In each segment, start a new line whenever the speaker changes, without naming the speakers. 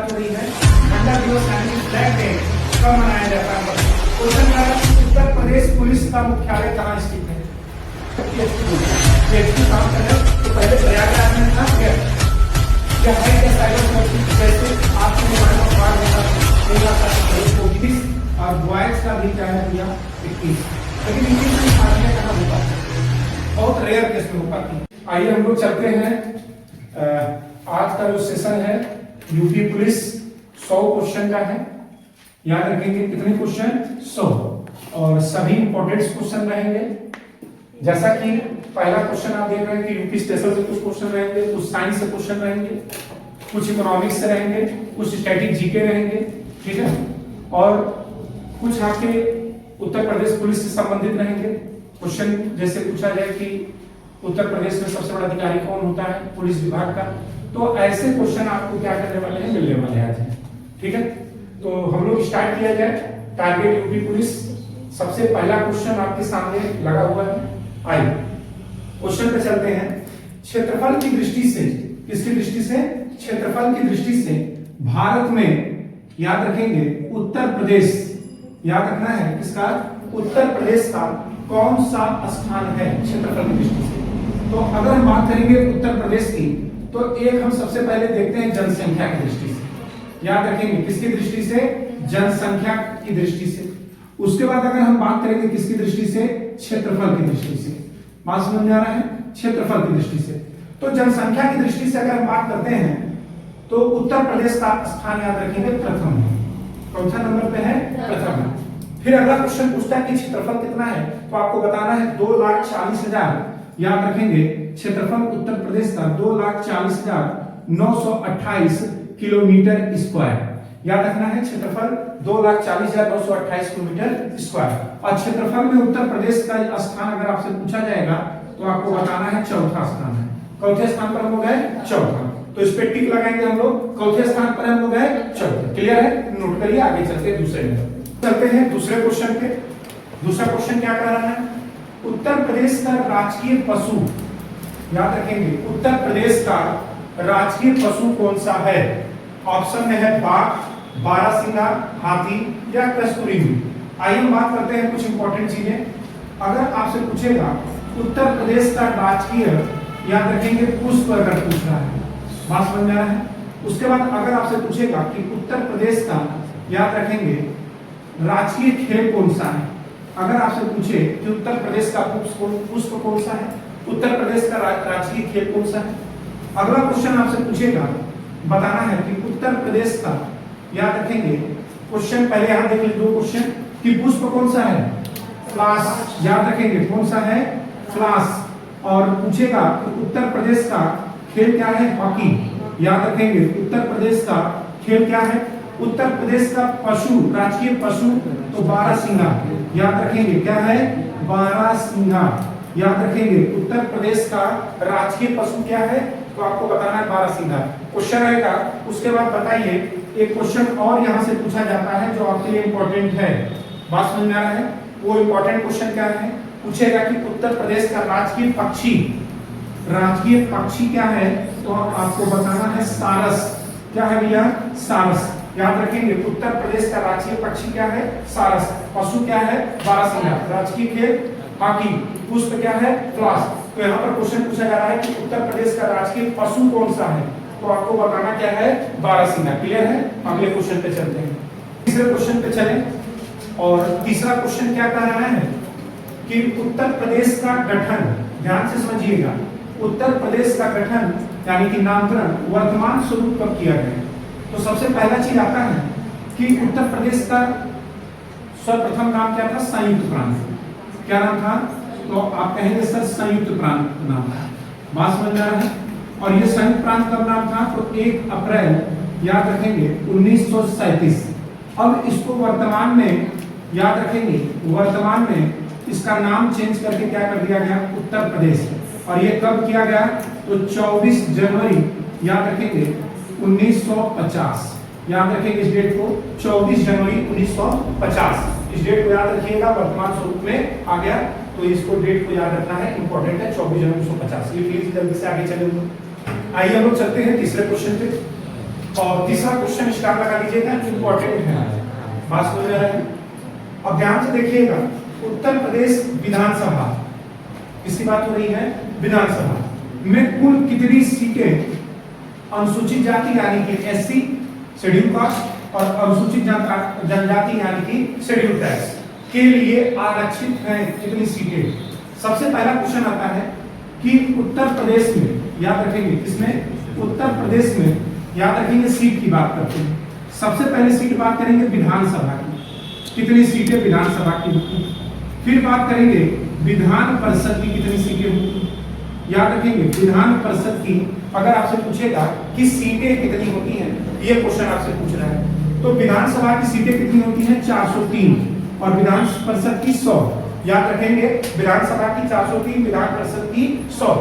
बात हो रही है झंडा दिवस यानी फ्लैग डे कब मनाया जाता है। क्वेश्चन का उत्तर प्रदेश पुलिस का मुख्यालय कहाँ स्थित है? काम करें तो पहले प्रयागराज में था क्या? या है क्या साइबर जैसे आपके मोबाइल में पार होता और बॉयज का भी क्या है भैया 21, लेकिन इनकी शादियां कहाँ हो पाती है? बहुत रेयर केस में हो पाती है। आइए हम लोग चलते हैं। आज का जो सेशन है यूपी पुलिस 100 क्वेश्चन का है। याद रखेंगे कितने क्वेश्चन? 100, और सभी इंपॉर्टेंट क्वेश्चन रहेंगे। जैसा कि पहला क्वेश्चन आप देख रहे हैं कि यूपी स्पेशल से कुछ क्वेश्चन रहेंगे, कुछ साइंस से क्वेश्चन रहेंगे, कुछ इकोनॉमिक्स से रहेंगे, कुछ स्टैटिक जीके रहेंगे, ठीक है, और कुछ आपके उत्तर प्रदेश पुलिस से संबंधित रहेंगे। क्वेश्चन जैसे पूछा जाए कि उत्तर प्रदेश में सबसे बड़ा अधिकारी कौन होता है पुलिस विभाग का, तो ऐसे क्वेश्चन आपको क्या करने वाले हैं, मिलने वाले हैं आज, ठीक है। तो हम लोग स्टार्ट किया जाए। टारगेट यूपी पुलिस, सबसे पहला क्वेश्चन आपके सामने लगा हुआ है। आइए क्वेश्चन पे चलते हैं। क्षेत्रफल की दृष्टि से, किसकी दृष्टि से? क्षेत्रफल की दृष्टि से भारत में, याद रखेंगे, उत्तर प्रदेश, याद रखना है किसका? उत्तर प्रदेश का कौन सा स्थान है क्षेत्रफल की दृष्टि से? तो अगर हम बात करेंगे उत्तर प्रदेश की, तो एक हम सबसे पहले देखते हैं जनसंख्या की दृष्टि से। याद रखेंगे किसकी दृष्टि से? जनसंख्या की दृष्टि से। उसके बाद अगर हम बात करेंगे किसकी दृष्टि से? क्षेत्रफल की दृष्टि से। बात समझ में आ रहा है? क्षेत्रफल की दृष्टि से। तो जनसंख्या की दृष्टि से अगर हम बात करते हैं तो उत्तर प्रदेश का स्थान याद रखेंगे प्रथम है। कौन सा नंबर पे है? प्रथम है। फिर अगला क्वेश्चन पूछता है कि क्षेत्रफल कितना है, तो आपको बताना है 2,40,000। याद रखेंगे क्षेत्रफल उत्तर प्रदेश का 2,40,928 किलोमीटर स्क्वायर। याद रखना है क्षेत्रफल 2,40,928 किलोमीटर स्क्वायर। और क्षेत्रफल में उत्तर प्रदेश का स्थान अगर आपसे पूछा जाएगा तो आपको बताना है चौथा स्थान है। चौथे स्थान पर हम लोग है चौथा, तो इस पे टिक लगाएंगे हम लोग। चौथे स्थान पर हम लोग है चौथे। क्लियर है? नोट करिए। आगे चलते हैं दूसरे नंबर चलते हैं दूसरे क्वेश्चन पे। दूसरा क्वेश्चन क्या कह रहा है? उत्तर प्रदेश का राजकीय पशु, याद रखेंगे, उत्तर प्रदेश का राजकीय पशु कौन सा है? ऑप्शन में है बाघ, बारहसिंगा, हाथी या कस्तूरी मृग। आइए हम बात करते हैं कुछ इंपॉर्टेंट चीजें। अगर आपसे पूछेगा उत्तर प्रदेश का राजकीय, याद रखेंगे पुष्प, अगर पूछ रहा है, बात समझ में आ रहा है। उसके बाद अगर आपसे पूछेगा कि उत्तर प्रदेश का, याद रखेंगे, राजकीय खेल कौन सा है। अगर आपसे पूछे कि उत्तर प्रदेश का पुष्प कौन सा है, उत्तर प्रदेश का राजकीय खेल कौन सा है। अगला क्वेश्चन आपसे पूछेगा, बताना है कि उत्तर प्रदेश का, याद रखेंगे, क्वेश्चन पहले यहां देख लीजिए 2 क्वेश्चन कि पुष्प कौन सा है? फ्लास। याद रखेंगे कौन सा है? फ्लास। और पूछेगा कि उत्तर प्रदेश का खेल क्या है? हॉकी। याद रखेंगे उत्तर प्रदेश का खेल क्या है? उत्तर प्रदेश का पशु, राजकीय पशु, तो बारहसिंगा। याद रखेंगे क्या है? बारहसिंगा। याद रखेंगे उत्तर प्रदेश का राजकीय पशु क्या है? तो आपको बताना है बारहसिंगा। क्वेश्चन रहेगा। उसके बाद बताइए, एक क्वेश्चन और यहां से पूछा जाता है जो आपके लिए इंपॉर्टेंट है। बात समझ में आ रहा है? वो इंपॉर्टेंट क्वेश्चन क्या है? पूछेगा कि उत्तर प्रदेश का राजकीय पक्षी, राजकीय पक्षी क्या है? तो आपको बताना है सारस। क्या है भैया? सारस। याद रखेंगे उत्तर प्रदेश का राजकीय पक्षी क्या है? सारस। पशु क्या है? बारहसिंगा। राजकीय खेल हॉकी। पुष्प क्या है? फ्लास। तो यहाँ पर क्वेश्चन पूछा जा रहा है कि उत्तर प्रदेश का राजकीय पशु कौन सा है, तो आपको बताना क्या है? बारहसिंगा। क्लियर है? अगले क्वेश्चन पे चलते हैं। तीसरे क्वेश्चन पे चलें। और तीसरा क्वेश्चन क्या कह रहा है कि उत्तर प्रदेश का गठन, ध्यान से समझिएगा, उत्तर प्रदेश का गठन यानी कि नामकरण वर्तमान स्वरूप कब किया गया? तो सबसे पहला चीज आता है कि उत्तर प्रदेश का सर्वप्रथम नाम क्या था? संयुक्त प्रांत। क्या नाम था? तो आप कहेंगे सर संयुक्त प्रांत नाम था। बात समझ में आ रहा है? और ये संयुक्त प्रांत कब नाम था? तो 1 अप्रैल, याद रखेंगे, 1937। अब इसको वर्तमान में, याद रखेंगे, वर्तमान में इसका नाम चेंज करके क्या कर दिया गया? उत्तर प्रदेश। और ये कब किया गया? तो 24 जनवरी, याद रखेंगे, 1950। याद रखेंगे इस डेट को, 24 जनवरी 1950। इस डेट को याद रखिएगा, वर्तमान स्वरूप में आ गया, तो इसको डेट को याद रखना है, इंपॉर्टेंट है। 24 जनवरी 1950। ये प्लीज जल्दी से आगे चले। आइए हम लोग चलते हैं तीसरे क्वेश्चन पे। और तीसरा क्वेश्चन स्टार लगा लीजिएगा, इंपॉर्टेंट है, बात समझ में आ रहा है। अब ध्यान से देखिएगा, उत्तर प्रदेश विधानसभा, किसकी बात हो रही है, विधानसभा में कुल कितनी सीटें अनुसूचित जाति यानी कि एससी शेड्यूल कास्ट और अनुसूचित जनजाति यानी कि शेड्यूल कास्ट के लिए आरक्षित हैं, कितनी सीटें। सबसे पहला क्वेश्चन आता है कि उत्तर प्रदेश में, याद रखेंगे इसमें उत्तर प्रदेश में, याद रखेंगे सीट की बात करते हैं। सबसे पहले सीट बात करेंगे विधानसभा की, कितनी सीटें विधानसभा की होती। फिर बात करेंगे विधान परिषद की कितनी सीटें होती। याद रखेंगे विधान परिषद की अगर आपसे पूछेगा कि सीटें कितनी होती हैं, ये क्वेश्चन आपसे पूछ रहा है, तो विधानसभा की सीटें कितनी होती हैं, 403 और विधान परिषद की 100। याद रखेंगे विधानसभा की 403, विधान परिषद की 100।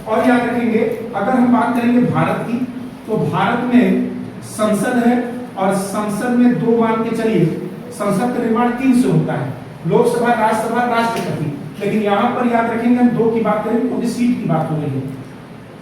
और याद रखेंगे अगर हम बात करेंगे भारत की, तो भारत में संसद है और संसद में दो मान के चलिए, संसद का निर्माण 3 से होता है, लोकसभा, राज्यसभा, राष्ट्रपति। लेकिन यहाँ पर याद रखेंगे हम 2 की बात करेंगे क्योंकि सीट की बात हो रही है।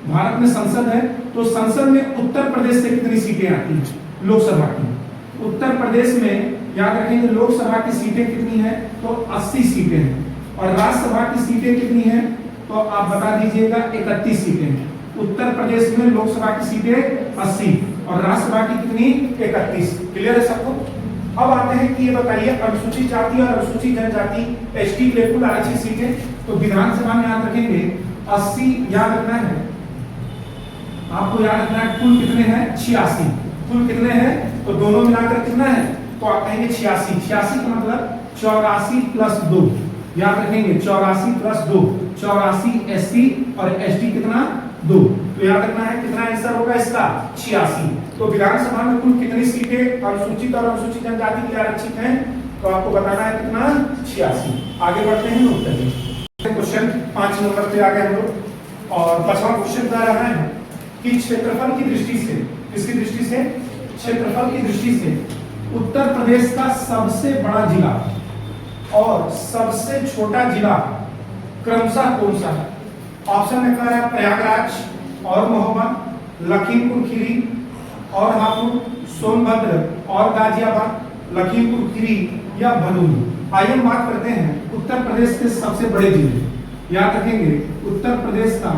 भारत में संसद है तो संसद में उत्तर प्रदेश से कितनी सीटें आती हैं, लोकसभा की। उत्तर प्रदेश में याद रखेंगे लोकसभा की सीटें कितनी हैं, तो 80 सीटें हैं और राज्यसभा की सीटें कितनी हैं, तो आप बता दीजिएगा 31 सीटें हैं। उत्तर प्रदेश में लोकसभा की सीटें 80 और राज्यसभा की कितनी, 31। क्लियर है सबको। अब आते हैं कि ये बताइए अनुसूचित जाति और अनुसूचित जनजाति एसटी के लिए कुल आरक्षित सीटें, तो विधानसभा में याद रखेंगे 80 याद रखना है, आपको याद रखना है कुल कितने हैं, 86। कुल कितने हैं, तो दोनों मिलाकर कितना है, तो आप कहेंगे 86। 86 का मतलब 84 प्लस 2, याद रखेंगे 84 प्लस 2, 84 एससी और एसटी कितना 2, तो याद रखना है कितना आंसर होगा इसका 86। तो विधानसभा में कुल कितनी सीटें अनुसूचित और अनुसूचित जनजाति के लिए आरक्षित हैं, तो आपको बताना है कितना 86। आगे बढ़ते हैं उत्तर क्वेश्चन 5 नंबर पे आ गए हम लोग। और 5वां क्वेश्चन बता रहा है कि क्षेत्रफल की दृष्टि से, किसकी दृष्टि से, क्षेत्रफल की दृष्टि से उत्तर प्रदेश का सबसे बड़ा जिला और सबसे छोटा जिला क्रमशः कौन सा है। ऑप्शन में कह रहा है प्रयागराज और महोबा, लखीमपुर खीरी और हापुड़, सोनभद्र और गाजियाबाद, लखीमपुर खीरी या भदोही। आइए हम बात करते हैं उत्तर प्रदेश के सबसे बड़े जिले। याद रखेंगे उत्तर प्रदेश का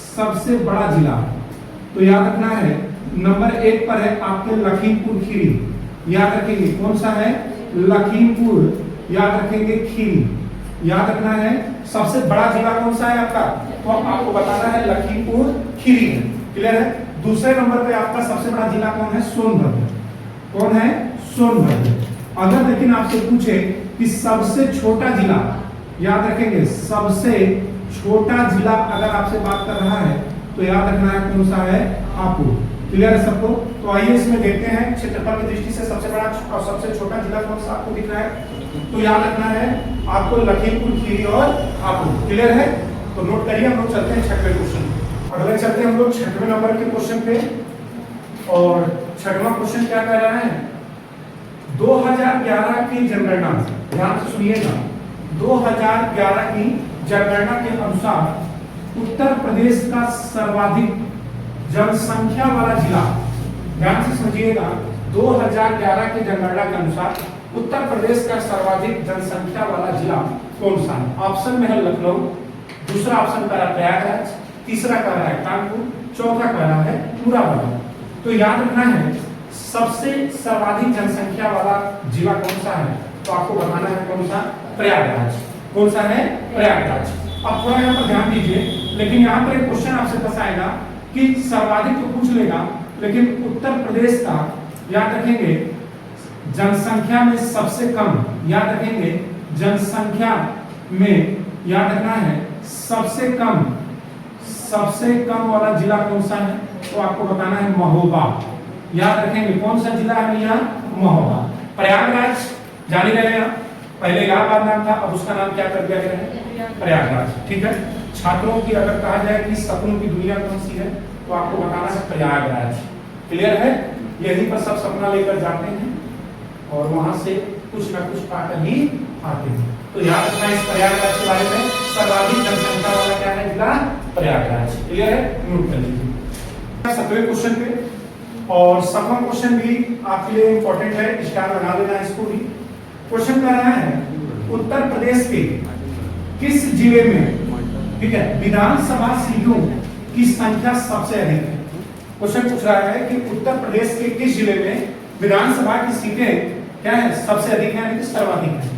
सबसे बड़ा जिला, तो याद रखना है नंबर 1 पर है आपके लखीमपुर खीरी। याद रखेंगे कौन सा है, लखीमपुर, याद रखेंगे खीरी। याद रखना है सबसे बड़ा जिला कौन सा है आपका, तो आपको बताना है लखीमपुर खीरी है। क्लियर है। दूसरे नंबर पे आपका सबसे बड़ा जिला कौन है, सोनभद्र। कौन है, सोनभद्र। अगर लेकिन आपसे पूछे कि सबसे छोटा जिला, याद रखेंगे सबसे छोटा जिला अगर आपसे बात कर रहा है तो याद रखना है कौन सा है, हापुड़। क्लियर है सबको। तो आइए इसमें देखते हैं क्षेत्रफल की दृष्टि से सबसे बड़ा और सबसे छोटा जिला कौन सा आपको दिख रहा है, तो याद रखना है आपको लखीमपुर खीरी और हापुड़। क्लियर है। तो नोट करिए, हम लोग चलते हैं 6वें क्वेश्चन। अगले चलते हैं हम लोग 6वें नंबर के क्वेश्चन पे। और 6वां क्वेश्चन क्या कह रहा है, 2011 की जनगणना, ध्यान से सुनिएगा, 2011 की जनगणना के अनुसार उत्तर प्रदेश का सर्वाधिक जनसंख्या वाला जिला, ध्यान से समझिएगा, 2011 की जनगणना के अनुसार उत्तर प्रदेश का सर्वाधिक जनसंख्या वाला जिला कौन सा है। ऑप्शन में है लखनऊ, दूसरा ऑप्शन कह रहा है प्रयागराज, तीसरा कह रहा है कानपुर, चौथा कह रहा है मुरादाबाद। तो याद रखना है सबसे सर्वाधिक जनसंख्या वाला जिला कौन सा है, तो आपको बताना है कौन सा, प्रयागराज। कौन सा है, प्रयागराज। अब थोड़ा यहाँ पर ध्यान दीजिए, लेकिन यहाँ पर एक क्वेश्चन आपसे फंसाएगा कि सर्वाधिक तो पूछ लेगा, लेकिन उत्तर प्रदेश का याद रखेंगे जनसंख्या में सबसे कम, याद रखेंगे जनसंख्या में याद रखना है सबसे कम वाला जिला कौन सा है, तो आपको बताना है महोबा। याद रखेंगे कौन सा जिला है भैया, महोबा। प्रयागराज जान ही रहे हैं, पहले इलाहाबाद नाम था, अब उसका नाम क्या कर दिया गया है, प्रयागराज। ठीक है। छात्रों की अगर कहा जाए कि सपनों की दुनिया कौन सी है, तो आपको बताना है प्रयागराज। क्लियर है। यहीं पर सब सपना लेकर जाते हैं और वहां से कुछ ना कुछ पाकर ही आते हैं। तो याद रखना इस प्रयागराज के बारे में, सर्वाधिक जनसंख्या वाला क्या है जिला, प्रयागराज। क्लियर है, नोट कर लीजिए। 7वें क्वेश्चन पे, और 7वां क्वेश्चन भी आपके लिए इंपॉर्टेंट है, स्टार बना लेना इसको भी। क्वेश्चन कर रहा है उत्तर प्रदेश के किस जिले में, ठीक है, विधानसभा सीटों की संख्या सबसे अधिक है। क्वेश्चन पूछ रहा है कि उत्तर प्रदेश के किस जिले में विधानसभा की सीटें क्या है, सबसे अधिक है, यानी कि सर्वाधिक है।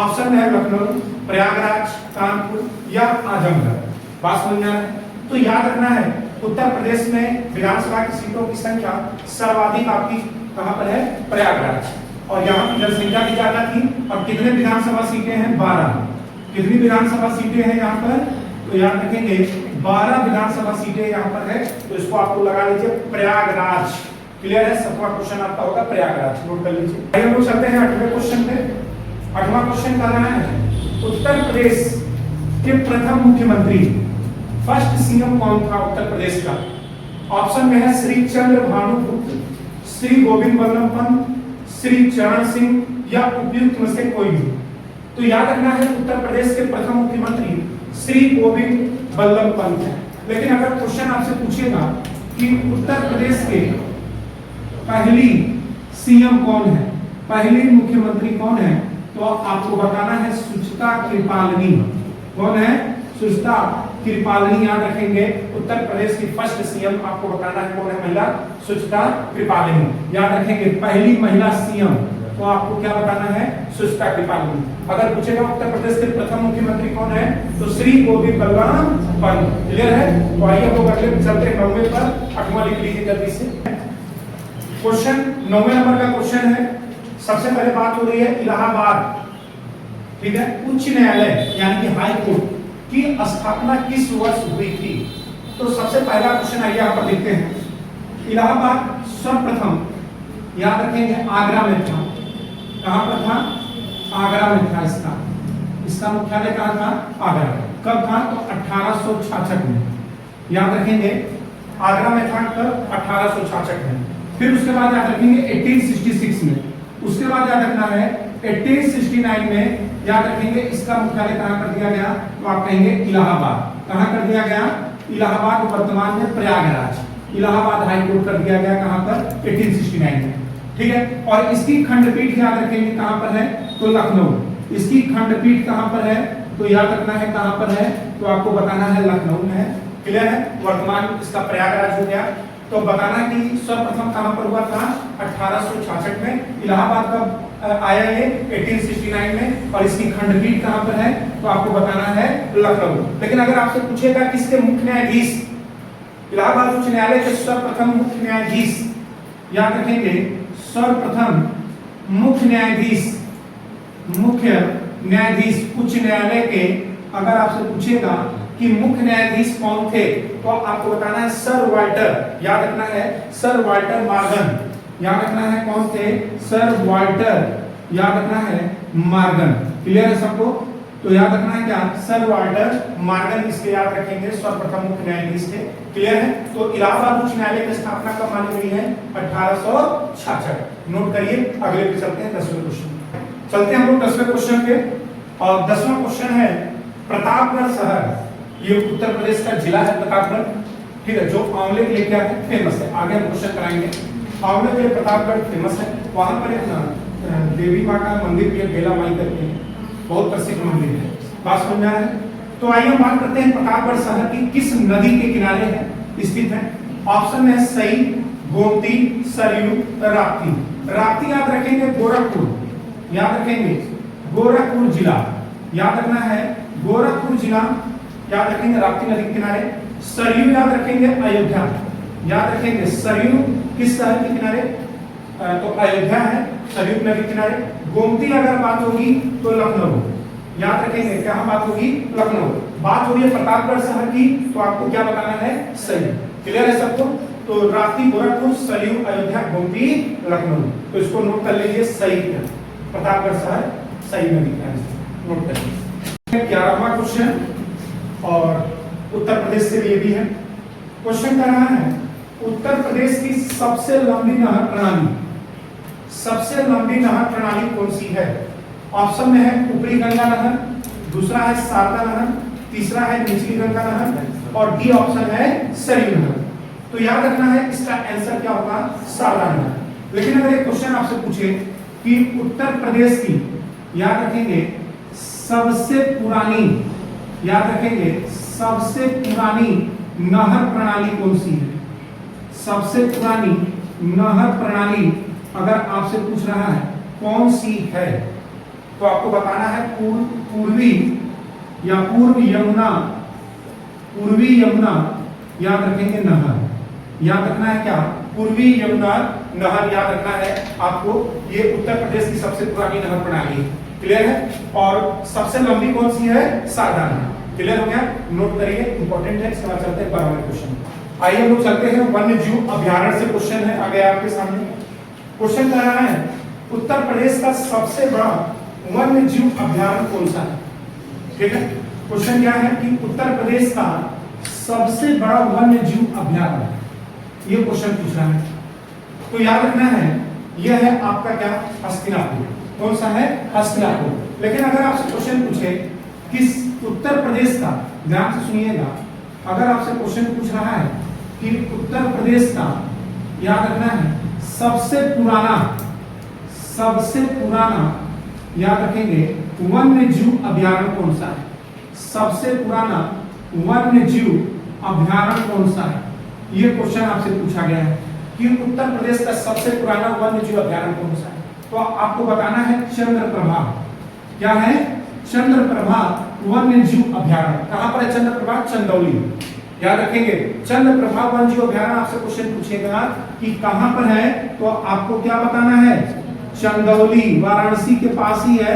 ऑप्शन है लखनऊ, प्रयागराज, कानपुर या आजमगढ़। बात समझ में आ रहा है? तो याद रखना है उत्तर प्रदेश में विधानसभा की सीटों की संख्या सर्वाधिक आपकी कहां पर है, प्रयागराज। और यहाँ की जनसंख्या भी ज्यादा थी। और कितने विधानसभा सीटें हैं, 12। कितनी विधानसभा सीटें हैं यहाँ पर, तो याद रखेंगे 12 विधानसभा सीटें यहाँ पर है। तो इसको आपको लगा लीजिए प्रयागराज। क्लियर है? 7वां क्वेश्चन आपका होगा प्रयागराज, नोट कर लीजिए। हम लोग चलते हैं 8वें क्वेश्चन पे। 8वां क्वेश्चन कर रहा है उत्तर प्रदेश के प्रथम मुख्यमंत्री, फर्स्ट सीएम कौन था उत्तर प्रदेश का। ऑप्शन में है श्री चंद्र भानुपुत्र, श्री गोविंद बल्लभ पंत, श्री चरण सिंह या उपयुक्त में से कोई भी। तो याद रखना है उत्तर प्रदेश के प्रथम मुख्यमंत्री श्री गोविंद बल्लभ पंत है। लेकिन अगर क्वेश्चन आपसे पूछेगा कि उत्तर प्रदेश के पहली सीएम कौन है, पहली मुख्यमंत्री कौन है, तो आपको बताना है सुचित्रा कृपालनी। कौन है, सुचित्रा कृपालनी। याद रखेंगे उत्तर प्रदेश की फर्स्ट सीएम आपको बताना है कौन है, महिला सुचित्रा कृपालनी। याद रखेंगे पहली महिला सीएम, तो आपको क्या बताना है, सुचित्रा कृपालनी। अगर पूछेगा उत्तर प्रदेश के प्रथम मुख्यमंत्री कौन है, तो श्री गोविंद बल्लभ पंत। क्लियर है? तो आइए हम लोग अगले चलते हैं 9वें पर। 8वां लिख लीजिए जल्दी से। क्वेश्चन 9वें नंबर का क्वेश्चन है। सबसे पहले बात हो रही है इलाहाबाद, ठीक है, उच्च न्यायालय यानी कि हाई कोर्ट की स्थापना किस वर्ष हुई थी। तो सबसे पहला क्वेश्चन आइए यहाँ पर देखते हैं। इलाहाबाद सर्वप्रथम याद रखेंगे आगरा में था। कहां पर था, आगरा में था। इसका मुख्यालय कहां था, आगरा। कब था, तो 1866 में। याद रखेंगे आगरा में था कब, 1866 में। फिर उसके बाद याद रखेंगे 1866 में। उसके बाद याद रखना है 1869 में। याद रखेंगे इसका मुख्यालय कहां कर दिया गया, तो आप कहेंगे इलाहाबाद। कहां कर दिया गया, इलाहाबाद, वर्तमान में प्रयागराज। इलाहाबाद हाई कोर्ट कर दिया गया कहां पर, 1869 में। ठीक है? और इसकी खंडपीठ याद रखेंगे कहां पर है, तो लखनऊ। इसकी खंडपीठ कहां पर है, तो याद रखना है कहां पर है, तो आपको बताना है लखनऊ में है। क्लियर है? वर्तमान इसका प्रयागराज हो गया। तो बताना कि सर्वप्रथम कहां पर हुआ था, 1866 में। इलाहाबाद कब आया ये, 1869 में। और इसकी खंडपीठ कहां पर है, तो आपको बताना है लखनऊ। लेकिन अगर आपसे पूछेगा किसके मुख्य न्यायाधीश, इलाहाबाद उच्च न्यायालय के सर्वप्रथम मुख्य न्यायाधीश, याद रखेंगे सर्वप्रथम मुख्य न्यायाधीश उच्च न्यायालय के, अगर आपसे पूछेगा कि मुख्य न्यायाधीश कौन थे, तो आपको बताना है सर वाल्टर। याद रखना है सर वाल्टर मॉर्गन। याद रखना है कौन थे, सर वाल्टर, याद रखना है मॉर्गन। क्लियर है सबको? तो याद रखना है क्या, सर वाल्टर मॉर्गन, इसके याद रखेंगे सर्वप्रथम मुख्य न्यायाधीश थे। क्लियर है? तो इलाहाबाद उच्च न्यायालय की स्थापना कब मानी गई है, 1866। नोट करिए। अगले पे चलते हैं 10वें क्वेश्चन। चलते हैं हम लोग 10वें क्वेश्चन पे। और 10वां क्वेश्चन है प्रतापगढ़ शहर, ये उत्तर प्रदेश का जिला है प्रतापगढ़। ठीक है? जो आंवले के लिए क्या है, फेमस है। आगे हम क्वेश्चन कराएंगे। आंवले के लिए प्रतापगढ़ फेमस है। वहां पर एक देवी माँ का मंदिर भी है, बेला माई करके, बहुत प्रसिद्ध मंदिर है। बात समझ में आ रहा है? तो आइए हम बात करते हैं प्रतापगढ़ शहर की किस नदी के किनारे है, स्थित है। ऑप्शन में है सई, गोमती, सरयू, राप्ती। राप्ती याद रखेंगे गोरखपुर, याद रखेंगे गोरखपुर जिला। याद रखना है गोरखपुर जिला, याद रखेंगे राप्ती नदी के किनारे। सरयू याद रखेंगे अयोध्या। याद रखेंगे सरयू किस शहर के किनारे, तो अयोध्या है सरयू नदी किनारे। गोमती अगर बात होगी तो लखनऊ। याद रखेंगे क्या बात होगी, लखनऊ। बात हो रही है प्रतापगढ़ शहर की, तो आपको क्या बताना है, सरयू। क्लियर है सबको? तो राप्ती, गोरखपुर, सरयू, अयोध्या, गोमती, लखनऊ। तो इसको नोट कर लीजिए, सही है प्रतापगढ़ शहर सही नदी किनारे, नोट कर लीजिए। 11वां क्वेश्चन और उत्तर प्रदेश से ये भी है। क्वेश्चन कर रहा है उत्तर प्रदेश की सबसे लंबी नहर प्रणाली, सबसे लंबी नहर प्रणाली कौन सी है। ऑप्शन में है ऊपरी गंगा नहर, दूसरा है शारदा नहर, तीसरा है निचली गंगा नहर और डी ऑप्शन है सरयू नहर। तो याद रखना है इसका आंसर क्या होगा, सारदाना। लेकिन अगर एक क्वेश्चन आपसे पूछे कि उत्तर प्रदेश की, याद रखेंगे सबसे पुरानी, याद रखेंगे सबसे पुरानी नहर प्रणाली कौन सी है, सबसे पुरानी नहर प्रणाली अगर आपसे पूछ रहा है कौन सी है, तो आपको बताना है पूर्वी या पूर्व यमुना, पूर्वी यमुना याद रखेंगे नहर, याद रखना है क्या, पूर्वी यमुना नहर याद रखना है आपको। ये उत्तर प्रदेश की सबसे पुरानी नहर प्रणाली है, क्लियर है। और सबसे लंबी कौन सी है, सारदाना। क्लियर हो गया, नोट करिए, इंपॉर्टेंट है। इसके बाद चलते हैं 12वें क्वेश्चन। आइए हम लोग चलते हैं वन्य जीव अभ्यारण्य से। क्वेश्चन है आगे आपके सामने, क्वेश्चन कह रहा है उत्तर प्रदेश का सबसे बड़ा वन्य जीव अभ्यारण्य कौन सा है। ठीक है, क्वेश्चन क्या है कि उत्तर प्रदेश का सबसे बड़ा वन्य जीव अभ्यारण्य, ये क्वेश्चन पूछ रहा है। तो याद रखना है यह है आपका क्या, हस्तिनापुर। कौन सा है, हस्तिनापुर। लेकिन अगर आपसे क्वेश्चन पूछे किस उत्तर प्रदेश का, ध्यान से सुनिएगा, अगर आपसे क्वेश्चन पूछ रहा है कि उत्तर प्रदेश का, याद रखना है सबसे पुराना, सबसे पुराना याद रखेंगे वन्य जीव अभ्यारण्य कौन सा है, सबसे पुराना वन्य जीव अभ्यारण्य कौन सा है, ये क्वेश्चन आपसे पूछा गया है कि उत्तर प्रदेश का सबसे पुराना वन्य जीव अभ्यारण्य कौन सा है। तो आपको बताना है चंद्रप्रभा। क्या है, चंद्रप्रभा वन्य जीव अभ्यारण्य। कहां पर है चंद्रप्रभा, चंदौली। याद रखेंगे चंद्रप्रभा वन्य जीव अभ्यारण्य। आपसे क्वेश्चन पूछेगा कि कहां पर है, तो आपको क्या बताना है, चंदौली, वाराणसी के पास ही है।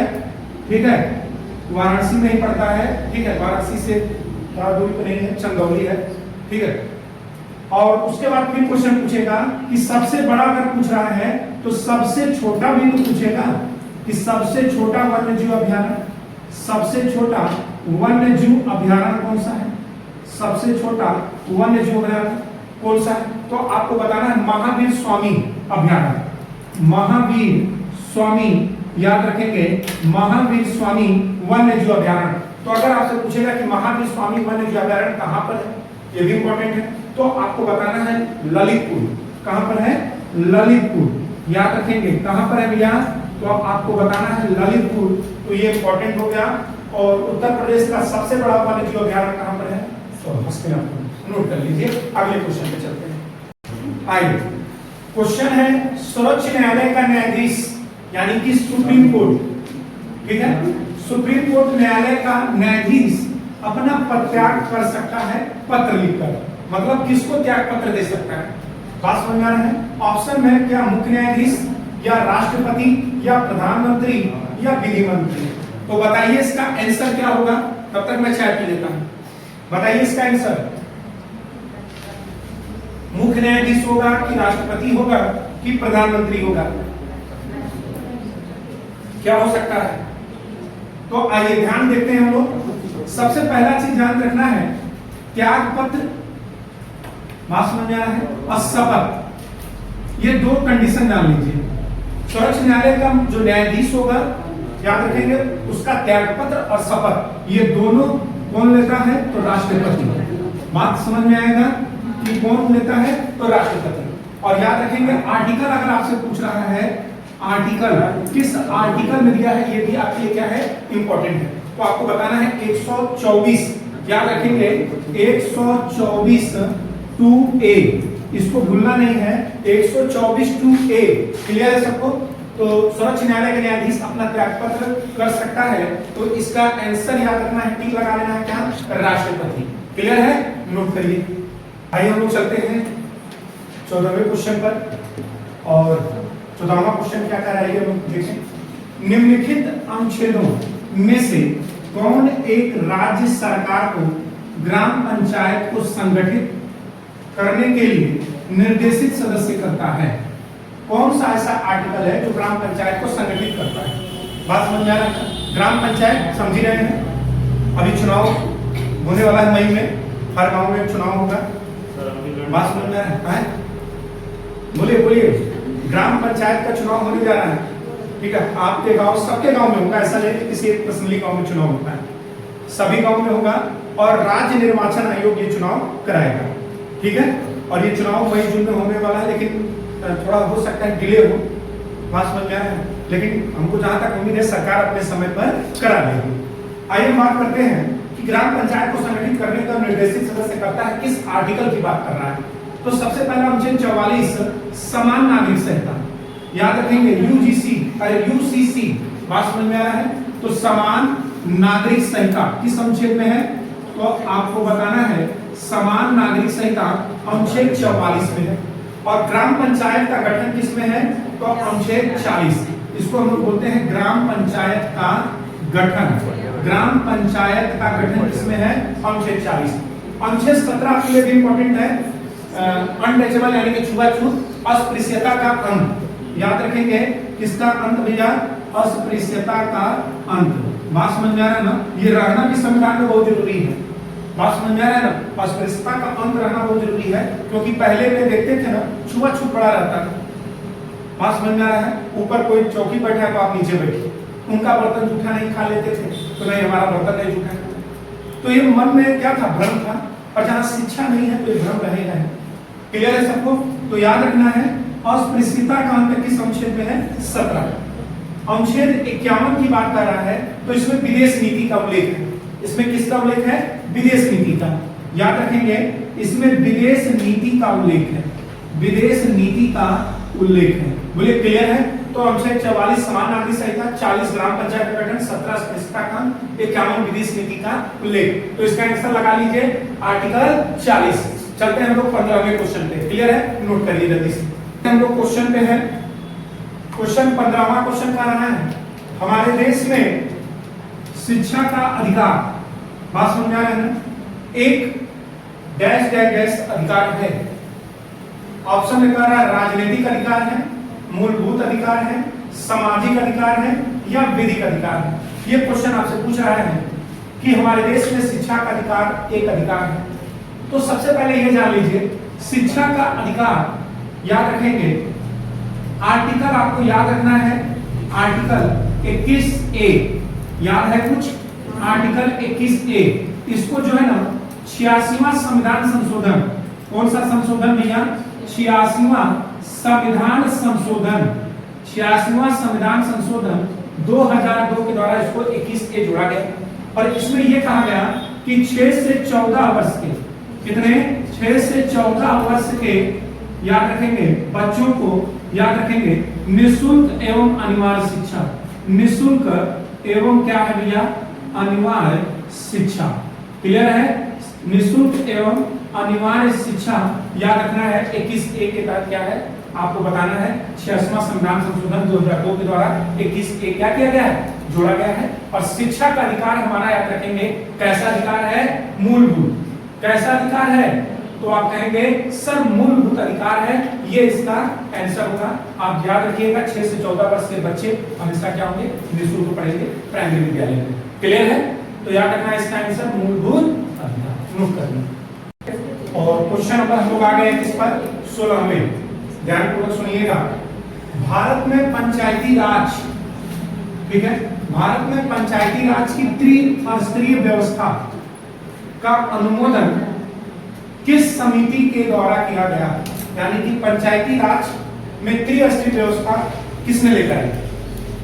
ठीक है, वाराणसी में ही पड़ता है। ठीक है, वाराणसी से थोड़ा दूरी पर नहीं है, चंदौली है। ठीक है, और उसके बाद फिर क्वेश्चन पूछेगा कि सबसे बड़ा अगर पूछ रहा है तो सबसे छोटा भी तो पूछेगा कि सबसे छोटा वन्य जीव अभ्यारण्य, सबसे छोटा वन्य जीव अभ्यारण्य कौन सा है, सबसे छोटा वन्य जीव अभ्यारण्य कौन सा है। तो आपको बताना है महावीर स्वामी अभ्यारण्य, महावीर स्वामी, याद रखेंगे महावीर स्वामी वन्य जीव अभ्यारण्य। तो अगर आपसे पूछेगा कि महावीर स्वामी वन्य जीव अभ्यारण्य कहां पर है, ये भी इंपॉर्टेंट है। तो आपको बताना है ललितपुर। कहां पर है, ललितपुर। याद रखेंगे कहां पर है भैया, तो आपको बताना है ललितपुर। तो ये इंपॉर्टेंट हो गया। और उत्तर प्रदेश का सबसे बड़ा वन्य जीव अभ्यारण्य कहां पर है, तो हस्तिनापुर। नोट कर लीजिए, अगले क्वेश्चन पे चलते हैं। आइए, क्वेश्चन है सर्वोच्च न्यायालय का न्यायाधीश यानी कि सुप्रीम कोर्ट, ठीक है, सुप्रीम कोर्ट न्यायालय का न्यायाधीश अपना पदत्याग कर सकता है पत्र लिखकर। मतलब किसको त्याग पत्र दे सकता है, बात समझ में आ रहा है। ऑप्शन में क्या मुख्य न्यायाधीश या राष्ट्रपति या प्रधानमंत्री या विधि मंत्री। तो बताइए इसका आंसर क्या होगा, तब तक मैं चाय पी लेता हूं। बताइए इसका आंसर, मुख्य न्यायाधीश होगा कि राष्ट्रपति होगा कि प्रधानमंत्री होगा, क्या हो सकता है। तो आइए ध्यान देखते हैं हम लोग। सबसे पहला चीज ध्यान रखना है, त्याग पत्र, बात समझ में आ रहा है, और शपथ, ये दो कंडीशन डाल लीजिए। सर्वोच्च न्यायालय का जो न्यायाधीश होगा, याद रखेंगे उसका त्याग पत्र और शपथ, ये दोनों कौन लेता है, तो राष्ट्रपति। बात समझ में आएगा कि कौन लेता है, तो राष्ट्रपति। और याद रखेंगे आर्टिकल अगर आपसे पूछ रहा है, आर्टिकल किस आर्टिकल में दिया है, ये भी आपके लिए क्या है, इंपॉर्टेंट है। तो आपको बताना है 124, याद रखेंगे 124 2A, इसको भूलना नहीं है, 124 2A। क्लियर है सबको। तो सर्वोच्च न्यायालय के न्यायाधीश अपना त्यागपत्र कर सकता है, तो इसका आंसर याद रखना है, टिक लगा लेना है, क्या, राष्ट्रपति। क्लियर है, नोट करिए। आइए हम लोग चलते हैं 14वें क्वेश्चन पर। और 14वां क्वेश्चन क्या कह रहा है, हम देखें। निम्नलिखित अनुच्छेदों में से कौन एक राज्य सरकार को ग्राम पंचायत को संगठित करने के लिए निर्देशित सदस्य करता है। कौन सा ऐसा आर्टिकल है जो ग्राम पंचायत को संगठित करता है। बात समझ में आ रहा है, ग्राम पंचायत समझ रहे हैं, अभी चुनाव होने वाला है मई में, हर गांव में चुनाव होगा। बात समझ में आ रहा है, बोलिए बोलिए, ग्राम पंचायत का चुनाव होने जा रहा है। ठीक है, आपके गांव, सबके गांव में होगा, ऐसा नहीं कि किसी एक पर्सनली गांव में चुनाव होता है, सभी गांव में होगा। और राज्य निर्वाचन आयोग ये चुनाव कराएगा। ठीक है, और ये चुनाव मई जून में होने वाला है, लेकिन थोड़ा हो सकता है डिले हो, बात समझ में आया है, लेकिन हमको जहां तक उम्मीद है सरकार अपने समय पर करा देगी। आइए बात करते हैं कि ग्राम पंचायत को संगठित करने का निर्देशित सदस्य करता है, किस आर्टिकल की बात कर रहा है। तो सबसे पहला अनुच्छेद 44 समान नागरिक संहिता, याद रखेंगे यूजीसी अरे यूसीसी, बात समझ में आ रहा है। तो समान नागरिक संहिता किस अनुच्छेद में है, तो आपको बताना है समान नागरिक संहिता अनुच्छेद 44 में है। और ग्राम पंचायत का गठन किसमें है, तो अनुच्छेद 40, इसको हम लोग बोलते हैं ग्राम पंचायत का गठन। ग्राम पंचायत का गठन किसमें है, अनुच्छेद 40। अनुच्छेद 17 आपके लिए भी इंपॉर्टेंट है, अनटचेबल यानी कि छुआछूत, अस्पृश्यता का अंत, याद रखेंगे किसका अंत भैया, अस्पृश्यता का अंत। बात समझ में आ रहा है ना, ये रहना भी संविधान में बहुत जरूरी है, बात समझ में आ रहा है ना, अस्पृश्यता का अंत रहना बहुत जरूरी है, क्योंकि पहले में देखते थे ना छुआछूत पड़ा रहता था, बात समझ में आ रहा है। ऊपर कोई चौकी बैठा है तो आप नीचे बैठिए, उनका बर्तन जूठा नहीं खा लेते थे तो नहीं हमारा बर्तन नहीं जूठा, तो ये मन में क्या था, भ्रम था, और जहाँ शिक्षा नहीं है तो ये भ्रम रहेगा। क्लियर है सबको, तो याद रखना है अस्पृश्यता का अंत किस अनुच्छेद में है, 17। अनुच्छेद 51 की बात कर रहा है, तो इसमें विदेश नीति का उल्लेख है, इसमें किसका उल्लेख है, विदेश नीति का, याद रखेंगे इसमें विदेश नीति का उल्लेख है, विदेश नीति का उल्लेख है, बोले क्लियर है। तो अनुच्छेद 44 समान नागरिक संहिता, 40 ग्राम पंचायत का गठन, 17 अस्पृश्यता का, 51 विदेश नीति का उल्लेख, तो इसका आंसर लगा लीजिए आर्टिकल 40। चलते हैं हम लोग 15वें क्वेश्चन पे, क्लियर है, नोट करिए जल्दी से। हम लोग क्वेश्चन पे हैं, क्वेश्चन 15वां क्वेश्चन का रहा है, हमारे देश में शिक्षा का अधिकार, बात समझ में आ रहा है ना, एक डैश डैश डैश अधिकार है। ऑप्शन में कह रहा है राजनीतिक अधिकार है, मूलभूत अधिकार है, सामाजिक अधिकार है या विधिक अधिकार है। ये क्वेश्चन आपसे पूछ रहा है कि हमारे देश में शिक्षा का अधिकार एक अधिकार है। तो सबसे पहले ये जान लीजिए शिक्षा का अधिकार, याद रखेंगे आर्टिकल आपको याद रखना है, आर्टिकल 21A, याद है कुछ, आर्टिकल 21A, इसको जो है ना 86वां संविधान संशोधन, कौन सा संशोधन भैया, 86वां संविधान संशोधन, 86वां संविधान संशोधन 2002 के द्वारा इसको 21A जोड़ा गया। और इसमें यह कहा गया कि 6 से 14 वर्ष के, कितने, 6 से 14 वर्ष के, याद रखेंगे बच्चों को, याद रखेंगे निःशुल्क एवं अनिवार्य शिक्षा, निःशुल्क एवं क्या है भैया, अनिवार्य शिक्षा, क्लियर है, निःशुल्क एवं अनिवार्य शिक्षा याद रखना है। 21A के तहत क्या है आपको बताना है, 86वां संविधान संशोधन 2002 के द्वारा 21A क्या किया गया है, जोड़ा गया है। और शिक्षा का अधिकार हमारा याद रखेंगे कैसा अधिकार है, मूलभूत, कैसा अधिकार है, तो आप कहेंगे सर मूलभूत अधिकार है, ये इसका आंसर होगा। आप याद रखिएगा 6 से 14 वर्ष के बच्चे हमेशा क्या होंगे, निःशुल्क पढ़ेंगे प्राइमरी विद्यालय में, क्लियर है। तो याद रखना इसका आंसर मूलभूत अधिकार, नोट करना। और क्वेश्चन नंबर हम लोग आ गए किस पर, 16वें, ध्यानपूर्वक सुनिएगा। भारत में पंचायती राज, ठीक है, भारत में पंचायती राज की त्रिस्तरीय व्यवस्था का अनुमोदन किस समिति के द्वारा किया गया, यानी कि पंचायती राज में त्रिस्तरीय व्यवस्था किसने लेकर आई,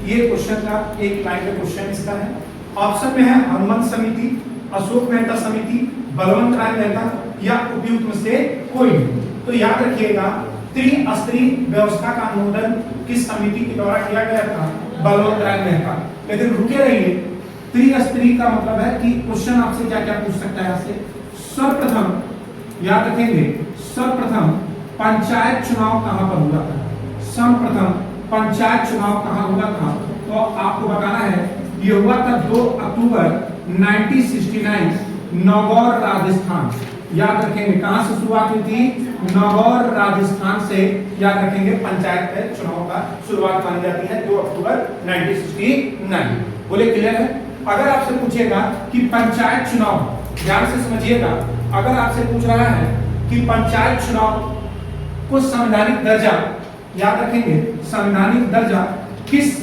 ये क्वेश्चन का एक लाइन में क्वेश्चन इसका है। ऑप्शन में है हनुमंत समिति, अशोक मेहता समिति, बलवंत राय मेहता या उपयुक्त में से कोई। तो याद रखिएगा त्रिस्तरीय व्यवस्था का अनुमोदन किस समिति के द्वारा किया गया था, बलवंत राय मेहता। लेकिन रुके रहिए, त्रिस्तरीय का मतलब है कि क्वेश्चन आपसे क्या क्या पूछ सकता है यहाँ से। सर्वप्रथम याद रखेंगे, सर्वप्रथम पंचायत चुनाव कहां पर हुआ था, सर्वप्रथम पंचायत चुनाव कहां हुआ था, तो आपको बताना है ये हुआ था 2 अक्टूबर 1969 नागौर राजस्थान। याद रखेंगे कहां से शुरुआत हुई थी, नागौर राजस्थान से, याद रखेंगे पंचायत चुनाव का शुरुआत मानी जाती है 2 अक्टूबर 1969। बोले क्लियर है। अगर आपसे पूछेगा कि पंचायत चुनाव, ध्यान से समझिएगा, अगर आपसे पूछ रहा है कि पंचायत चुनाव को संवैधानिक दर्जा, याद रखेंगे संवैधानिक दर्जा किस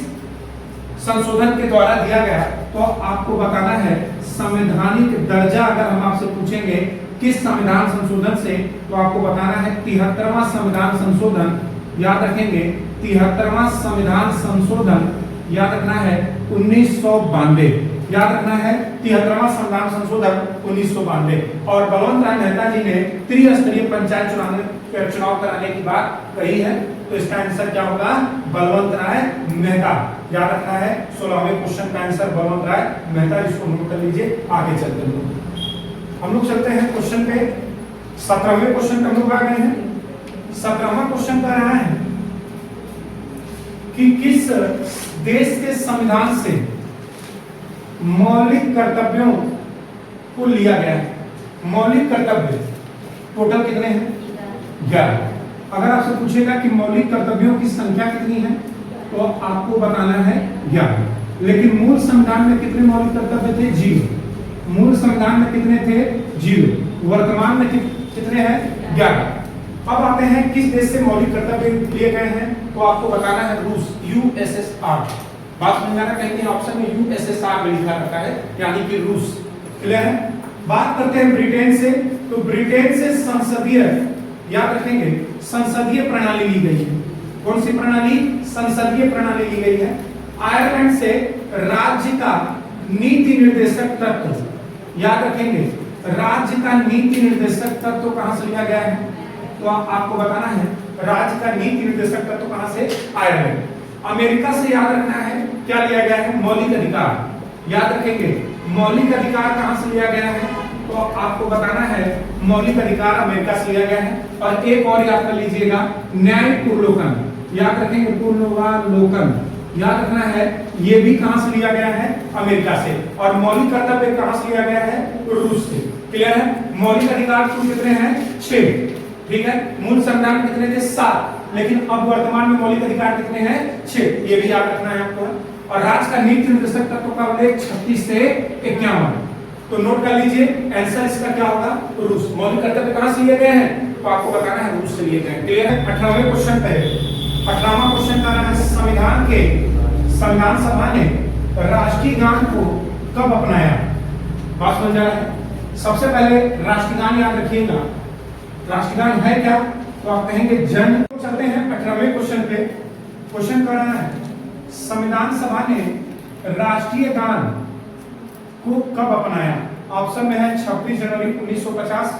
संशोधन के द्वारा दिया गया, तो आपको बताना है संवैधानिक दर्जा अगर हम आपसे पूछेंगे किस संविधान संशोधन से, तो आपको बताना है 73वां संविधान संशोधन, याद रखेंगे 73वां संविधान संशोधन, याद रखना है 1992, याद रखना है 73वां संविधान संशोधन 1992। और बलवंत राय मेहता जी ने त्रिस्तरीय पंचायत चुनाव कराने की बात कही है, तो इसका आंसर क्या होगा, बलवंत राय मेहता। याद रखना है 16वें क्वेश्चन का आंसर बलवंत राय मेहता, इसको नोट कर लीजिए। आगे चलते हैं हम लोग चलते हैं क्वेश्चन पे, 17वें क्वेश्चन पे हम लोग आ गए हैं। 17वां क्वेश्चन का रहा है कि किस देश के संविधान से मौलिक कर्तव्यों को लिया गया है। मौलिक कर्तव्य टोटल कितने हैं, 11। अगर आपसे पूछेगा कि मौलिक कर्तव्यों की संख्या कितनी है, तो आपको बताना है 11। लेकिन मूल संविधान में कितने मौलिक कर्तव्य थे, 0। मूल संविधान में कितने थे, 0। वर्तमान में कितने हैं, 11। अब आते हैं किस देश से मौलिक कर्तव्य लिए गए हैं, तो आपको बताना है रूस, यूएसएसआर। बात समझ आना, कहीं ऑप्शन में यूएसएसआर में लिखा रहता है, यानी कि रूस। क्लियर है। बात करते हैं ब्रिटेन से, तो ब्रिटेन से संसदीय, याद रखेंगे संसदीय प्रणाली ली गई है। कौन सी प्रणाली, संसदीय प्रणाली ली गई है। आयरलैंड से राज्य का नीति निर्देशक तत्व, याद रखेंगे राज्य का नीति निर्देशक तत्व कहां से लिया गया है, तो आपको बताना है राज्य का नीति निर्देशक तत्व कहां से, आयरलैंड। अमेरिका से याद रखना है क्या लिया गया है, मौलिक अधिकार। याद रखेंगे मौलिक अधिकार कहां से लिया गया है, तो आपको बताना है मौलिक अधिकार अमेरिका से लिया गया है। और एक और याद कर लीजिएगा, न्यायपूर्वलोकन, याद रखेंगे पूर्वावलोकन, याद रखना है ये भी कहां से लिया गया है, अमेरिका से। और मौलिक कर्तव्य कहां से लिया गया है, रूस से। क्लियर है। मौलिक अधिकार कितने हैं, 6। ठीक है। मूल संविधान कितने थे, 7। लेकिन अब वर्तमान में मौलिक अधिकार कितने हैं, 6। ये भी याद रखना है आपको। और राज्य का नीति निर्देशक तत्व का उल्लेख 36 से 51। तो नोट कर लीजिए, आंसर इसका क्या होगा, रूस। मौलिक कर्तव्य कहां से लिए गए हैं, तो आपको बताना है रूस से लिए गए। क्लियर है। 18वें क्वेश्चन पे, 18वां क्वेश्चन का है संविधान सभा ने राष्ट्रीय गान को कब अपनाया। बात समझ आ रहा है। सबसे पहले राष्ट्रीय गान याद रखिएगा, राष्ट्रीय गान है क्या, तो आप कहेंगे जन। चलते हैं 18वें क्वेश्चन पे। क्वेश्चन कर रहा है संविधान सभा ने राष्ट्रीय गान को कब अपनाया। ऑप्शन में है 26 जनवरी 1950,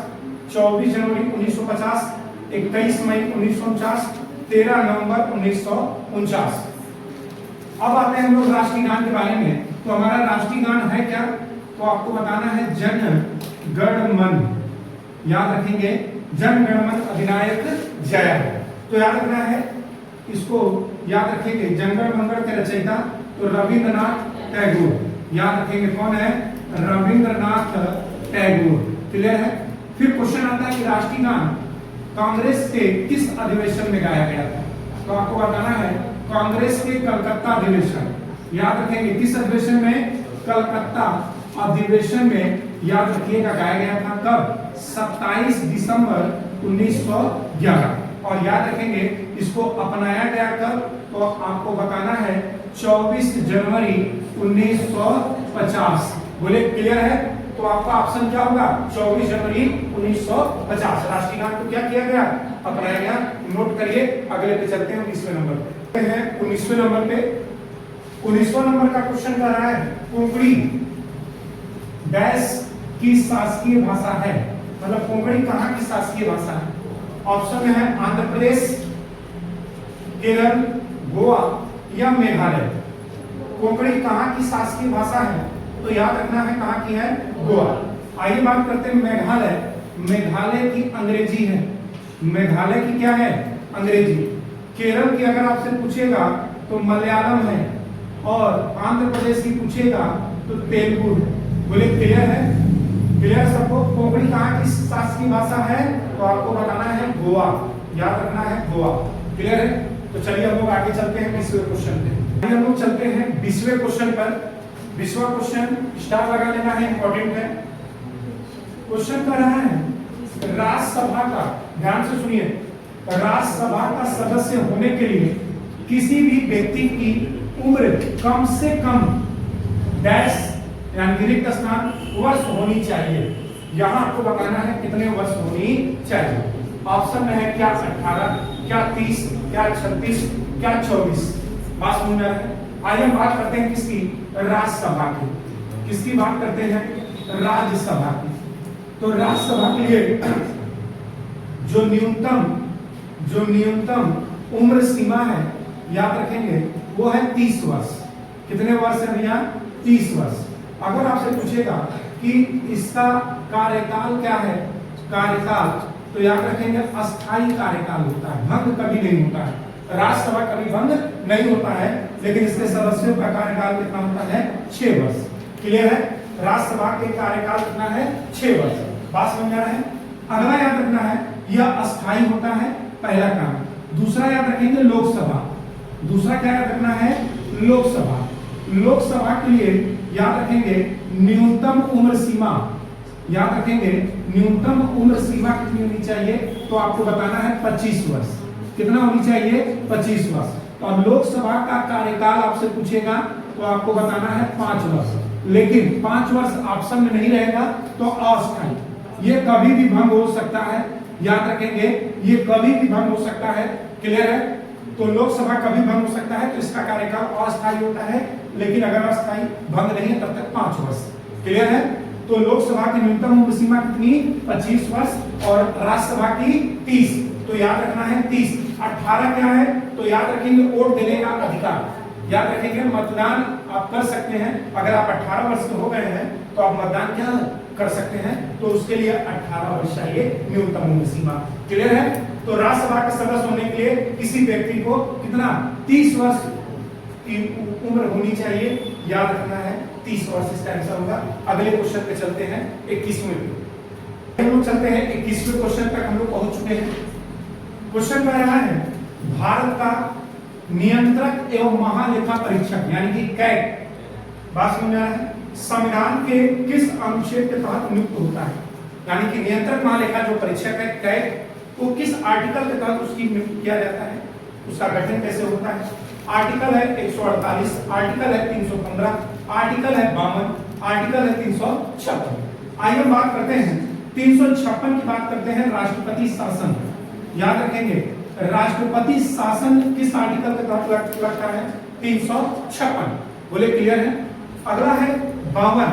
24 जनवरी 1950, 21 मई 1949, 13 नवंबर 1949। अब आते हैं हम लोग राष्ट्रीय गान के बारे में। तो हमारा राष्ट्रीय गान है क्या, तो आपको बताना है जन गण मन। याद रखेंगे जन गण मन अधिनायक जय। तो याद रखना है इसको, याद रखेंगे जनगण मंगल के रचयिता तो रविंद्रनाथ टैगोर। याद रखेंगे कौन है, रविंद्रनाथ टैगोर। क्लियर है। फिर क्वेश्चन आता है कि राष्ट्रीय गान कांग्रेस के किस अधिवेशन में गाया गया था, तो आपको बताना है कांग्रेस के कलकत्ता अधिवेशन। याद रखेंगे किस अधिवेशन में, कलकत्ता अधिवेशन में, याद रखिएगा गाया गया था। कब, 27 दिसंबर 1911। और याद रखेंगे इसको अपनाया गया कब, तो आपको बताना है 24 जनवरी 1950। बोले क्लियर है। तो आपका ऑप्शन क्या होगा, 24 जनवरी 1950 राष्ट्रीय गान को क्या किया गया, अपनाया गया। नोट करिए। अगले पे चलते हैं 19वें नंबर पे। 19वें नंबर पे 19वां नंबर का क्वेश्चन कर रहा है कोंकणी डैश की शासकीय भाषा है। मतलब कोंकणी कहाँ की शासकीय भाषा है। ऑप्शन में है आंध्र प्रदेश, केरल, गोवा या मेघालय। कोंकणी कहाँ की शासकीय भाषा है, तो याद रखना है कहाँ की है, गोवा। आइए बात करते हैं मेघालय। मेघालय की अंग्रेजी है, मेघालय की क्या है, अंग्रेजी। केरल की अगर आपसे पूछेगा तो मलयालम है, और आंध्र प्रदेश की पूछेगा तो तेलुगु है। बोले क्लियर है, क्लियर सबको। कोंकणी कहाँ की शासकीय भाषा है, तो आपको बताना है गोवा। याद रखना है गोवा। क्लियर है। तो चलिए हम लोग आगे चलते हैं 20वें क्वेश्चन पे। हम लोग चलते हैं 20वें क्वेश्चन पर। 20वां क्वेश्चन स्टार लगा लेना है, इंपॉर्टेंट है। क्वेश्चन कर रहा है राज्यसभा का, ध्यान से सुनिए, राज्यसभा का सदस्य होने के लिए किसी भी व्यक्ति की उम्र कम से कम डैश यानी रिक्त स्थान वर्ष होनी चाहिए। यहाँ आपको बताना है कितने वर्ष होनी चाहिए। ऑप्शन में है क्या 18, क्या 30, क्या 36, क्या 24। बात समझ में आ रहा है। आइए हम बात करते हैं किसकी, राज्यसभा की। किसकी बात करते हैं, राज्यसभा की। तो राज्यसभा के लिए जो न्यूनतम उम्र सीमा है, याद रखेंगे, वो है 30 वर्ष। कितने वर्ष है भैया, 30 वर्ष। अगर आपसे पूछेगा कि इसका कार्यकाल क्या है, कार्यकाल, तो याद रखेंगे अस्थायी कार्यकाल होता है, भंग कभी नहीं होता है। राज्यसभा कभी भंग नहीं होता है, लेकिन इसके सदस्यों का कार्यकाल कितना होता है, 6 वर्ष। क्लियर है, राज्यसभा के कार्यकाल कितना है, 6 वर्ष। बात समझ आ रहा है। अगला याद रखना है, यह अस्थायी होता है, पहला काम। दूसरा याद रखेंगे लोकसभा। दूसरा क्या याद रखना है, लोकसभा। लोकसभा के लिए याद रखेंगे न्यूनतम उम्र सीमा, याद रखेंगे न्यूनतम उम्र सीमा कितनी होनी चाहिए, तो आपको बताना है 25 वर्ष। कितना होनी चाहिए, 25 वर्ष। और लोकसभा का कार्यकाल आपसे पूछेगा तो आपको बताना है 5 वर्ष। लेकिन 5 वर्ष ऑप्शन में नहीं रहेगा तो अस्थायी, ये कभी भी भंग हो सकता है, याद रखेंगे ये कभी भी भंग हो सकता है। क्लियर है, तो लोकसभा कभी भंग हो सकता है, तो इसका कार्यकाल अस्थायी होता है। लेकिन अगर अस्थायी भंग नहीं है तब तक 5 वर्ष। क्लियर है, तो लोकसभा की न्यूनतम उम्र सीमा कितनी, 25 वर्ष, और राज्यसभा की 30। तो याद रखना है 30। 18 क्या है, तो याद रखेंगे वोट देने का अधिकार। याद रखेंगे मतदान आप कर सकते हैं, अगर आप 18 वर्ष के हो गए हैं तो आप मतदान क्या कर सकते हैं, तो उसके लिए 18 वर्ष चाहिए न्यूनतम उम्र सीमा। क्लियर है, तो राज्यसभा के सदस्य होने के लिए किसी व्यक्ति को कितना, 30 वर्ष की उम्र होनी चाहिए। याद रखना है 30 वर्ष इसका आंसर होगा। अगले क्वेश्चन पे चलते हैं, 21वें पे हम लोग चलते हैं। 21वें क्वेश्चन तक हम लोग पहुंच चुके हैं। क्वेश्चन कह रहा है भारत का नियंत्रक एवं महालेखा परीक्षक यानी कि कैग, बात समझ आ रहा है, संविधान के किस अनुच्छेद के तहत नियुक्त होता है। यानी कि नियंत्रक महालेखा जो परीक्षक है कैग, वो किस आर्टिकल के तहत उसकी नियुक्त किया जाता है, उसका गठन कैसे होता है। आर्टिकल है 148, आर्टिकल है 315, आर्टिकल है 52, आर्टिकल है 356। आइए हम बात करते हैं 356 की बात करते हैं, राष्ट्रपति शासन। याद रखेंगे राष्ट्रपति शासन किस आर्टिकल के तहत लगता है, 356। बोले क्लियर है। अगला है 52,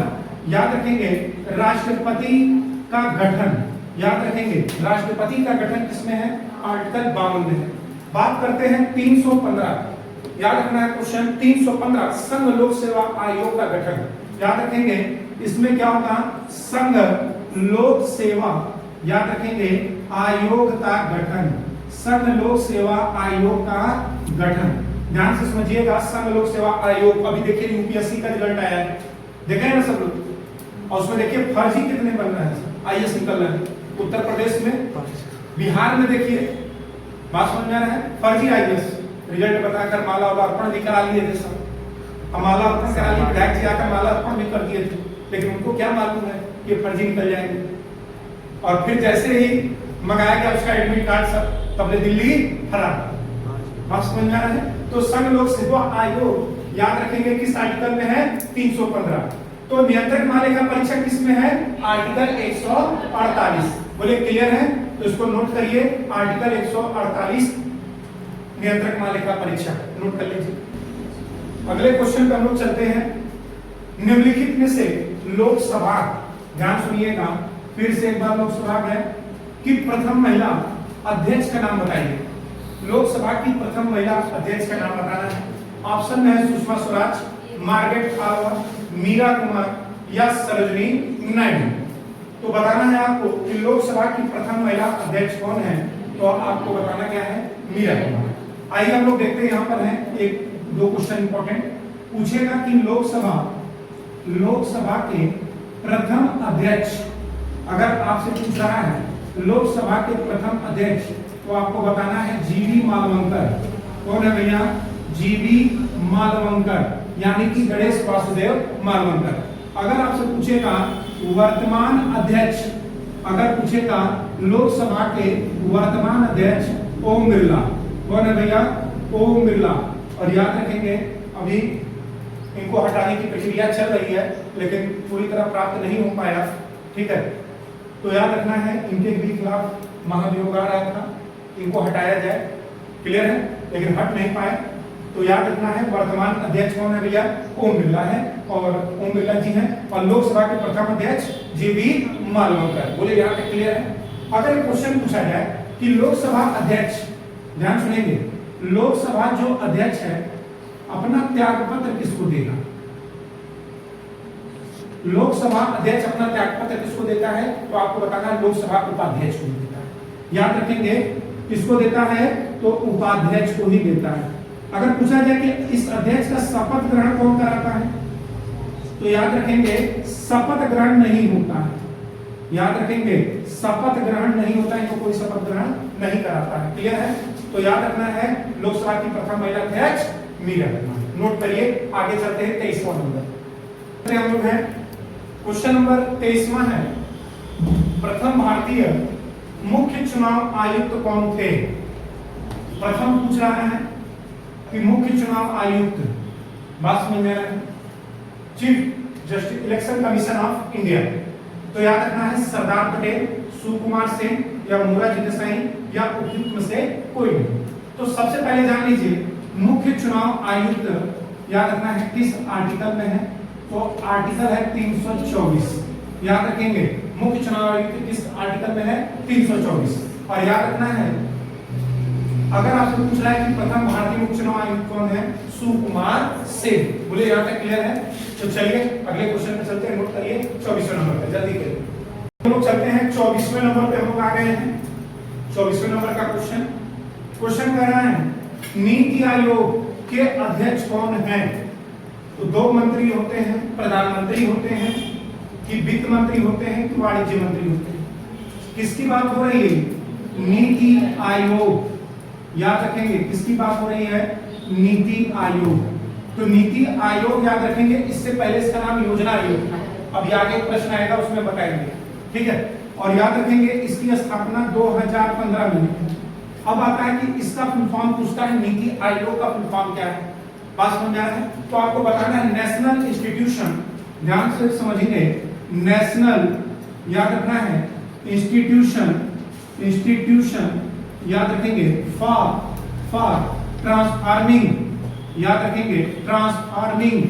याद रखेंगे राष्ट्रपति का गठन। याद रखेंगे राष्ट्रपति का गठन किसमें है, आर्टिकल 52 में है। बात करते हैं 315, याद रखना है क्वेश्चन 315, संघ लोक सेवा आयोग का गठन। याद रखेंगे इसमें क्या होगा, संघ लोक सेवा, याद रखेंगे आयोग का गठन, संघ लोक सेवा आयोग का गठन। ध्यान से समझिएगा, संघ लोक सेवा आयोग। अभी देखिए यूपीएससी का रिजल्ट आया है, देखे ना सब लोग, और उसमें देखिए फर्जी कितने बन रहे हैं, आईएएस निकल रहे हैं उत्तर प्रदेश में, बिहार में देखिए, बात समझ में आ रहा है, फर्जी आईएएस रिजल्ट बताकर माला अर्पण भी करा लिए थे सब। माला अर्पण करा लिए, विधायक जी आकर माला अर्पण भी कर दिए थे, लेकिन उनको क्या मालूम है कि फर्जी निकल जाएंगे। और फिर जैसे ही मंगाया गया उसका एडमिट कार्ड सब, तब दिल्ली फरार। बात समझ में आ रहा है। तो संघ लोक सेवा आयोग याद रखेंगे किस आर्टिकल में है, 315। तो नियंत्रक महालेखा परीक्षक किसमें है, आर्टिकल 148। बोले क्लियर है, तो इसको नोट करिए, आर्टिकल 148 नियंत्रक महालेखा परीक्षक, नोट कर लीजिए। अगले क्वेश्चन पे हम लोग चलते हैं। निम्नलिखित में से लोकसभा, ध्यान सुनिएगा फिर से एक बार, लोकसभा में कि प्रथम महिला अध्यक्ष का नाम बताइए। लोकसभा की प्रथम महिला अध्यक्ष का नाम बताना है। ऑप्शन में है सुषमा स्वराज, मार्गरेट हावर, मीरा कुमार या सरोजिनी नायडू। तो बताना है आपको कि लोकसभा की प्रथम महिला अध्यक्ष कौन है, तो आपको बताना क्या है, मीरा कुमार। आइए हम लोग देखते हैं, यहाँ पर है एक दो क्वेश्चन इंपॉर्टेंट पूछेगा कि लोकसभा के प्रथम अध्यक्ष, अगर आपसे पूछ रहा है लोकसभा के प्रथम अध्यक्ष, तो आपको बताना है जीवी मालवंकर। कौन है भैया, जीवी मालवंकर, यानी कि गणेश वासुदेव मालवंकर। अगर आपसे पूछेगा वर्तमान अध्यक्ष, अगर पूछेगा लोकसभा के वर्तमान अध्यक्ष ओम बिरला, कौन है भैया, ओम बिरला। और याद रखेंगे अभी इनको हटाने की प्रक्रिया चल रही है, लेकिन पूरी तरह प्राप्त नहीं हो पाया, ठीक है। तो याद रखना है इनके भी खिलाफ महाभियोग आ रहा था, इनको हटाया जाए, क्लियर है, लेकिन हट नहीं पाए। तो याद रखना है वर्तमान अध्यक्ष कौन है भैया, ओम बिरला है, और ओम बिरला जी हैं, और लोकसभा के प्रथम अध्यक्ष जीवी मालवांकर। बोले यहाँ तक क्लियर है। अगर क्वेश्चन पूछा जाए कि लोकसभा अध्यक्ष, ध्यान सुनेंगे, लोकसभा जो अध्यक्ष है अपना त्याग पत्र किसको देगा, लोकसभा अध्यक्ष अपना त्याग पत्र किसको देता है, तो आपको बताना है लोकसभा उपाध्यक्ष को देता है। याद रखेंगे किसको देता है, तो उपाध्यक्ष को ही देता है। अगर पूछा जाए कि इस अध्यक्ष का शपथ ग्रहण कौन कराता है, तो याद रखेंगे शपथ ग्रहण नहीं होता है, याद रखेंगे शपथ ग्रहण नहीं होता है, तो कोई शपथ ग्रहण नहीं कराता है, क्लियर है। तो याद रखना है लोकसभा की प्रथम महिला अध्यक्ष मीरा वर्मा। नोट करिए, आगे चलते हैं 23वां नंबर हम लोग हैं। क्वेश्चन नंबर 23वां है, प्रथम भारतीय मुख्य चुनाव आयुक्त कौन थे। प्रथम पूछ रहा है कि मुख्य चुनाव आयुक्त, बात समझ में आ रहा है, chief justice election commission of India. तो याद रखना है सरदार पटेल, सुकुमार सेन या मोरारजी देसाई या उपयुक्त में से कोई नहीं। तो सबसे पहले जान लीजिए मुख्य चुनाव आयुक्त याद रखना है किस आर्टिकल में है, तो आर्टिकल है 324। याद रखेंगे मुख्य चुनाव आयुक्त किस आर्टिकल में है, 324। और याद रखना है अगर आपसे पूछ रहा है कि प्रथम भारतीय मुख्य चुनाव आयुक्त कौन है, सुकुमार सेन। बोले यहाँ तक क्लियर है। तो चलिए अगले क्वेश्चन पे चलते हैं, नोट करिए 24वें नंबर पे, जल्दी करिए। हम लोग चलते हैं 24वें नंबर पे, हम लोग आ गए हैं 24वें नंबर का क्वेश्चन। क्वेश्चन कह रहा है नीति आयोग के अध्यक्ष कौन है। तो दो मंत्री होते हैं, प्रधानमंत्री होते हैं कि वित्त मंत्री होते हैं कि वाणिज्य मंत्री होते हैं। किसकी बात हो रही है, नीति आयोग। याद रखेंगे किसकी बात हो रही है, नीति आयोग। तो नीति आयोग याद रखेंगे, इससे पहले इसका नाम योजना आयोग था। अब आगे एक प्रश्न आएगा उसमें बताएंगे, ठीक है। और याद रखेंगे इसकी स्थापना 2015 में हुई। अब आता है कि इसका फुल फॉर्म पूछता है नीति आयोग का फुल फॉर्म क्या है, बात समझ आ रहा है। तो आपको बताना है नेशनल इंस्टीट्यूशन, ध्यान से समझिए, नेशनल याद रखना है इंस्टीट्यूशन, इंस्टीट्यूशन याद रखेंगे फॉर ट्रांसफार्मिंग, याद रखेंगे ट्रांसफार्मिंग,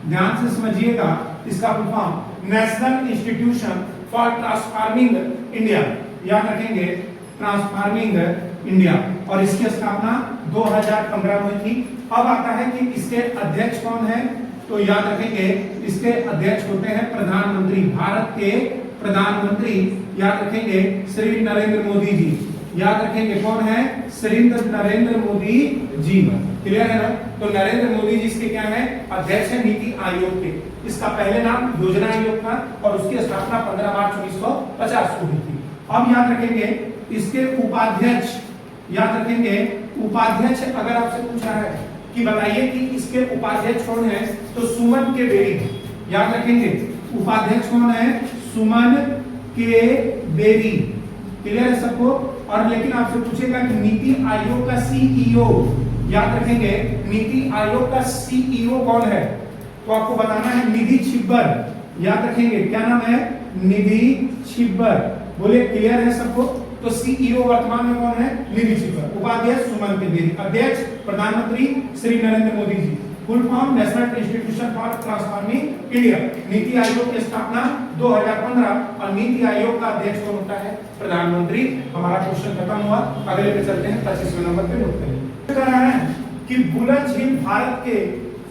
ध्यान से समझिएगा इसका full form national institution for transforming India, याद रखेंगे ट्रांसफार्मिंग इंडिया। और इसकी स्थापना 2015 में हुई थी। अब आता है कि इसके अध्यक्ष कौन है, तो याद रखेंगे इसके अध्यक्ष होते हैं प्रधानमंत्री, भारत के प्रधानमंत्री, याद रखेंगे श्री नरेंद्र मोदी जी। याद रखेंगे कौन है, श्री नरेंद्र मोदी जी, क्लियर है ना। तो नरेंद्र मोदी जी इसके क्या है, अध्यक्ष है नीति आयोग के। इसका पहले नाम योजना आयोग था और उसकी स्थापना 15 मार्च 1950 को हुई थी। अब याद रखेंगे इसके उपाध्यक्ष, याद रखेंगे उपाध्यक्ष, अगर आपसे पूछा है कि बताइए कि इसके उपाध्यक्ष कौन है, तो सुमन के बेरी। याद रखेंगे उपाध्यक्ष कौन है, सुमन के बेरी, क्लियर है सबको। और लेकिन आपसे पूछेगा कि नीति आयोग का सीईओ, याद रखेंगे नीति आयोग का सीईओ कौन है, तो आपको बताना है निधि छिब्बर। याद रखेंगे क्या नाम है, निधि छिब्बर। बोले क्लियर है सबको। तो सीईओ वर्तमान में कौन है, निधि छिब्बर। उपाध्यक्ष सुमन के बेरी, अध्यक्ष प्रधानमंत्री Shri Narendra Modi ji. Full form national institution for transforming India. NITI Aayog की स्थापना 2015 और नीति आयोग का अध्यक्ष कौन होता है, प्रधानमंत्री। हमारा क्वेश्चन खत्म हुआ, अगले पे चलते हैं 25वें नंबर पे, नोट करेंगे। कह रहा है कि बुलंद झील भारत के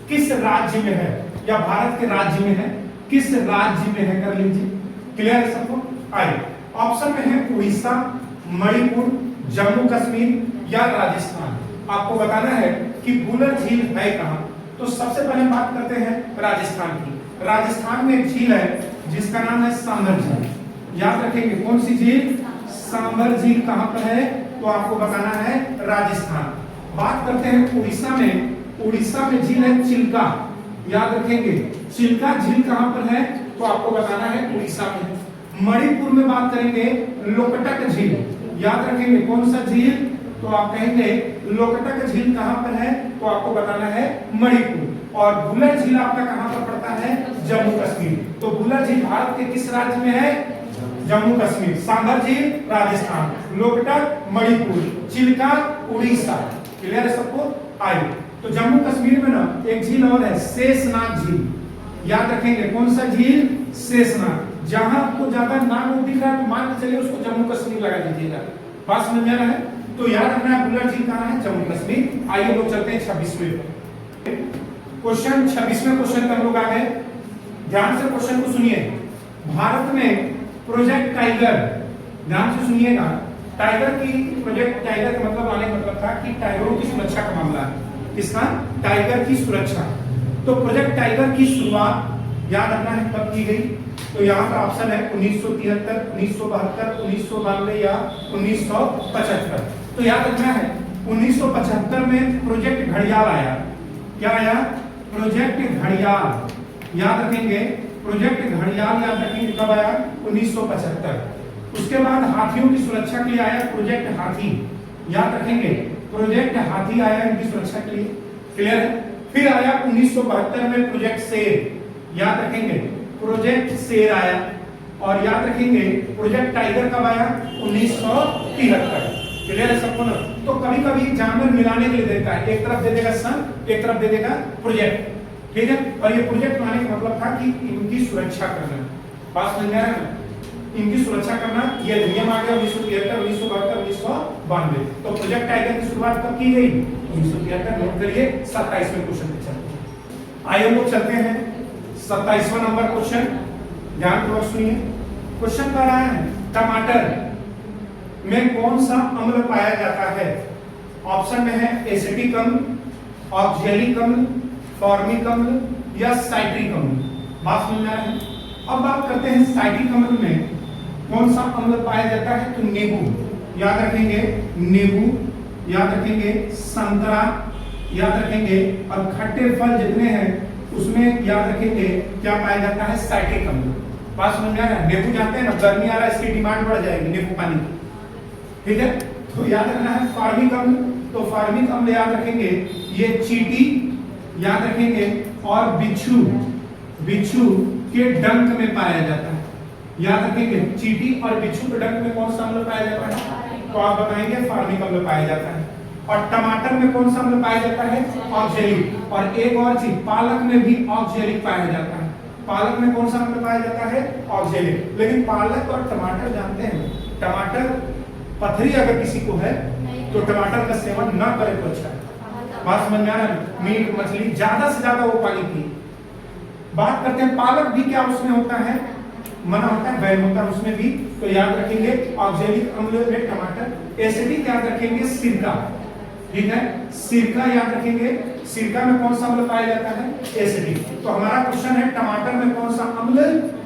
किस राज्य में है, या भारत के राज्य में है, किस राज्य में है, कर लीजिए, क्लियर है सबको। आइए ऑप्शन में है उड़ीसा, मणिपुर, जम्मू कश्मीर या राजस्थान। आपको बताना है कि बुलंद झील है कहां। तो सबसे पहले बात करते हैं राजस्थान की। राजस्थान में एक झील है जिसका नाम है सांभर झील। याद रखेंगे कौन सी झील, सांभर झील कहां पर है, तो आपको बताना है राजस्थान। बात करते हैं उड़ीसा में, उड़ीसा में झील है चिल्का। याद रखेंगे चिल्का झील कहां पर है, तो आपको बताना है उड़ीसा में। मणिपुर में बात करेंगे लोकटक झील। याद रखेंगे कौन सा झील, तो आप कहेंगे लोकटक झील कहां पर है, तो आपको बताना है मणिपुर। और बुलर झील आपका कहां पर पड़ता है, जम्मू कश्मीर। तो बुलर झील भारत के किस राज्य में है, जम्मू कश्मीर, सांभर झील राजस्थान, लोकटक मणिपुर, चिल्का उड़ीसा। क्लियर है सबको? आइए, तो जम्मू कश्मीर में ना एक झील और है, शेषनाग झील। याद रखेंगे कौन सा झील? शेषनाग। जहां आपको ज्यादा नाम दिख रहा है तो मान के चलिए उसको जम्मू कश्मीर लगा दीजिएगा। बात समझ में आ रहा है? तो याद रखना है बुलर झील कहाँ है? जम्मू कश्मीर। आइए लोग चलते हैं 26वें क्वेश्चन। 26वें क्वेश्चन पे हम लोग आ गए। ध्यान से क्वेश्चन को सुनिए। भारत में प्रोजेक्ट टाइगर, ध्यान से सुनिएगा, टाइगर की प्रोजेक्ट टाइगर का मतलब था कि टाइगरों की सुरक्षा का मामला है। किसका? टाइगर की सुरक्षा। तो प्रोजेक्ट टाइगर की शुरुआत याद रखना है कब की गई? तो यहाँ का ऑप्शन है 1973, 1972, 1992 या 1975। तो याद रखना है 1975 में प्रोजेक्ट घड़ियाल आया। क्या आया? प्रोजेक्ट घड़ियाल। याद रखेंगे प्रोजेक्ट घड़ियाल, याद रखेंगे कब आया? 1975। उसके बाद हाथियों की सुरक्षा के लिए आया प्रोजेक्ट हाथी। याद रखेंगे प्रोजेक्ट हाथी आया इनकी सुरक्षा के लिए। क्लियर है? फिर आया 1972 में प्रोजेक्ट शेर। याद रखेंगे प्रोजेक्ट शेर आया। और याद रखेंगे प्रोजेक्ट टाइगर कब आया? 1973। क्लियर है सबको ना? तो कभी कभी जानवर मिलाने के लिए देता है, एक तरफ दे देगा सन, एक तरफ दे देगा प्रोजेक्ट। ठीक है? और ये प्रोजेक्ट लाने का मतलब था कि इनकी सुरक्षा करना। बात समझ में आ रहा है? इनकी सुरक्षा करना, ये नियम आ गया 1973, 1972, 1992। तो प्रोजेक्ट टाइगर की शुरुआत कब की गई? 1973। नोट करिए। 27वें क्वेश्चन पे चलते हैं। आइए हम लोग चलते हैं 27वां नंबर क्वेश्चन। ध्यानपूर्वक सुनिए। क्वेश्चन कह रहा है टमाटर में कौन सा अम्ल पाया जाता है? ऑप्शन में है एसिटिक अम्ल, ऑक्जेलिक अम्ल, फॉर्मिक अम्ल या साइट्रिक अम्ल। बात समझ में आ रहा है? अब बात करते हैं साइट्रिक अम्ल में कौन सा अम्ल पाया जाता है? तो नींबू। याद रखेंगे नींबू, याद रखेंगे संतरा, याद रखेंगे, और खट्टे फल जितने हैं उसमें याद रखेंगे क्या पाया जाता है? साइट्रिक अम्ल। बात समझ में आ रहा है? नींबू जानते हैं ना, गर्मी आ रहा है, इसकी डिमांड बढ़ जाएगी नींबू पानी की। ठीक है? तो याद रखना है फार्मिक अम्ल। तो फार्मिक अम्ल याद रखेंगे ये चींटी, याद रखेंगे, और बिच्छू, बिच्छू के डंक में पाया जाता है। याद रखेंगे चींटी और बिच्छू के डंक में कौन सा अम्ल पाया जाता है? तो आप बताएंगे फार्मिक अम्ल पाया जाता है। और टमाटर में कौन सा अम्ल पाया जाता है? ऑक्जेलिक। और एक और चीज, पालक में भी ऑक्जेलिक पाया जाता है। पालक में कौन सा अम्ल पाया जाता है? ऑक्जेलिक। लेकिन पालक और टमाटर जानते हैं, टमाटर पथरी अगर किसी को है तो टमाटर का सेवन न करे तो अच्छा है। बात समझ में आ रहा है? मीट मछली ज्यादा से ज्यादा वो पानी पिए। बात करते हैं पालक भी क्या उसमें होता है? मना होता है, बैन होता है उसमें भी। तो याद रखेंगे ऑक्जेलिक अम्ल में टमाटर। एसिडिक याद रखेंगे सिरका। ठीक है? सिरका याद रखेंगे, सिरका में कौन सा अम्ल पाया जाता है? एसिडिक। तो हमारा क्वेश्चन है टमाटर में कौन सा अम्ल?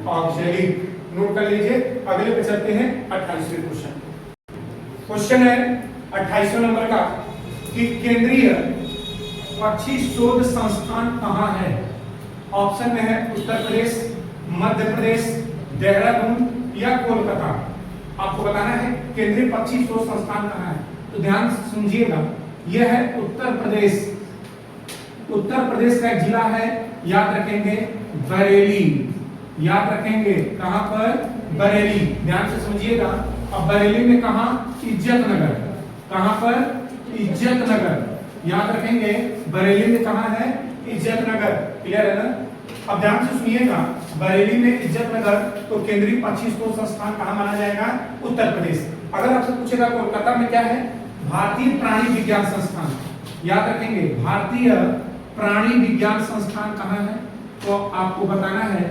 ऑक्जेलिक। नोट कर लीजिए। अगले पे चलते हैं 28वें क्वेश्चन। क्वेश्चन है 28वें नंबर का कि केंद्रीय पक्षी शोध संस्थान कहाँ है? ऑप्शन में है उत्तर प्रदेश, मध्य प्रदेश, देहरादून या कोलकाता। आपको बताना है केंद्रीय पक्षी शोध संस्थान कहाँ है। तो ध्यान से समझिएगा, यह है उत्तर प्रदेश। उत्तर प्रदेश का एक जिला है, याद रखेंगे बरेली। याद रखेंगे कहां पर? बरेली। ध्यान से समझिएगा। अब बरेली में कहा? इज्जत नगर। कहां पर? इज्जत नगर। याद रखेंगे बरेली में कहा है? इज्जत नगर। क्लियर है ना? अब ध्यान से सुनिएगा, बरेली में इज्जत नगर, तो केंद्रीय पक्षी शोध संस्थान कहां माना जाएगा? उत्तर प्रदेश। अगर आपसे पूछेगा कोलकाता में क्या है? भारतीय प्राणी विज्ञान संस्थान। याद रखेंगे भारतीय प्राणी विज्ञान संस्थान कहाँ है? तो आपको बताना है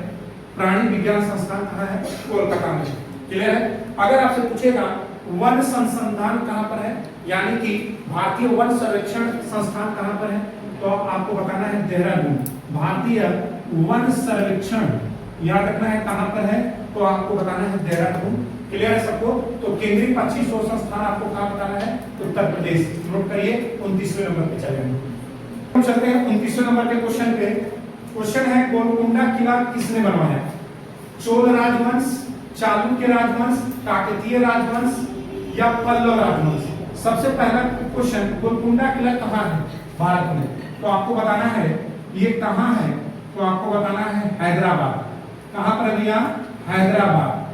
प्राणी विज्ञान संस्थान कहाँ है? कोलकाता में। क्लियर है? अगर आपसे पूछेगा वन संस्थान कहाँ पर है, यानी कि भारतीय वन संरक्षण संस्थान कहाँ पर है, तो आपको बताना है देहरादून। भारतीय वन सर्वेक्षण याद रखना है कहाँ पर है, तो आपको बताना है देहरादून। क्लियर है सबको? तो केंद्रीय पक्षी शोध संस्थान आपको कहाँ बताना है? उत्तर प्रदेश। नोट करिए। 29वें नंबर पे चलेंगे। हम चलते हैं 29वें नंबर के क्वेश्चन पे। क्वेश्चन है गोलकुंडा किला किसने बनवाया? चोल राजवंश, चालुक्य राजवंश, काकतीय राजवंश या पल्लव राजवंश। सबसे पहला क्वेश्चन, गोलकुंडा किला कहाँ है भारत में? तो आपको बताना है ये कहाँ है, तो आपको बताना है हैदराबाद। कहाँ पर भैया? हैदराबाद।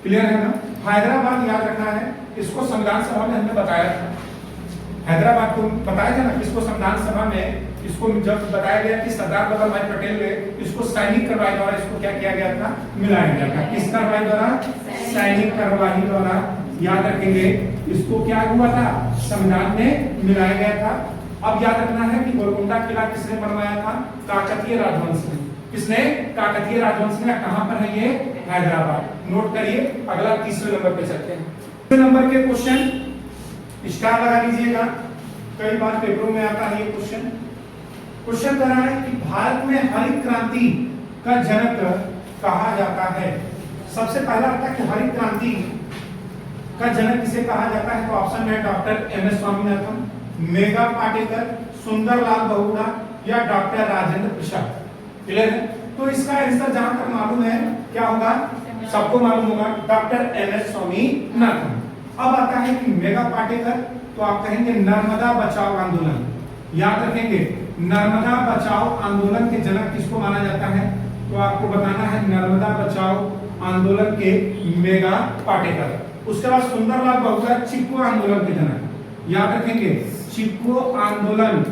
क्लियर है ना। हैदराबाद याद रखना है, इसको संविधान सभा में हमने बताया था, हैदराबाद को बताया था ना, इसको संविधान सभा में इसको जब बताया गया कि सरदार वल्लभ भाई पटेल ने इसको सैनिक कार्रवाई द्वारा इसको क्या किया गया था, मिलाया गया था। किस कार्रवाई द्वारा? सैनिक कार्रवाई द्वारा। याद रखेंगे इसको क्या हुआ था, संविधान में मिलाया गया था। अब याद रखना है कि गोलकुंडा किला किसने बनवाया था? काकतीय राजवंश ने। किसने? काकतीय राजवंश ने। कहां पर है ये? हैदराबाद। नोट करिए। अगला तीसरे नंबर पे चलते हैं। तीसरे नंबर के क्वेश्चन स्टार लगा लीजिएगा, कई बार पेपरों में आता है ये क्वेश्चन। क्वेश्चन कर रहा है कि भारत में हरित क्रांति का जनक कहा जाता है। सबसे पहला आता है कि हरित क्रांति का जनक किसे कहा जाता है, तो ऑप्शन में doctor M S Swaminathan, Megha Patekar, Sunderlal Bahuguna या डॉक्टर राजेंद्र प्रसाद। क्लियर है? तो इसका आंसर जहां तक मालूम है क्या होगा, सबको मालूम होगा, डॉक्टर एम एस स्वामीनाथन। अब आता है कि मेघा पाटेकर, तो आप कहेंगे नर्मदा बचाओ आंदोलन। याद रखेंगे नर्मदा बचाओ आंदोलन के जनक किसको माना जाता है, तो आपको बताना है नर्मदा बचाओ आंदोलन के मेघा पाटेकर। उसके बाद सुंदरलाल बहुगुणा चिपको आंदोलन के जनक। याद रखेंगे चिपको आंदोलन,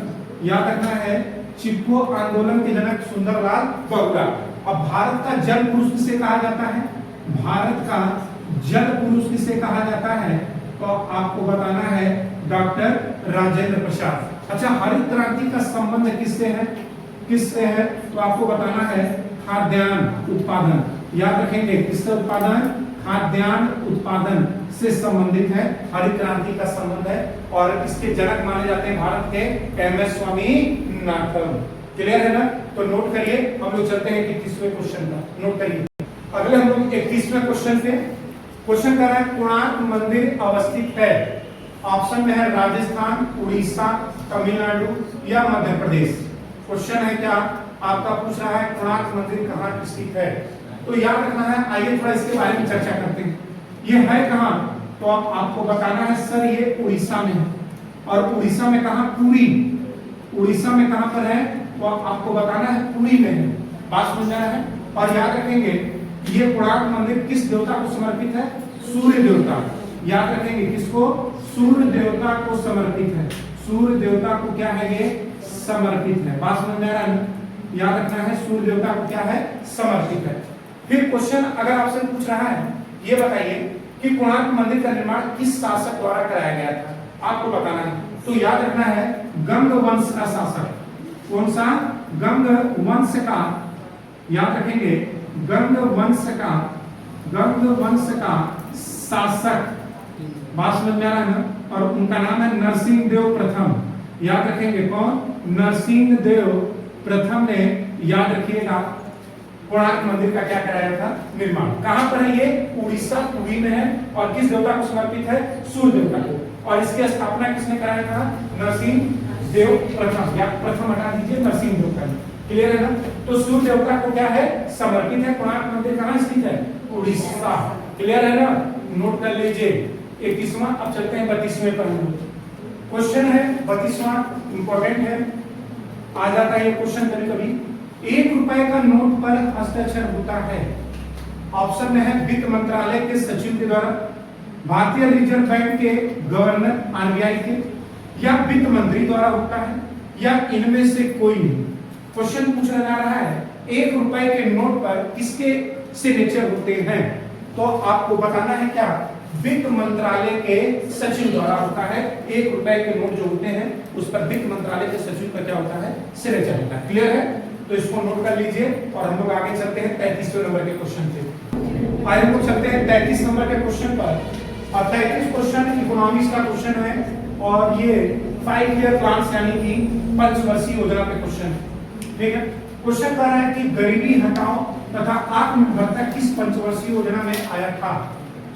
याद रखना है चिपको आंदोलन के जनक सुंदरलाल बहुगुणा। अब भारत का जल पुरुष किसे कहा जाता है, भारत का जल पुरुष किसे कहा जाता है, तो आपको बताना है डॉक्टर राजेंद्र प्रसाद। अच्छा, हरित क्रांति का संबंध किससे है, किससे है, तो आपको बताना है खाद्यान्न उत्पादन। याद रखेंगे किससे उत्पादन, खाद्यान्न उत्पादन से संबंधित है हरित क्रांति का संबंध है, और इसके जनक माने जाते हैं भारत के एम एस स्वामीनाथन। क्लियर है ना। तो नोट करिए, हम लोग चलते हैं 31वें क्वेश्चन का। नोट करिए, अगले हम लोग 31वें क्वेश्चन पे क्वेश्चन कर रहे हैं कोणार्क मंदिर अवस्थित है। ऑप्शन में है राजस्थान, उड़ीसा, तमिलनाडु या मध्य प्रदेश। क्वेश्चन है क्या आपका, पूछ रहा है कोणार्क मंदिर कहाँ स्थित है। तो याद रखना है, आइए थोड़ा इसके बारे में चर्चा करते हैं। ये है कहाँ, तो आपको बताना है सर ये उड़ीसा में है। और उड़ीसा में कहाँ, पुरी। उड़ीसा में कहाँ पर है, तो आपको बताना है पुरी में है। बात समझ रहा है। और याद रखेंगे ये कोणार्क मंदिर किस देवता को समर्पित है, सूर्य देवता। याद रखेंगे किसको, सूर्य देवता को समर्पित है। सूर्य देवता को क्या है, ये समर्पित है। बात समझ में आ रहा है। याद रखना है सूर्य देवता को क्या है, समर्पित है। फिर क्वेश्चन अगर आपसे पूछ रहा है, ये बताइए कि कोणार्क मंदिर का निर्माण किस शासक द्वारा कराया गया था, आपको बताना है। तो याद रखना है गंग वंश का शासक। कौन सा, गंग वंश का। याद रखेंगे गंग वंश का, गंग वंश का शासक। बात समझ में आ रहा है ना। और उनका नाम है नरसिंह देव प्रथम। याद रखेंगे कौन, नरसिंह देव प्रथम ने, याद रखिएगा, कोणार्क मंदिर का क्या कराया था, निर्माण। कहां पर है ये, उड़ीसा, पुरी में है। और किस देवता को समर्पित है, सूर्य देवता को। और इसकी स्थापना किसने कराया था, नरसिंह देव प्रथम। या प्रथम हटा दीजिए, नरसिंह देव का। क्लियर है ना। तो सूर्य देवता को क्या है, समर्पित है। कोणार्क मंदिर कहां स्थित है, उड़ीसा। क्लियर है ना, नोट कर लीजिए 31वां। अब चलते हैं 32वें पर। क्वेश्चन है 32वां, इंपॉर्टेंट है, आ जाता है ये क्वेश्चन कभी कभी। 1 रुपए का नोट पर हस्ताक्षर होता है। ऑप्शन में है वित्त मंत्रालय के सचिव के द्वारा, भारतीय रिजर्व बैंक के गवर्नर आरबीआई के, या वित्त मंत्री द्वारा होता है, या इनमें से कोई नहीं। क्वेश्चन पूछा जा रहा है 1 रुपए के नोट पर किसके सिग्नेचर होते हैं, तो आपको बताना है क्या, वित्त मंत्रालय के सचिव द्वारा होता है। 1 रुपए के नोट जो होते हैं उस पर वित्त मंत्रालय के सचिव का क्या होता है, सिग्नेचर होता है। क्लियर है। तो इसको नोट कर लीजिए और हम लोग आगे चलते हैं 33वें नंबर के क्वेश्चन पे। आइए हम लोग चलते हैं 33 नंबर के क्वेश्चन पर। और 33 क्वेश्चन इकोनॉमिक्स का क्वेश्चन है, और ये 5 ईयर प्लान यानी कि पंचवर्षीय योजना पे क्वेश्चन। ठीक है। क्वेश्चन कह रहा है कि गरीबी हटाओ तथा आत्मनिर्भरता किस पंचवर्षीय योजना में आया था।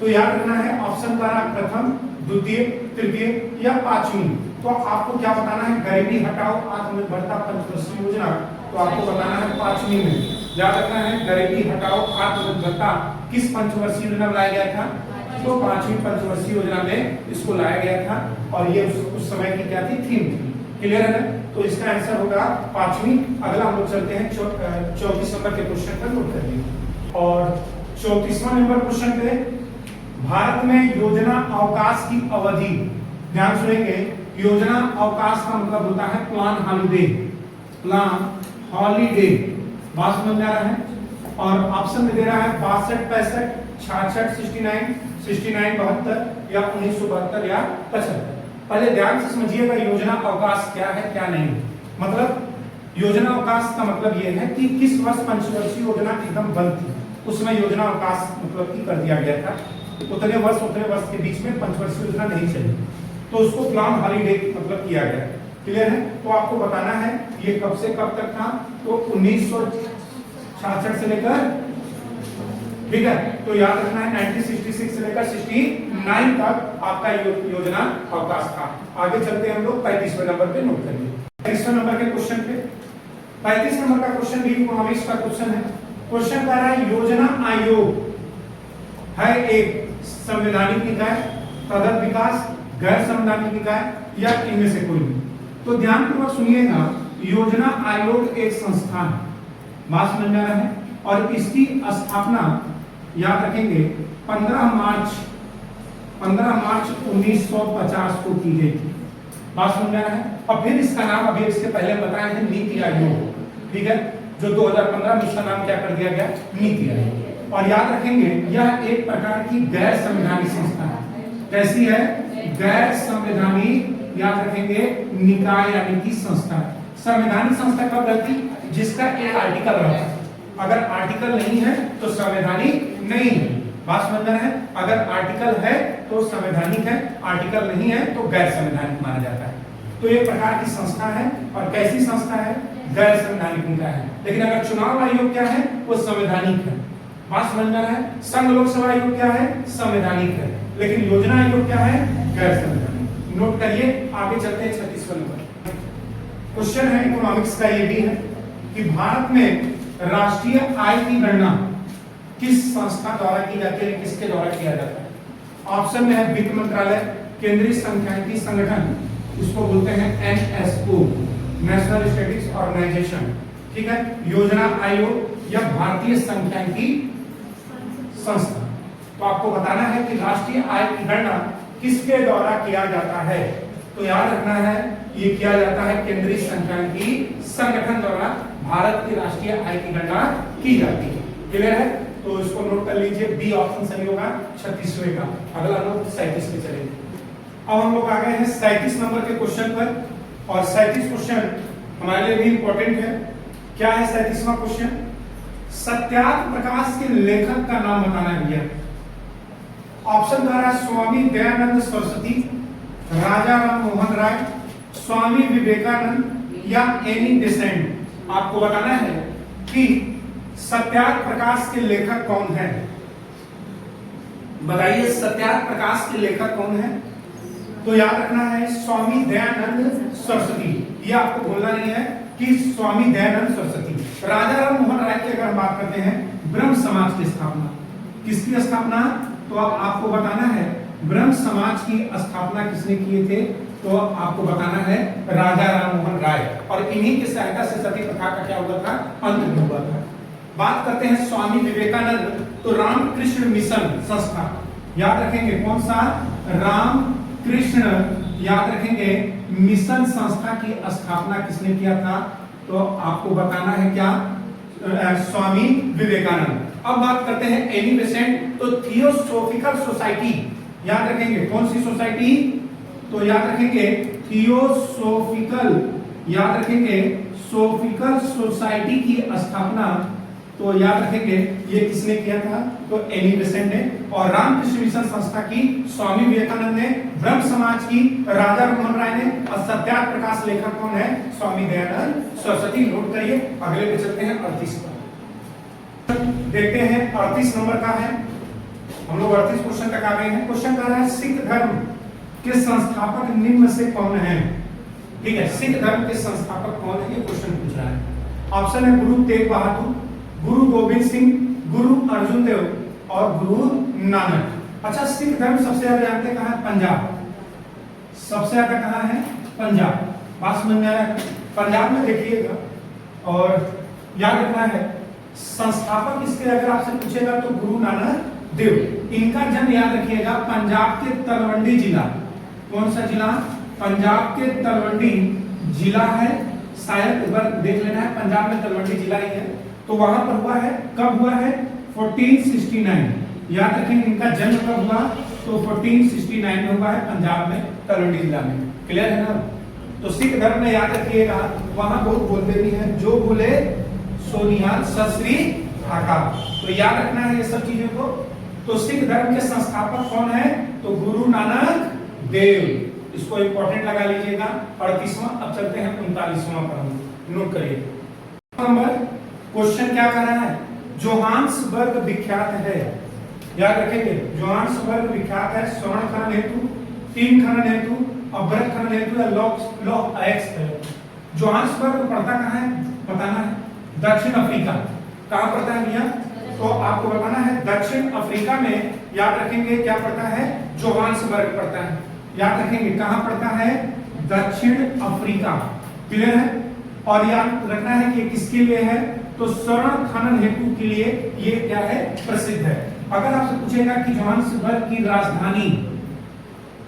तो याद रखना है ऑप्शन द्वारा प्रथम, द्वितीय, तृतीय या पांचवी। तो आपको क्या बताना है, गरीबी हटाओ आत्मनिर्भरता पंचवर्षीय योजना, तो आपको बताना है पांचवी में। याद रखना है गरीबी हटाओ आत्मनिर्भरता किस पंचवर्षीय योजना में लाया गया था, तो पांचवी पंचवर्षीय योजना में इसको लाया गया था। और ये उस समय की क्या थी, थीम थी। क्लियर है ना। तो इसका आंसर होगा पांचवी। अगला हम लोग चलते हैं 34 नंबर के क्वेश्चन पर। नोट करिए। और 34वां नंबर क्वेश्चन पे भारत में योजना अवकाश की अवधि, ध्यान सुनेंगे, योजना अवकाश का मतलब होता है प्लान हॉलीडे, प्लान हॉलीडे, बात समझ में आ रहा है। और ऑप्शन में दे रहा है 62, 65, 66, 69, 69, 72 या 1972 या 75। पहले ध्यान से समझिएगा योजना अवकाश क्या है क्या नहीं। मतलब योजना अवकाश का मतलब यह है कि किस वर्ष पंचवर्षीय योजना एकदम बंद थी, उसमें योजना अवकाश मतलब की कर दिया गया था, उतने वर्ष के बीच में पंचवर्षीय योजना नहीं चली, तो उसको प्लान हॉलीडे मतलब किया गया। क्लियर है? तो आपको बताना है ये कब से कब तक था, तो 1966 से लेकर, ठीक है, तो याद रखना है 1966 से लेकर 69 तक आपका योजना अवकाश था। आगे चलते हैं हम लोग 35वें नंबर पे, नोट करिए 35वें नंबर के क्वेश्चन पे। 35 नंबर का क्वेश्चन भी इकोनॉमिक्स का क्वेश्चन है। क्वेश्चन कह रहा है योजना आयोग है एक संवैधानिक निकाय, तदर्थ विकास, गैर संवैधानिक निकाय या इनमें से कोई भी। तो ध्यानपूर्वक सुनिएगा, योजना आयोग एक संस्था है, बात समझ में आ रहा है, और इसकी स्थापना याद रखेंगे 15 मार्च 1950 को की गई थी, बात समझ में आ रहा है। और फिर इसका नाम अभी इसके पहले बताया है नीति आयोग, ठीक है, जो 2015 में इसका नाम क्या कर दिया गया, नीति आयोग। और याद रखेंगे यह एक प्रकार की गैर संवैधानिक संस्था है। कैसी है? गैर संवैधानिक, याद रखेंगे, निकाय यानी कि संस्था। संवैधानिक संस्था कब रहती? जिसका एक आर्टिकल रहता है, अगर आर्टिकल नहीं है तो संवैधानिक नहीं है, बात समझ में है। अगर आर्टिकल है तो संवैधानिक है, आर्टिकल नहीं है तो गैर संवैधानिक माना जाता है। तो एक प्रकार की संस्था है, और कैसी संस्था है? गैर संवैधानिक निकाय है। लेकिन अगर चुनाव आयोग क्या है? वो संवैधानिक है, बात समझ में है। संघ लोकसेवा आयोग क्या है? संवैधानिक है। लेकिन योजना आयोग क्या है? गैर संवैधानिक। नोट करिए, आगे चलते हैं 36वें नंबर। क्वेश्चन है इकोनॉमिक्स का, ये भी है कि भारत में राष्ट्रीय आय की गणना किस संस्था द्वारा की जाती है, किसके द्वारा किया जाता है? ऑप्शन में है वित्त मंत्रालय, केंद्रीय सांख्यिकी संगठन, उसको बोलते हैं एनएसओ, नेशनल स्टैटिस्टिक्स ऑर्गेनाइजेशन, ठीक है, योजना आयोग या भारतीय सांख्यिकी संस्था। तो आपको बताना है कि राष्ट्रीय आय की गणना किसके द्वारा किया जाता है। तो याद रखना है ये किया जाता है केंद्रीय सांख्यिकी संगठन द्वारा भारत की राष्ट्रीय आय की गणना की जाती है। क्लियर है? तो इसको नोट कर लीजिए, बी ऑप्शन सही होगा 36वें का। अगला नोट 37 पे चलेंगे। अब हम लोग आ गए हैं 37 नंबर के क्वेश्चन पर, और 37 क्वेश्चन हमारे लिए भी इंपॉर्टेंट है। क्या है 37वां क्वेश्चन? सत्यार्थ प्रकाश के लेखक का नाम बताना है भैया। ऑप्शन द्वारा स्वामी दयानंद सरस्वती, राजा राम मोहन राय, स्वामी विवेकानंद या एनी बेसेंट। आपको बताना है कि सत्यार्थ प्रकाश के लेखक कौन है। बताइए सत्यार्थ प्रकाश के लेखक कौन है? तो याद रखना है स्वामी दयानंद सरस्वती, ये आपको भूलना नहीं है कि स्वामी दयानंद सरस्वती। राजा राम मोहन राय की अगर हम बात करते हैं, ब्रह्म समाज की स्थापना, किसकी स्थापना? तो आपको बताना है ब्रह्म समाज की स्थापना किसने किए थे? तो आपको बताना है राजा राम मोहन राय, और इन्हीं की सहायता से सती प्रथा का क्या हुआ था? अंत भी हुआ था। बात करते हैं स्वामी विवेकानंद, तो रामकृष्ण मिशन संस्था, याद रखेंगे कौन सा? रामकृष्ण, याद रखेंगे, मिशन संस्था की स्थापना किसने किया था? तो आपको बताना है क्या? स्वामी विवेकानंद। अब बात करते हैं एनी बेसेंट, तो थियोसोफिकल सोसाइटी, याद रखेंगे कौन सी सोसाइटी? तो याद रखेंगे थियोसोफिकल, याद रखेंगे सोफिकल सोसाइटी की स्थापना, तो याद रखेंगे ये किसने किया था? तो एनी बेसेंट ने। और रामकृष्ण मिशन संस्था की स्वामी विवेकानंद ने, ब्रह्म समाज की राजा मोहन राय ने, और सत्यार्थ प्रकाश लेखक कौन है? स्वामी दयानंद सरस्वती। नोट करिए, अगले पे चलते हैं 38 पर। देखते हैं 38 नंबर का है, हम लोग 38 क्वेश्चन तक आ गए हैं। क्वेश्चन कह रहा है सिख धर्म के संस्थापक निम्न से कौन है? ठीक है, सिख धर्म के संस्थापक कौन है, ये क्वेश्चन पूछ रहा है। ऑप्शन है गुरु तेग बहादुर, गुरु गोविंद सिंह, गुरु अर्जुन देव और गुरु नानक। अच्छा, सिख धर्म सबसे ज्यादा जानते कहां है? पंजाब। सबसे ज्यादा कहां है? पंजाब। बात समझ में आ रहा है? पंजाब में देखिएगा, और याद रखना है संस्थापक इसके अगर आपसे पूछेगा तो गुरु नानक देव। इनका जन्म याद रखिएगा पंजाब के तलवंडी जिला, कौन सा जिला? पंजाब के तलवंडी जिला है, शायद एक बार देख लेना है, पंजाब में तलवंडी जिला ही है, तो वहां पर हुआ है। कब हुआ है? 1469। याद रखेंगे इनका जन्म कब हुआ? तो 1469 में हुआ है पंजाब में तलवंडी जिला में। क्लियर है ना? तो सिख धर्म में याद रखिएगा वहां बहुत बोलते भी हैं, जो बोले सोनिहाल सत श्री अकाल। तो याद रखना है ये सब चीजों को। तो सिख धर्म के संस्थापक कौन है? तो गुरु नानक देव। इसको इंपॉर्टेंट लगा लीजिएगा। 38वां। अब चलते हैं 39वां पर, हम नोट करिए। नंबर क्वेश्चन क्या कर रहा है? जोहान्सबर्ग विख्यात है, याद रखेंगे, जोहान्सबर्ग विख्यात है स्वर्ण खनन हेतु, टीन खनन हेतु, अभ्रक खनन हेतु या लौह अयस्क है। जोहान्सबर्ग पड़ता कहाँ है? बताना है। दक्षिण अफ्रीका। कहाँ पड़ता है भैया? तो आपको बताना है दक्षिण अफ्रीका में। याद रखेंगे क्या पड़ता है? जोहान्सबर्ग पड़ता है। याद रखेंगे कहाँ पड़ता है? दक्षिण अफ्रीका। क्लियर है? और याद रखना है कि किसके लिए है? तो स्वर्ण खनन हेतु के लिए ये क्या है? प्रसिद्ध है। अगर आपसे पूछेगा कि जोहान्सबर्ग की राजधानी,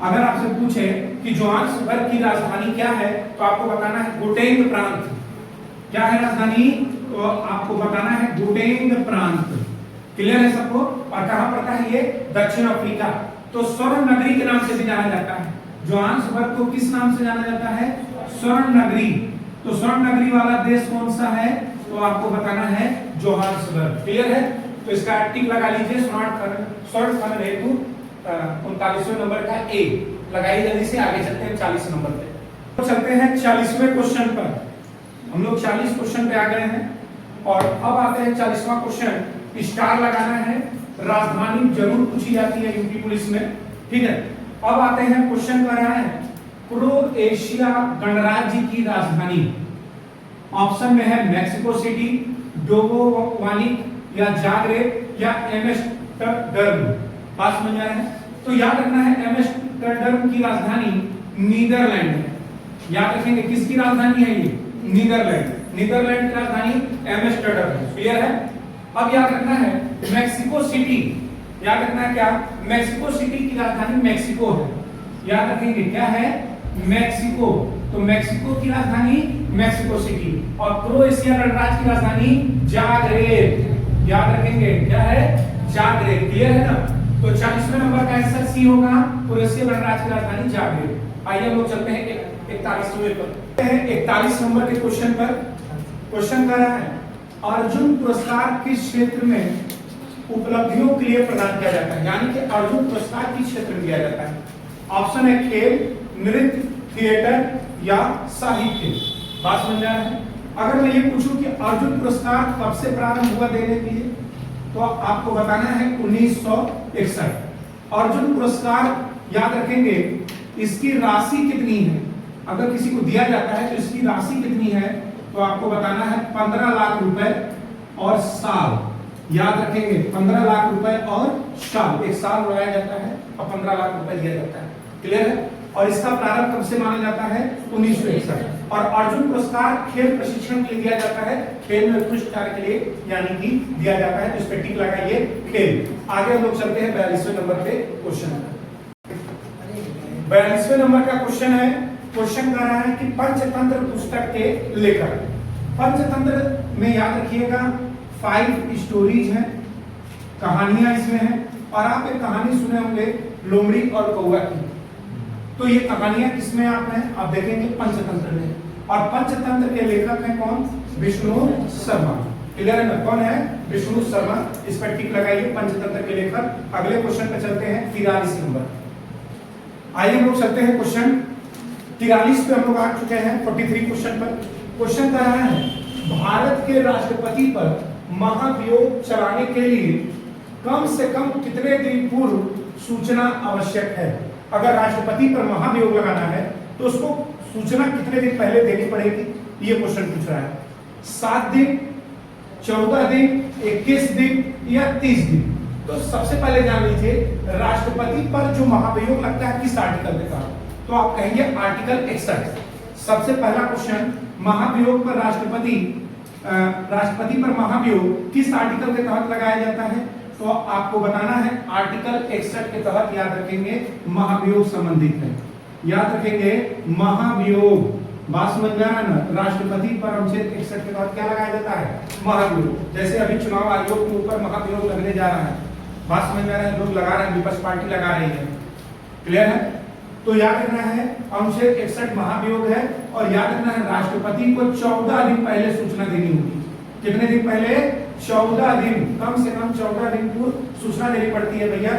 अगर आपसे पूछे कि जोहान्सबर्ग की राजधानी क्या है, तो आपको बताना है गोटेंग प्रांत। क्या है राजधानी? तो आपको बताना है गोटेंग प्रांत। क्लियर है सबको? और कहां पड़ता है ये? दक्षिण अफ्रीका। तो स्वर्ण नगरी के नाम से भी जाना जाता है। जोहान्सबर्ग को किस नाम से जाना जाता है? स्वर्ण नगरी। तो स्वर्ण नगरी वाला देश कौन सा है? तो आपको बताना है जोहान्सबर्ग। क्लियर है? तो इसका टिक लगा लीजिए। स्वर्ण खनन हेतु 39वें नंबर का ए लगाइए जल्दी से। आगे चलते हैं 40 नंबर पे। तो चलते हैं 40वें क्वेश्चन पर। हम लोग 40 क्वेश्चन पे आ गए हैं और अब आते हैं 40वां क्वेश्चन। स्टार लगाना है, राजधानी जरूर पूछी जाती है यूपी पुलिस में। ठीक है, अब आते हैं क्वेश्चन कर रहा है क्रोएशिया गणराज्य की राजधानी। ऑप्शन में है मैक्सिको सिटी, डोबोवानिक या जाग्रेब या एम्स्टर्डम। पास में जा रहे हैं तो याद रखना है एम्स्टर्डम की राजधानी नीदरलैंड है। याद रखेंगे किसकी राजधानी है ये? नीदरलैंड। नीदरलैंड की राजधानी एम्स्टर्डम है। क्लियर है? अब याद रखना है मैक्सिको सिटी। याद रखना है क्या? मैक्सिको सिटी की राजधानी मैक्सिको है। याद रखेंगे क्या है? मैक्सिको। तो मैक्सिको की राजधानी मैक्सिको सिटी और क्रोएशिया गणराज्य की राजधानी जाग्रेब। याद रखेंगे क्या है? जाग्रेब। क्लियर है ना? तो 40वें नंबर का आंसर सी होगा, क्रोएशिया गणराज्य की राजधानी जाग्रेब। आइए हम लोग चलते हैं 41वें पर। 41 नंबर के क्वेश्चन पर। क्वेश्चन कर रहा है अर्जुन पुरस्कार किस क्षेत्र में उपलब्धियों के लिए प्रदान किया जाता है? यानी कि अर्जुन पुरस्कार किस क्षेत्र में दिया जाता है? ऑप्शन है खेल, नृत्य, थिएटर या साहित्य। बात समझ आ रहा है? अगर मैं ये पूछूं कि अर्जुन पुरस्कार कब से प्रारंभ हुआ देने के लिए, तो आपको बताना है 1961। अर्जुन पुरस्कार याद रखेंगे इसकी राशि कितनी है? अगर किसी को दिया जाता है तो इसकी राशि कितनी है? तो आपको बताना है 15 लाख रुपए और साल। याद रखेंगे 15 लाख रुपए और साल। एक साल लगाया जाता है और 15 लाख रुपए दिया जाता है। क्लियर है? और इसका प्रारंभ कब से माना जाता है? 1961। और अर्जुन पुरस्कार खेल प्रशिक्षण के लिए दिया जाता है, खेल में उत्कृष्ट कार्य के लिए यानी कि दिया जाता है। तो इस पे टिक लगाइए खेल। आगे हम लोग चलते हैं 42वें नंबर पे क्वेश्चन। 42वें नंबर का क्वेश्चन है। क्वेश्चन कर रहा है कि पंचतंत्र पुस्तक के लेखक। पंचतंत्र में याद रखिएगा 5 स्टोरीज हैं, कहानियां इसमें हैं। और आप एक कहानी सुने होंगे लोमड़ी और कौवा की। तो ये कहानियां किसमें आप देखेंगे? पंचतंत्र में। और पंचतंत्र के लेखक हैं कौन? विष्णु शर्मा। क्लियर है ना? कौन है? विष्णु शर्मा। इस पर टिक लगाइए पंचतंत्र के लेखक। अगले क्वेश्चन पे चलते हैं 43 नंबर। आइए हम लोग चलते हैं क्वेश्चन 43 पे। हम लोग आ चुके हैं 43 क्वेश्चन पर। क्वेश्चन कर रहा है भारत के राष्ट्रपति पर महाभियोग चलाने के लिए कम से कम कितने दिन पूर्व सूचना आवश्यक है? अगर राष्ट्रपति पर महाभियोग लगाना है तो उसको सूचना कितने दिन पहले देनी पड़ेगी? ये क्वेश्चन पूछ रहा है। 7 दिन, 14 दिन, 21 दिन या 30 दिन? तो सबसे पहले जान लीजिए राष्ट्रपति पर जो महाभियोग लगता है किस आर्टिकल के तहत? तो आप कहेंगे आर्टिकल 61। सबसे पहला क्वेश्चन, महाभियोग पर राष्ट्रपति पर महाभियोग किस आर्टिकल के तहत लगाया जाता है? तो आपको बताना है आर्टिकल 61 के तहत याद रखेंगे महाभियोग संबंधित है। याद रखेंगे महाभियोग, बात समझ में आया ना। राष्ट्रपति पर अनुच्छेद 61 के तहत क्या लगाया जाता है? महाभियोग। जैसे अभी चुनाव आयोग के ऊपर महाभियोग लगने जा रहा है, बात समझ में आ रहा है, लोग लगा रहे हैं, विपक्ष पार्टी लगा रही है, क्लियर है। तो याद रखना है अनुच्छेद 61 महाभियोग है, और याद रखना है राष्ट्रपति को 14 दिन पहले सूचना देनी होगी। कितने दिन पहले? 14 दिन, कम से कम 14 दिन पूर्व सूचना देनी पड़ती है भैया।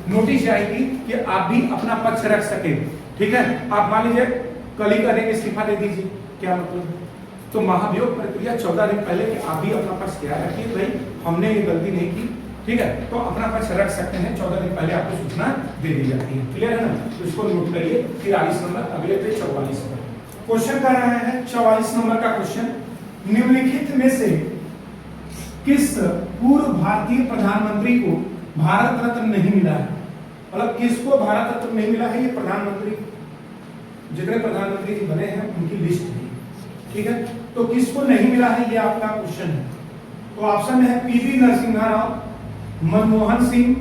नोटिस आएगी कि आप भी अपना पक्ष रख सके, ठीक है। आप मान लीजिए कल ही करेंगे, इस्तीफा दे दीजिए, क्या मतलब? तो महाभियोग प्रक्रिया 14 दिन पहले कि आप भी अपना पक्ष तैयार रखिए, भाई हमने ये गलती नहीं की, ठीक है, तो अपना पक्ष रख सकते हैं। 14 दिन पहले आपको सूचना दे दी जाती है, क्लियर है ना। तो इसको नोट करिए। 43 नंबर, अगले पे 44 नंबर क्वेश्चन कर रहा है। 44 नंबर का क्वेश्चन, निम्नलिखित में से किस पूर्व भारतीय प्रधानमंत्री को भारत रत्न नहीं मिला है? मतलब किसको भारत रत्न नहीं मिला है? ये प्रधानमंत्री, जितने प्रधानमंत्री जी बने हैं उनकी लिस्ट है, ठीक है। तो किसको नहीं मिला है, ये आपका क्वेश्चन है। तो ऑप्शन में है पीवी नरसिम्हा राव, मनमोहन सिंह,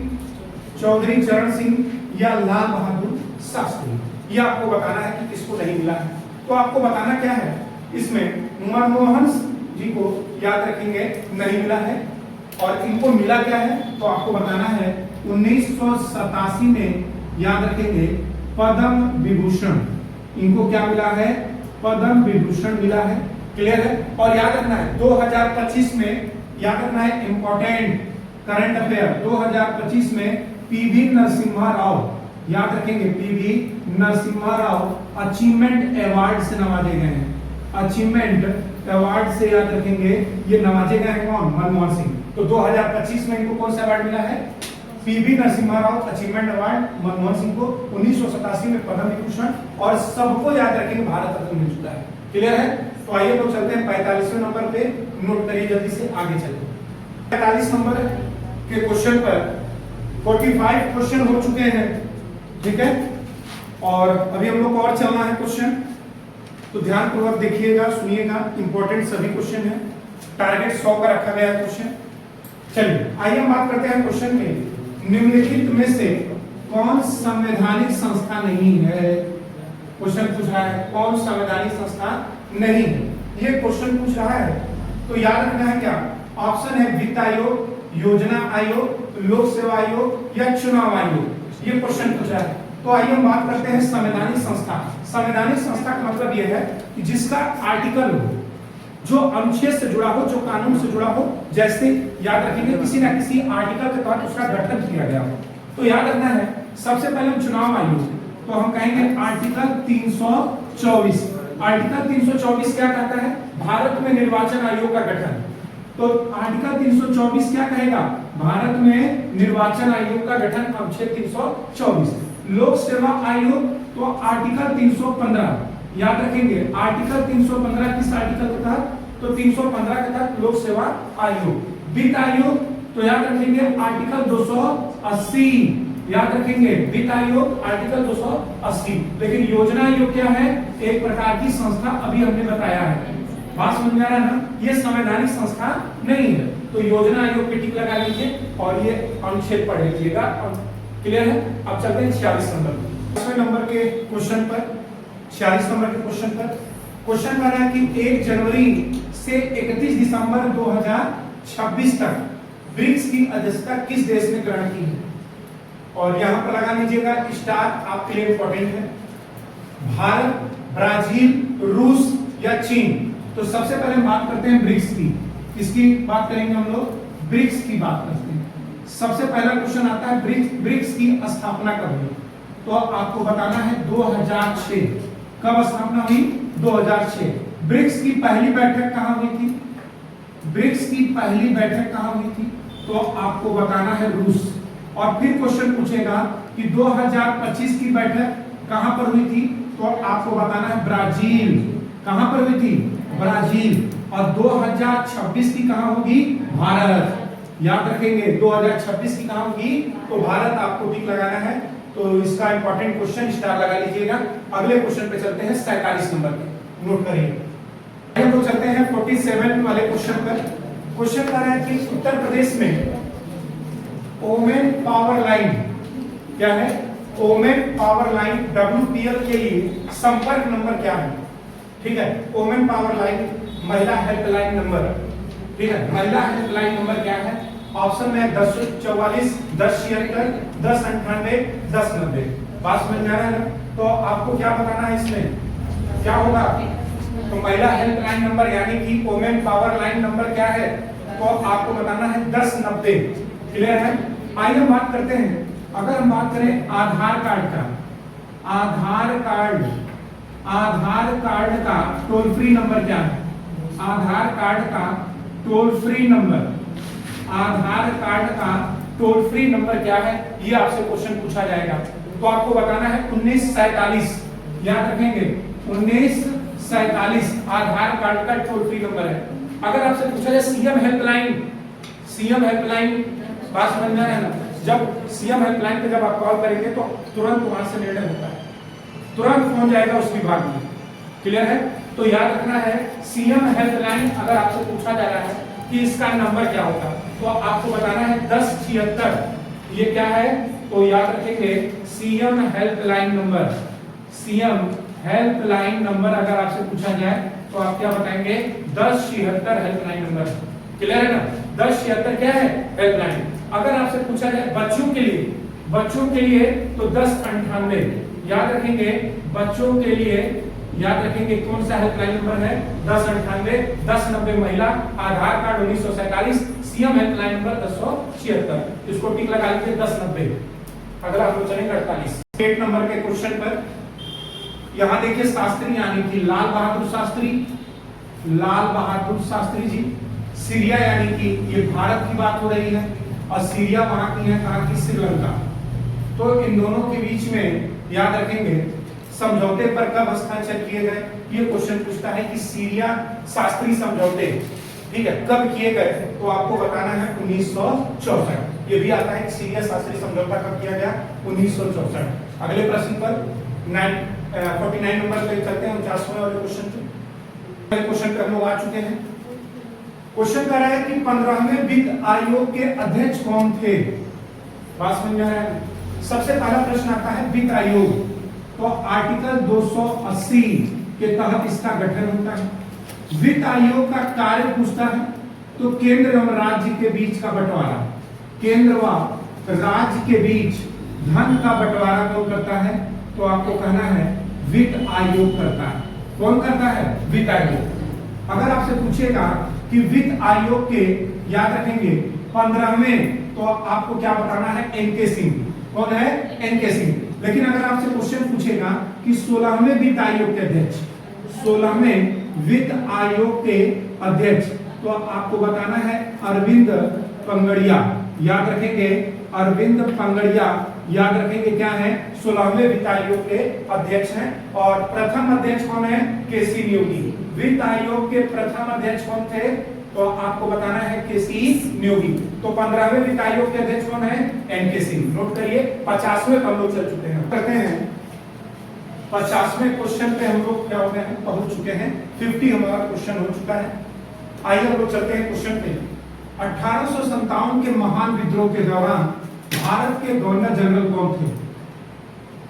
चौधरी चरण सिंह या लाल बहादुर शास्त्री। ये आपको बताना है कि किसको नहीं मिला है। तो आपको बताना क्या है इसमें, मनमोहन जी को याद रखेंगे नहीं मिला है, और इनको मिला क्या है तो आपको बताना है 1987 में याद रखेंगे पद्म विभूषण। इनको क्या मिला है? पद्म विभूषण मिला है, क्लियर है। और याद रखना है 2025 में, याद रखना है इंपॉर्टेंट करंट अफेयर, 2025 में पीवी नरसिम्हा राव, याद रखेंगे PV Narasimha Rao achievement award से नवाजे गए हैं। अचीवमेंट अवार्ड से याद रखेंगे ये नवाजे गए हैं कौन? मनमोहन सिंह। तो 2025 में इनको कौन सा अवार्ड मिला है? PV Narasimha Rao achievement award, Manmohan Singh को 1987 में पद्म विभूषण, और सबको याद रखेंगे भारत रत्न मिल चुका है, क्लियर है। तो आइए लोग चलते हैं 45वें नंबर पे, नोट करिए जल्दी से, आगे चलते हैं। 45 नंबर के क्वेश्चन पर 45 क्वेश्चन हो चुके हैं, ठीक है, और अभी हम लोग और चलना है क्वेश्चन। तो ध्यान पूर्वक देखिएगा, सुनिएगा, इंपॉर्टेंट सभी क्वेश्चन है। टारगेट 100 का रखा गया है क्वेश्चन। चलिए आइए हम बात करते हैं क्वेश्चन में, निम्नलिखित में से कौन संवैधानिक संस्था नहीं है? क्वेश्चन पूछ रहा है कौन संवैधानिक संस्था नहीं है, ये क्वेश्चन पूछ रहा है। तो याद रखना है क्या ऑप्शन है, वित्त आयोग, योजना आयोग, लोक सेवा आयोग या चुनाव आयोग। ये क्वेश्चन पूछ रहा है। तो आइए हम बात करते हैं संवैधानिक संस्था। संवैधानिक संस्था का मतलब यह है कि जिसका आर्टिकल हो, जो अनुच्छेद से जुड़ा हो, जो कानून से जुड़ा हो, जैसे याद रखेंगे किसी ना किसी आर्टिकल के तहत उसका गठन किया गया हो। तो याद रखना है सबसे पहले हम चुनाव आयोग, तो हम कहेंगे आर्टिकल 324। आर्टिकल 324 क्या कहता है? भारत में निर्वाचन आयोग का गठन। तो आर्टिकल 324 क्या कहेगा? भारत में निर्वाचन आयोग का गठन, अनुच्छेद 324। लोक सेवा आयोग, तो आर्टिकल 315 याद रखेंगे। आर्टिकल 315 किस आर्टिकल के तहत? तो 315 के तहत लोक सेवा आयोग। वित्त आयोग, तो याद रखेंगे आर्टिकल 280, याद रखेंगे वित्त आयोग आर्टिकल 280। लेकिन योजना आयोग क्या है? एक प्रकार की संस्था, अभी हमने बताया है, बात समझ में आ रहा है ना। ये संवैधानिक संस्था नहीं है। तो योजना आयोग पे टिक लगा लीजिए और ये अनुच्छेद पढ़ लीजिएगा, क्लियर है। अब चलते हैं 46 नंबर के क्वेश्चन पर। 46 नंबर के क्वेश्चन पर क्वेश्चन कर रहा है कि 1 जनवरी से 31 दिसंबर 2026 तक ब्रिक्स की अध्यक्षता किस देश ने ग्रहण की है? और यहां पर लगा लीजिएगा स्टार, आपके लिए इंपॉर्टेंट है। भारत, ब्राजील, रूस या चीन। तो सबसे पहले हम बात करते हैं ब्रिक्स की। किसकी बात करेंगे हम लोग? ब्रिक्स की बात करते हैं। सबसे पहला क्वेश्चन आता है ब्रिक्स की स्थापना कब हुई? तो आपको बताना है 2006। कब स्थापना हुई? 2006। ब्रिक्स की पहली बैठक कहां हुई थी? ब्रिक्स की पहली बैठक कहां हुई थी? तो आपको बताना है रूस। और फिर क्वेश्चन पूछेगा कि 2025 की बैठक कहां पर हुई थी? तो आपको बताना है ब्राजील। कहां पर हुई थी? ब्राजील। और 2026 की कहां होगी? भारत। याद रखेंगे 2026 की कहां होगी? तो भारत आपको टिक लगाना है। तो इसका इंपॉर्टेंट क्वेश्चन स्टार लगा लीजिएगा। अगले क्वेश्चन पे चलते हैं 47 नंबर पे, नोट करिए। हम लोग चलते हैं 47 वाले क्वेश्चन पर। क्वेश्चन कर रहा है कि उत्तर प्रदेश में ओमेन पावर लाइन क्या है? ओमेन पावर लाइन WPL के लिए संपर्क नंबर क्या है? ठीक है, ओमेन पावर लाइन महिला हेल्पलाइन नंबर, ठीक है, महिला हेल्पलाइन नंबर क्या है? ऑप्शन में 1044 1076 1098 1090। बात समझ में आ रहा है ना? तो आपको क्या बताना है इसमें, क्या होगा? तो महिला हेल्पलाइन नंबर यानी कि वोमेन पावर लाइन नंबर क्या है? तो आपको बताना है 1090। क्लियर है? आइए हम बात करते हैं, अगर हम बात करें आधार कार्ड का, आधार कार्ड का टोल फ्री नंबर क्या है? आधार कार्ड का टोल फ्री नंबर, आधार कार्ड का टोल फ्री नंबर क्या है? ये आपसे क्वेश्चन पूछा जाएगा। तो आपको बताना है 1947, याद रखेंगे 1947 आधार कार्ड का टोल फ्री नंबर है। अगर आपसे पूछा जाए सीएम हेल्पलाइन, सीएम हेल्पलाइन, बात समझ में है ना? जब सीएम हेल्पलाइन पे जब आप कॉल करेंगे तो तुरंत वहां से निर्णय होता है, तुरंत पहुंच जाएगा उस विभाग में। क्लियर है? तो याद रखना है सीएम हेल्पलाइन अगर आपसे पूछा जा रहा है कि इसका नंबर क्या होता है तो आपको बताना है 1076। ये क्या है? तो याद रखेंगे CM helpline number, CM helpline number अगर आपसे पूछा जाए तो आप क्या बताएंगे? 1076 हेल्पलाइन नंबर। क्लियर है ना? 1076 क्या है? हेल्पलाइन। अगर आपसे पूछा जाए बच्चों के लिए, बच्चों के लिए तो 1098 याद रखेंगे। बच्चों के लिए याद रखेंगे कौन सा हेल्पलाइन नंबर है? 1098 1090 महिला आधार कार्ड 1947 सीएम हेल्पलाइन नंबर 1076। इसको टिक लगा लीजिए 1090। अगला हम चलेंगे 48 8 नंबर के क्वेश्चन पर। यहां देखिए शास्त्री यानी कि लाल बहादुर शास्त्री, लाल बहादुर शास्त्री जी, सीरिया यानी कि ये भारत की बात हो रही है और सीरिया वहां की है, कहां की? श्रीलंका। तो इन दोनों के बीच में याद रखेंगे समझौते पर कब हस्ताक्षर किए गए? ये क्वेश्चन पूछता है कि सीरिया शास्त्री समझौते, ठीक है, कब किए गए? तो आपको बताना है 1964। ये भी आता है कि सीरिया शास्त्री समझौता कब किया गया? 1964। अगले प्रश्न पर 49 नंबर पे चलते हैं, 49वें वाले क्वेश्चन पे। क्वेश्चन पे हम लोग आ चुके हैं। क्वेश्चन कह रहा है कि 15वें वित्त आयोग के अध्यक्ष कौन थे? बात समझ में आ रहा है? सबसे पहला प्रश्न आता है वित्त आयोग, तो आर्टिकल 280 के तहत इसका गठन होता है। वित्त आयोग का कार्य पूछता है तो केंद्र एवं राज्य के बीच का बंटवारा, केंद्र व राज्य के बीच धन का बंटवारा कौन करता है? तो आपको कहना है वित्त आयोग करता है। कौन करता है? वित्त आयोग। अगर आपसे पूछेगा कि वित्त आयोग के याद रखेंगे 15वें, तो आपको क्या बताना है? एनके सिंह। कौन है? एनके सिंह। लेकिन अगर आपसे क्वेश्चन पूछेगा कि 16वें वित्त आयोग के अध्यक्ष, 16वें वित्त आयोग के अध्यक्ष, तो आपको बताना है अरविंद पंगड़िया। याद रखेंगे अरविंद पंगड़िया, याद रखेंगे क्या है? 16वें वित्त आयोग के अध्यक्ष हैं। और प्रथम अध्यक्ष कौन है? केसी नियोगी। वित्त आयोग के प्रथम अध्यक्ष कौन थे? तो आपको बताना है केसी नियोगी। तो 15वें वित्त आयोग के अध्यक्ष कौन है? एनके सिंह। नोट करिए 50वें हम लोग चल चुके हैं, करते हैं 50वें क्वेश्चन पे हम लोग क्या हो गए हैं? पहुंच चुके हैं। 50 हमारा क्वेश्चन हो चुका है। आइए हम लोग चलते हैं क्वेश्चन पे। 1857 के महान विद्रोह के दौरान भारत के गवर्नर जनरल कौन थे?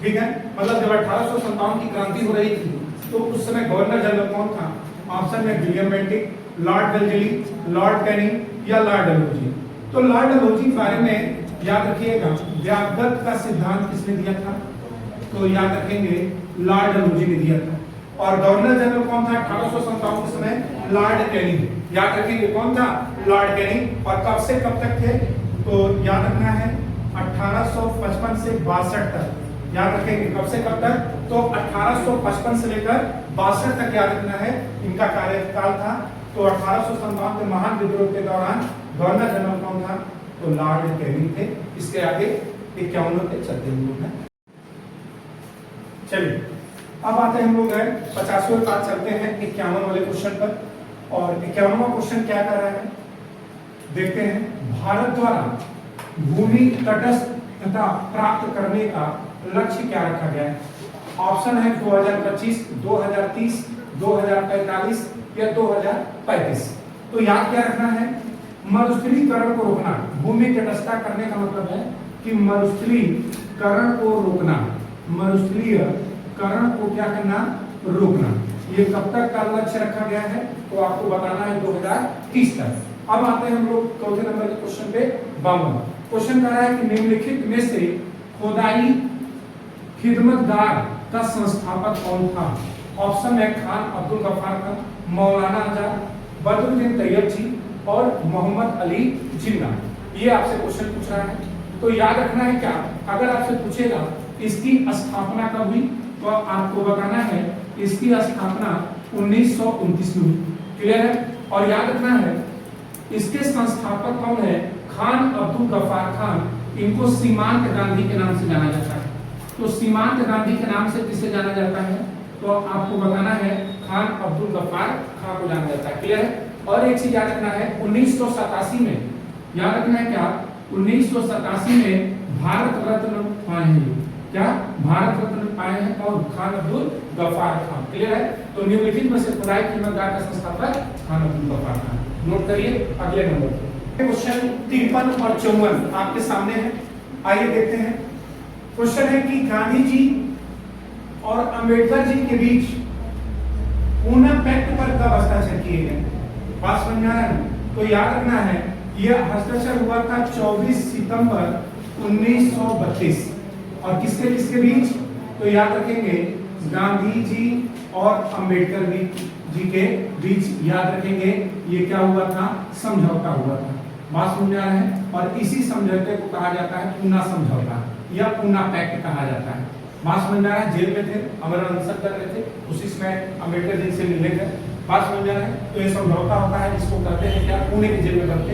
ठीक है, मतलब जब 1857 की क्रांति हो रही थी तो उस समय गवर्नर जनरल कौन था? ऑप्शन में William Bentinck, Lord Wellesley, Lord Canning या लॉर्ड डलहौजी। तो लॉर्ड डलहौजी के बारे में याद रखिएगा, व्यापगत का सिद्धांत किसने दिया था? तो याद रखेंगे लॉर्ड डलहौजी ने दिया था। और गवर्नर जनरल कौन था 1857 के समय? Lord Canning. याद रखेंगे कौन था? Lord Canning. और कब से कब तक थे? तो याद रखना है 1855 से 62 तक। याद रखेंगे कब से कब तक? तो 1855 से लेकर 62 तक याद रखना है इनका कार्यकाल था। तो 1857 के महान विद्रोह के दौरान गवर्नर जनरल कौन था? तो लॉर्ड कैनिंग थे। इसके आगे 51 पे चलते हम लोग हैं। चलिए अब आते हैं हम लोग 50वें पार्ट चलते हैं 51 वाले क्वेश्चन पर। और 51वां क्वेश्चन क्या कर रहा है देखते हैं। भारत द्वारा भूमि तटस्थता प्राप्त करने का लक्ष्य क्या रखा गया है? ऑप्शन है 2025, 2030, 2045 या 2035। तो याद क्या रखना है मरुस्थलीकरण को रोकना, भूमि तटस्थता करने का मतलब है कि मरुस्थलीकरण को रोकना, मरुस्थलीकरण को क्या करना, रोकना। ये कब तक का लक्ष्य रखा गया है, तो आपको बताना है 2030 तक। अब आते हैं हम लोग चौथे नंबर के क्वेश्चन पे 52। क्वेश्चन कह रहा है कि निम्नलिखित में से खुदाई खिदमतगार का संस्थापक कौन था? ऑप्शन है खान अब्दुल गफ्फार खान, मौलाना आजाद, बदरुद्दीन तैयब जी और मोहम्मद अली जिन्ना। ये आपसे क्वेश्चन पूछ रहा है, तो याद रखना है क्या, अगर आपसे पूछेगा इसकी स्थापना कब हुई, तो आपको बताना है इसकी स्थापना 1929 में हुई। क्लियर है? और याद रखना है इसके संस्थापक कौन है, खान अब्दुल गफ्फार खान। इनको सीमांत गांधी के नाम से जाना जाता है। तो सीमांत गांधी के नाम से किसे जाना जाता है, तो आपको बताना है खान अब्दुल गफ्फार खान को जाना जाता है। क्लियर है? और एक चीज याद रखना है 1987 में, याद रखना है क्या, 1987 में भारत रत्न पाए हैं। क्या भारत रत्न पाए हैं और खान अब्दुल गफ्फार खान। क्लियर है? तो निम्नलिखित में से खुदाई खिदमतगार का संस्थापक खान अब्दुल गफ्फार खान। नोट करिए अगले नंबर पे। क्वेश्चन 53 और 54 आपके सामने है, आइए देखते हैं। क्वेश्चन है कि गांधी जी और अंबेडकर जी के बीच पूना पैक्ट पर कब हस्ताक्षर किए गए? बात समझ में आ रहा है? तो याद रखना है यह हस्ताक्षर हुआ था 24 सितंबर 1932। और किसके किसके बीच? तो याद रखेंगे गांधी जी और अंबेडकर जी के बीच, याद रखेंगे ये क्या हुआ था, समझौता हुआ था। बात समझ आ रहा है? और इसी समझौते को कहा जाता है पूना समझौता या पूना पैक्ट कहा जाता है। बात समझ आ रहा है? जेल में थे, अमर अनशन कर रहे थे, उसी समय अंबेडकर जी से मिलने गए। बात समझ आ रहा है? तो ये समझौता होता है, जिसको कहते हैं क्या, पुणे की जेल में करते,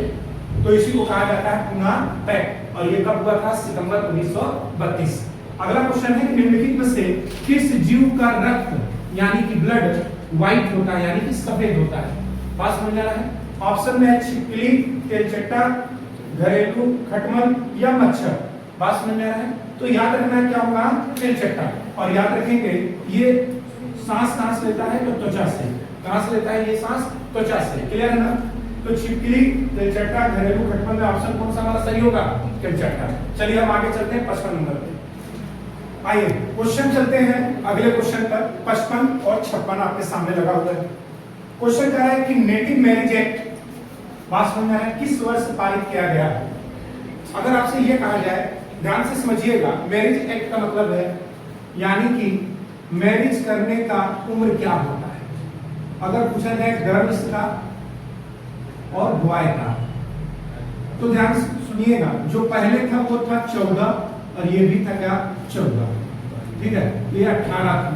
तो इसी को कहा जाता है पूना पैक्ट। और ये कब हुआ था? सितंबर 1932। अगला क्वेश्चन है कि निम्नलिखित में से किस जीव का रक्त यानी कि ब्लड व्हाइट होता है, यानी कि सफेद होता है? बात समझ आ रहा है? ऑप्शन में है छिपकली, तेलचट्टा, घरेलू खटमल या मच्छर। बात समझ में आ रहा है? तो याद रखना क्या होगा, तेलचट्टा। और याद रखेंगे ये सांस कहां से लेता है, तो त्वचा से। कहां से लेता है ये सांस? त्वचा से। क्लियर है ना? तो छिपकली, तेलचट्टा, घरेलू खटमल में ऑप्शन कौन सा हमारा सही होगा? तेलचट्टा। चलिए हम आगे चलते हैं 55 नंबर पे। आइए क्वेश्चन चलते हैं अगले क्वेश्चन पर। 55 और 56 आपके सामने लगा हुआ है। क्वेश्चन कह रहा है कि नेटिव मैरिज एक्ट, बात समझ में आ रहा है, किस वर्ष पारित किया गया है? अगर आपसे यह कहा जाए, ध्यान से समझिएगा, मैरिज एक्ट का मतलब है यानी कि मैरिज करने का उम्र क्या होता है। अगर पूछा जाए गर्ल्स का और बॉय का, तो ध्यान से सुनिएगा, जो पहले था वो था 14 और ये भी था क्या, 14। ठीक है, ये 18 था।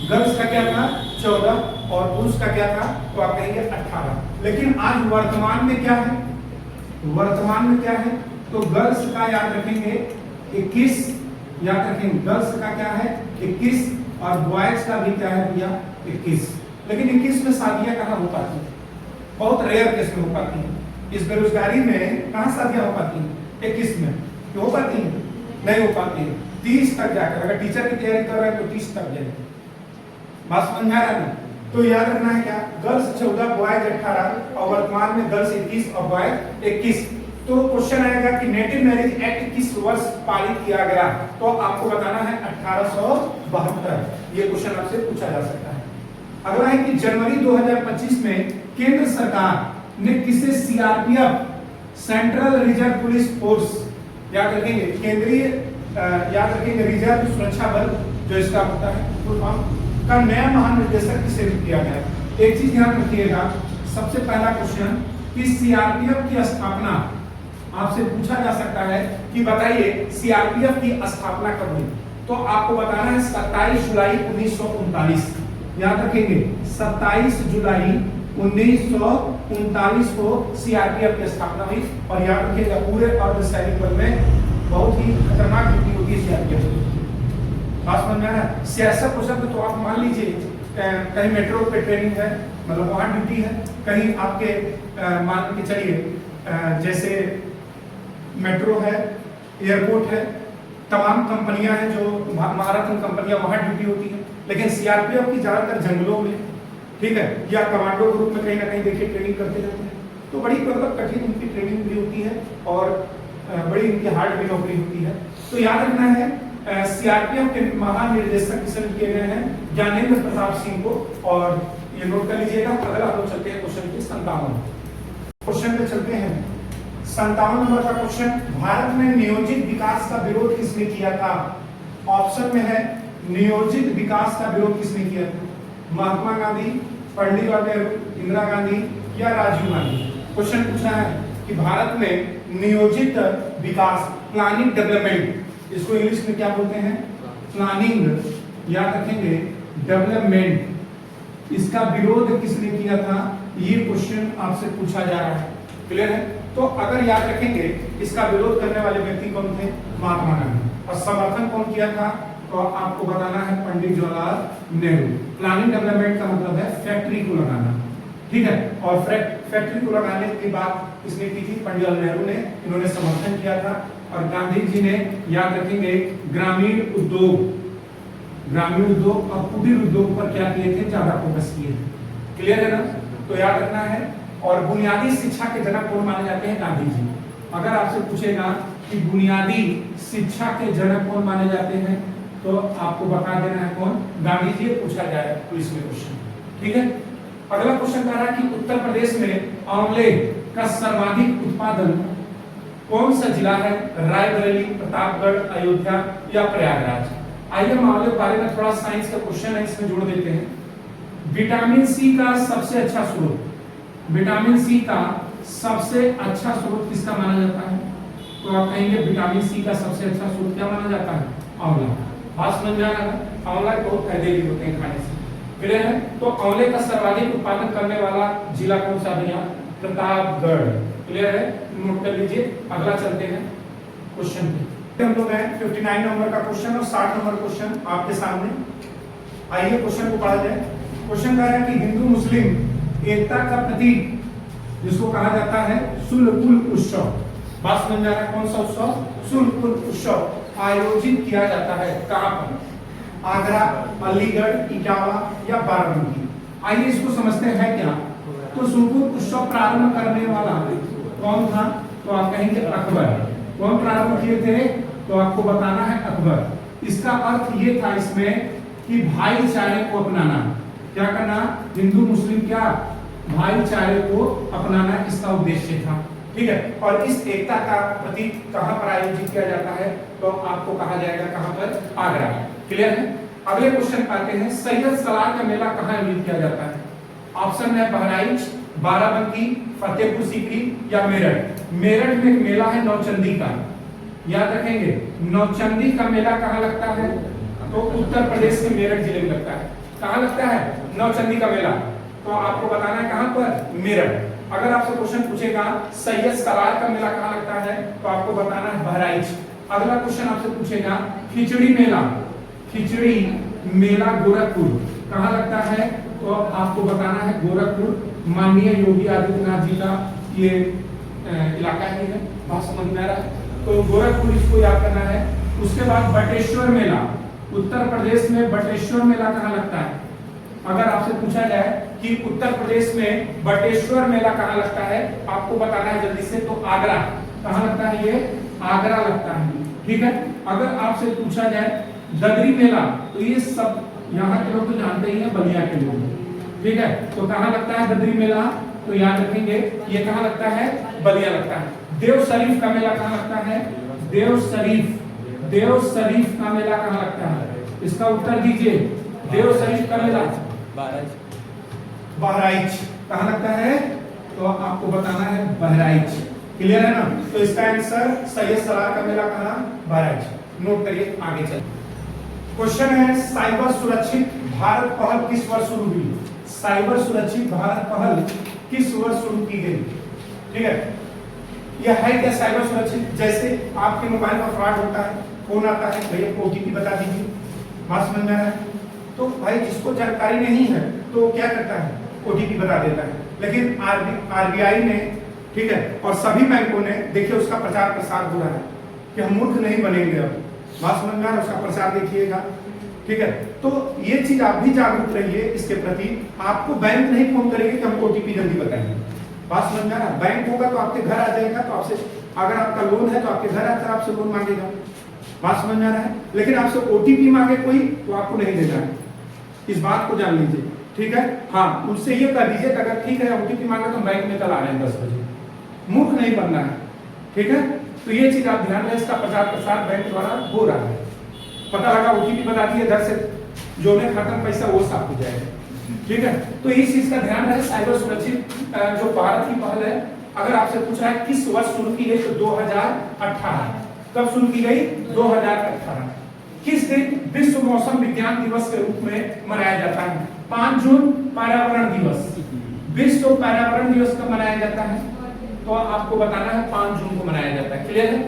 गर्ल्स का क्या था? 14 और पुरुष का क्या था? तो आप कहेंगे 18। लेकिन आज वर्तमान में क्या है? वर्तमान में क्या है? तो गर्ल्स का याद रखेंगे 21, याद रखेंगे गर्ल्स का क्या है 21, और बॉयज का भी क्या है भैया 21। लेकिन 21 में शादियां कहाँ हो पाती है? बहुत रेयर केस में हो पाती है। इस बेरोजगारी में कहाँ शादियां हो पाती हैं? 21 में हो पाती है? नहीं हो पाती है। 30 तक जाकर, अगर टीचर की तैयारी कर रहे हैं तो 30 तक जाए। बात समझ में आ रहा है? तो याद रखना है क्या, गर्ल्स 14, बॉयज 18, और वर्तमान में गर्ल्स 21 और बॉयज 21। तो क्वेश्चन आएगा कि नेटिव मैरिज एक्ट किस वर्ष पारित किया गया, तो आपको बताना है 1872। ये क्वेश्चन आपसे पूछा जा सकता है। अगला है कि जनवरी 2025 में केंद्र सरकार ने किसे CRPF, central reserve police force, याद रखेंगे केंद्रीय, याद रखेंगे रिजर्व सुरक्षा बल जो इसका होता है फुल फॉर्म, का नया महानिदेशक किसे किया गया? एक चीज ध्यान रखिएगा, सबसे पहला क्वेश्चन कि सीआरपीएफ की स्थापना आपसे पूछा जा सकता है कि बताइए सीआरपीएफ की स्थापना कब हुई, तो आपको बताना है 27 जुलाई 1939। याद रखेंगे 27 जुलाई 1939 को सीआरपीएफ की स्थापना हुई। और याद रखिएगा पूरे अर्धसैनिक बल में बहुत ही खतरनाक ड्यूटी होती है सीआरपीएफ की। बात समझ में आ रहा है? सियासत क्वेश्चन तो आप मान लीजिए कहीं मेट्रो पे ट्रेनिंग है, मतलब वहां ड्यूटी है, कहीं आपके मान के चलिए जैसे मेट्रो है, एयरपोर्ट है, तमाम कंपनियां हैं जो महारत्न कंपनियां, वहां ड्यूटी होती है। लेकिन सीआरपीएफ की ज्यादातर जंगलों में, ठीक है, या कमांडो ग्रुप में कहीं ना कहीं देखिए ट्रेनिंग करते रहते हैं। तो बड़ी मतलब कठिन इनकी ट्रेनिंग भी होती है और बड़ी इनकी हार्ड भी नौकरी होती है। तो याद रखना है सीआरपीएफ के महानिर्देशक किसे किए गए हैं, ज्ञानेंद्र प्रताप सिंह को, और ये नोट कर लीजिएगा। अगर आप लोग चलते हैं क्वेश्चन के 57 क्वेश्चन पे चलते हैं। 57 नंबर का क्वेश्चन, भारत में नियोजित विकास का विरोध किसने किया था? ऑप्शन में है नियोजित विकास का विरोध किसने किया था? महात्मा गांधी, पंडित जवाहरलाल नेहरू, इंदिरा गांधी या राजीव गांधी। क्वेश्चन पूछा है कि भारत में नियोजित विकास, प्लानिंग डेवलपमेंट, इसको इंग्लिश में क्या बोलते हैं? प्लानिंग, याद रखेंगे, डेवलपमेंट, इसका विरोध किसने किया था? ये क्वेश्चन आपसे पूछा जा रहा है। क्लियर है? तो अगर याद रखेंगे इसका विरोध करने वाले व्यक्ति कौन थे? महात्मा गांधी। और समर्थन कौन किया था? तो आपको बताना है पंडित जवाहरलाल नेहरू। प्लानिंग डेवलपमेंट का मतलब है फैक्ट्री को लगाना, ठीक है, और फैक्ट्री को लगाने की बात किसने की थी? पंडित जवाहरलाल नेहरू ने, इन्होंने समर्थन किया था। और गांधी जी ने, याद रखेंगे, ग्रामीण उद्योग और कुटीर उद्योग पर क्या किए थे? ज्यादा फोकस किए थे। क्लियर है ना? तो याद रखना है। और बुनियादी शिक्षा के जनक कौन माने जाते हैं? गांधी जी। अगर आपसे पूछेगा कि बुनियादी शिक्षा के जनक कौन माने जाते हैं, तो आपको बता देना है कौन? गांधी जी। पूछा जाए पुलिस में क्वेश्चन, ठीक है। अगला क्वेश्चन कह रहा है कि उत्तर प्रदेश में आंवले का सर्वाधिक उत्पादन कौन सा जिला है? रायबरेली, प्रतापगढ़, अयोध्या या प्रयागराज। आइए हम आंवले के बारे में थोड़ा साइंस का क्वेश्चन है, इसमें जोड़ देते हैं। विटामिन सी का सबसे अच्छा स्रोत, विटामिन सी का सबसे अच्छा स्रोत किसका माना जाता है? तो आप कहेंगे विटामिन सी का सबसे अच्छा स्रोत क्या माना जाता है? आंवला। बात समझ में आ रहा है? आंवला के बहुत फायदे भी होते हैं खाने से। क्लियर है? तो आंवले का सर्वाधिक उत्पादन करने वाला जिला कौन सा भैया? प्रतापगढ़। क्लियर है? नोट कर लीजिए। अगला चलते हैं क्वेश्चन पे। हम लोग हैं 59 नंबर का क्वेश्चन और 60 नंबर क्वेश्चन आपके सामने। आइए क्वेश्चन को पढ़ा जाए। क्वेश्चन कह रहा है कि हिंदू मुस्लिम एकता का प्रतीक जिसको कहा जाता है सुलकुल उत्सव, बात समझ में आ रहा है? कौन सा उत्सव? सुलकुल उत्सव आयोजित किया जाता है कहां पर? आगरा, अलीगढ़, इटावा या बाराबंकी। आइए इसको समझते हैं क्या। तो सुलकुल उत्सव प्रारंभ करने वाला कौन था? तो आप कहेंगे अकबर। कौन प्रारंभ किए थे? तो आपको बताना है अकबर। इसका अर्थ ये था इसमें कि भाईचारे को अपनाना। क्या करना? हिंदू मुस्लिम क्या? भाईचारे को अपनाना इसका उद्देश्य था, ठीक है। और इस एकता का प्रतीक कहां पर आयोजित किया जाता है? तो आपको कहा जाएगा कहां पर? आगरा। क्लियर है? अगले क्वेश्चन आते हैं। सैयद सलार का मेला कहां आयोजित किया जाता है? ऑप्शन है बहराइच, बाराबंकी, फतेहपुर सीकरी या मेरठ। मेरठ में एक मेला है नौचंदी का, याद रखेंगे। नौचंदी का मेला कहां लगता है? तो उत्तर प्रदेश के मेरठ जिले में लगता है। कहां लगता है नौचंदी का मेला? तो आपको बताना है कहां पर? मेरठ। अगर आपसे क्वेश्चन पूछेगा सैयद सलार का मेला कहां लगता है, तो आपको बताना है बहराइच। अगला क्वेश्चन आपसे पूछेगा खिचड़ी मेला, खिचड़ी मेला गोरखपुर कहां लगता है? तो आपको बताना है गोरखपुर। माननीय योगी आदित्यनाथ जी का ये इलाका है, बात समझ में आ रहा है? तो गोरखपुर इसको याद करना है। उसके बाद बटेश्वर मेला, उत्तर प्रदेश में बटेश्वर मेला कहां लगता है? अगर आपसे पूछा जाए कि उत्तर प्रदेश में बटेश्वर मेला कहां लगता है, आपको बताना है जल्दी से। तो आगरा। कहां लगता है? ये आगरा लगता है, ठीक है। अगर आपसे पूछा जाए ददरी मेला, तो ये सब यहाँ के लोग तो जानते ही हैं, बलिया के लोग, ठीक है। तो कहां लगता है ददरी मेला? तो याद रखेंगे ये कहां लगता है? बलिया लगता है। देव शरीफ का मेला कहां लगता है? देव शरीफ का मेला कहां लगता है? इसका उत्तर दीजिए। देव शरीफ का मेला बहराइच कहां लगता है? तो आपको बताना है बहराइच। क्लियर है ना? तो इसका आंसर सैयद सलार का मेला कहां? बहराइच। नोट करिए, आगे चलिए। क्वेश्चन है साइबर सुरक्षित भारत पहल किस वर्ष शुरू हुई? साइबर सुरक्षित भारत पहल किस वर्ष शुरू की गई? ठीक है, यह है क्या साइबर सुरक्षित? जैसे आपके मोबाइल में फ्रॉड होता है, फोन आता है, भैया ओटीपी बता दीजिए, बात समझ में आ रहा है? तो भाई जिसको जानकारी नहीं है तो क्या करता है? ओटीपी बता देता है। लेकिन आरबीआई ने, ठीक है, और सभी बैंकों ने, देखिए उसका प्रचार प्रसार हो रहा है कि हम मूर्ख नहीं बनेंगे। अब बात समझ में आ रहा है? उसका प्रचार देखिएगा, ठीक है। तो ये चीज आप भी जागरूक रहिए इसके प्रति। आपको बैंक नहीं फोन करेंगे कि हमको ओटीपी जल्दी बताइए, बात समझ में आ रहा है? बैंक होगा तो आपके घर आ जाएगा, तो आपसे अगर आपका लोन है तो आपके घर आकर आपसे लोन मांगेगा। बात समझ में आ रहा है? लेकिन आपसे ओटीपी मांगे कोई तो आपको नहीं देना है, इस बात को जान लीजिए, ठीक है। हाँ, उनसे ये कह दीजिए कि अगर ठीक है ओटीपी मांगे तो बैंक में कल आ रहे हैं 10 बजे, मूर्ख नहीं बनना है, ठीक है। तो ये चीज आप ध्यान रखें, इसका प्रचार प्रसार बैंक द्वारा हो रहा है। पता लगा ओटीपी बता दिए, इधर से जो ने खाता पैसा वो साफ हो जाएगा, ठीक है। तो इस चीज का ध्यान रहे। साइबर सुरक्षित जो भारत की पहल है, अगर आपसे पूछा है किस वर्ष शुरू की गई तो 2018। कब शुरू की गई? 2018। किस दिन विश्व मौसम विज्ञान दिवस के रूप में मनाया जाता है? 5 जून पर्यावरण दिवस। विश्व पर्यावरण दिवस कब मनाया जाता है? तो आपको बताना है 5 जून को मनाया जाता है। क्लियर है?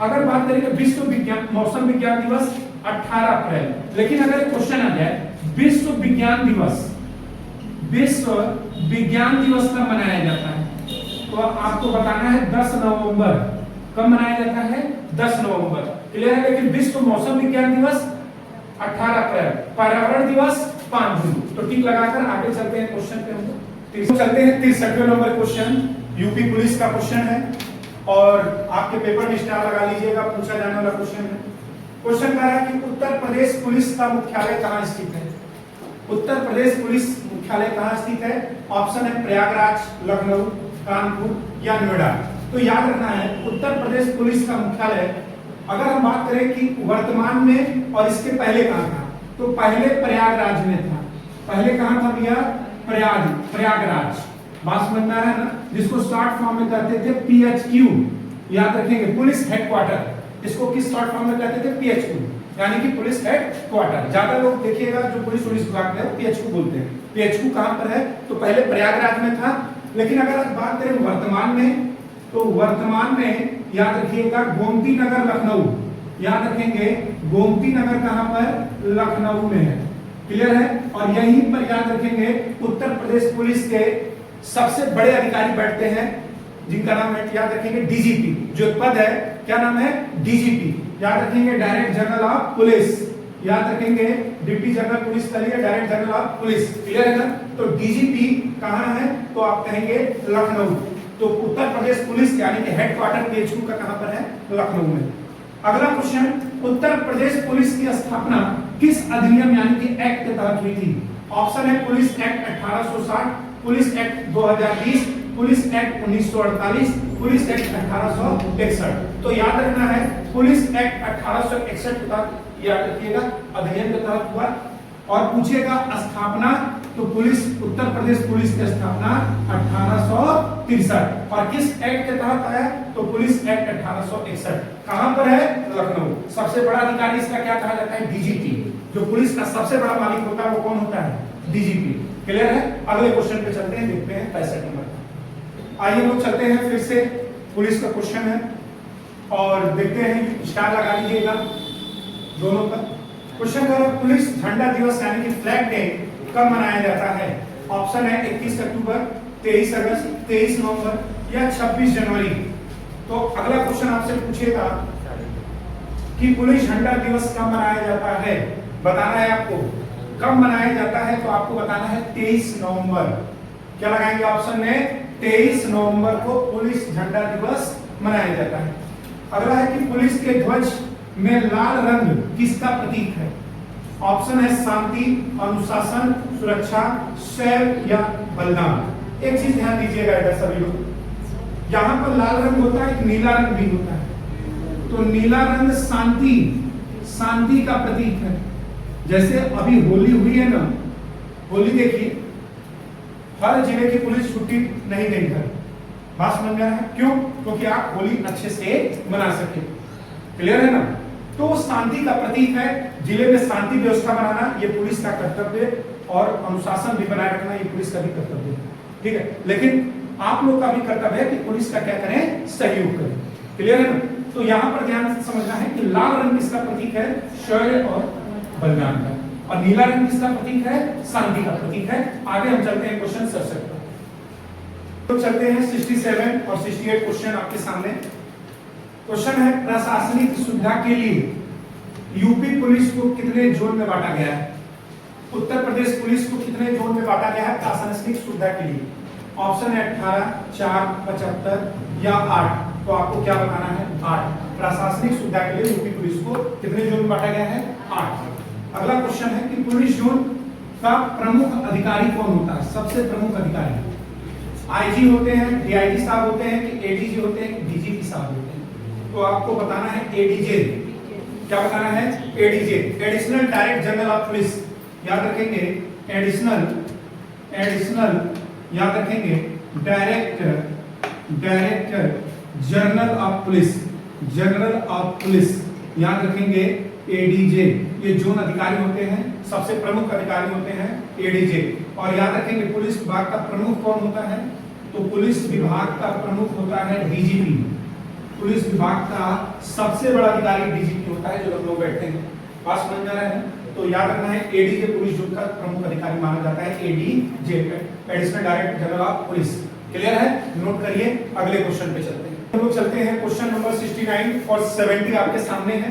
अगर बात करें विश्व विज्ञान मौसम विज्ञान दिवस 18 अप्रैल, लेकिन अगर एक क्वेश्चन आ जाए विश्व विज्ञान दिवस कब मनाया जाता है? तो आपको बताना है 10 नवंबर। कब मनाया जाता है? 10 नवंबर। क्लियर है? लेकिन विश्व मौसम विज्ञान दिवस 18 अप्रैल, पर्यावरण दिवस 5 जून। तो टिक लगाकर आगे चलते हैं क्वेश्चन पे हम लोग। चलते हैं 63वें नंबर क्वेश्चन, यूपी पुलिस का क्वेश्चन है और आपके पेपर में स्टार लगा लीजिएगा, पूछा जाने वाला क्वेश्चन है। क्वेश्चन कह रहा है कि उत्तर प्रदेश पुलिस का मुख्यालय कहां स्थित है? उत्तर प्रदेश पुलिस मुख्यालय कहां स्थित है? ऑप्शन है प्रयागराज, लखनऊ, कानपुर या नोएडा। तो याद रखना है उत्तर प्रदेश पुलिस का मुख्यालय, अगर हम बात करें कि वर्तमान में और इसके पहले कहां था, तो पहले प्रयागराज में था। पहले कहां था भैया? प्रयागराज। बात समझ में आ रहा है ना? जिसको शॉर्ट फॉर्म में कहते थे PHQ, याद रखेंगे, पुलिस हेडक्वार्टर। इसको किस शॉर्ट फॉर्म में कहते थे? PHQ, यानी कि पुलिस हेडक्वार्टर। ज्यादा लोग देखिएगा जो पुलिस विभाग में PHQ बोलते हैं। PHQ कहां पर है? तो पहले प्रयागराज में था। लेकिन अगर आप बात करें वर्तमान में, तो वर्तमान में याद रखिएगा गोमती नगर, लखनऊ। याद रखेंगे गोमती नगर कहां पर? लखनऊ में है। क्लियर है? और यहीं पर याद रखेंगे उत्तर प्रदेश पुलिस के सबसे बड़े अधिकारी बैठते हैं, जिनका नाम है याद रखेंगे DGP। जो पद है क्या नाम है? DGP। याद रखेंगे डायरेक्ट जनरल ऑफ पुलिस। याद रखेंगे डिप्टी जनरल पुलिस का लिए direct general of police. Clear है ना? तो DGP कहां है? तो आप कहेंगे लखनऊ। तो उत्तर प्रदेश पुलिस यानी कि हेडक्वार्टर PHQ का कहां पर है? लखनऊ में। अगला क्वेश्चन, उत्तर प्रदेश पुलिस की स्थापना किस अधिनियम यानी कि एक्ट के तहत हुई थी? ऑप्शन है police act 1860, police act 2020, police act 1948, police act 1861। तो याद रखना है पुलिस एक्ट 1861 के तहत याद रखिएगा अधिनियम के तहत हुआ। और पूछेगा स्थापना, तो पुलिस उत्तर प्रदेश पुलिस की स्थापना 1863। और किस एक्ट के तहत आया? तो पुलिस एक्ट 1861। कहां पर है? लखनऊ। सबसे बड़ा अधिकारी इसका क्या कहा जाता है? DGP। जो पुलिस का सबसे बड़ा मालिक होता है वो कौन होता है? DGP। क्लियर है? अगले क्वेश्चन पे चलते हैं, देखते हैं 65 नंबर। आइए लोग चलते हैं फिर से, पुलिस का क्वेश्चन है और देखते हैं, स्टार लगा लीजिएगा दोनों पर। क्वेश्चन है पुलिस झंडा दिवस यानी कि फ्लैग डे कब मनाया जाता है? ऑप्शन है 21 अक्टूबर, 23 अगस्त, 23 नवंबर या 26 जनवरी। तो अगला क्वेश्चन आपसे पूछेगा कि पुलिस झंडा दिवस कब मनाया जाता है? बताना है आपको कब मनाया जाता है। तो आपको बताना है 23 नवंबर। क्या लगाएंगे ऑप्शन में? 23 नवंबर को पुलिस झंडा दिवस मनाया जाता है। अगला है कि पुलिस के ध्वज में लाल रंग किसका प्रतीक है? ऑप्शन है शांति, अनुशासन, सुरक्षा, शैव या बलिदान। एक चीज ध्यान दीजिएगा इधर सभी लोग, यहाँ पर लाल रंग होता है, एक नीला रंग भी होता है। तो नीला रंग शांति का प्रतीक है। जैसे अभी होली हुई है ना, होली देखिए हर जिले की पुलिस छुट्टी नहीं देगी है। बात समझ में आ रहा है? क्यों? क्योंकि आप होली अच्छे से मना सके। क्लियर है ना? तो शांति का प्रतीक है। जिले में शांति व्यवस्था बनाना ये पुलिस का कर्तव्य, और अनुशासन भी बनाए रखना ये पुलिस का भी कर्तव्य है। ठीक है? लेकिन आप लोग का भी कर्तव्य है कि पुलिस का क्या करें? सहयोग करें। क्लियर है ना? तो यहाँ पर ध्यान से समझना है कि लाल रंग किसका प्रतीक है? शौर्य और बलिदान का। और नीला रंग किसका प्रतीक है? शांति का प्रतीक है। आगे हम चलते हैं क्वेश्चन 67 पर। तो चलते हैं 67 और 68 क्वेश्चन आपके सामने। क्वेश्चन है प्रशासनिक सुविधा के लिए यूपी पुलिस को कितने जोन में बांटा गया है? उत्तर प्रदेश पुलिस को कितने जोन में बांटा गया है प्रशासनिक सुविधा के लिए? ऑप्शन है 18, 4, 75 या 8। तो आपको क्या बताना है? 8। प्रशासनिक सुविधा के लिए यूपी पुलिस को कितने जोन में बांटा गया है? 8। अगला क्वेश्चन है कि पुलिस जोन का प्रमुख अधिकारी कौन होता है? सबसे प्रमुख अधिकारी आईजी होते हैं, डीआईजी साहब होते हैं कि एडीजी होते हैं कि डीजीपी साहब होते हैं? तो आपको बताना है एडीजे। क्या बताना है? ADJ, additional director general of police. याद रखेंगे एडिशनल याद रखेंगे डायरेक्टर जनरल ऑफ पुलिस याद रखेंगे एडीजे। ये जोन अधिकारी होते हैं, सबसे प्रमुख अधिकारी होते हैं एडीजे। और याद रखेंगे पुलिस विभाग का प्रमुख कौन होता है? तो पुलिस विभाग का प्रमुख होता है डीजीपी। पुलिस विभाग का सबसे बड़ा अधिकारी डीजीपी होता है, जो लोग बैठते हैं। बात समझ में आ रहा है? तो याद रखना है एडीजे पुलिस जोन का प्रमुख अधिकारी माना जाता है, ADJ additional director general of police. Clear है? नोट करिए। अगले क्वेश्चन पे चलते हैं। हम लोग चलते हैं क्वेश्चन नंबर 69 और 70 आपके सामने है।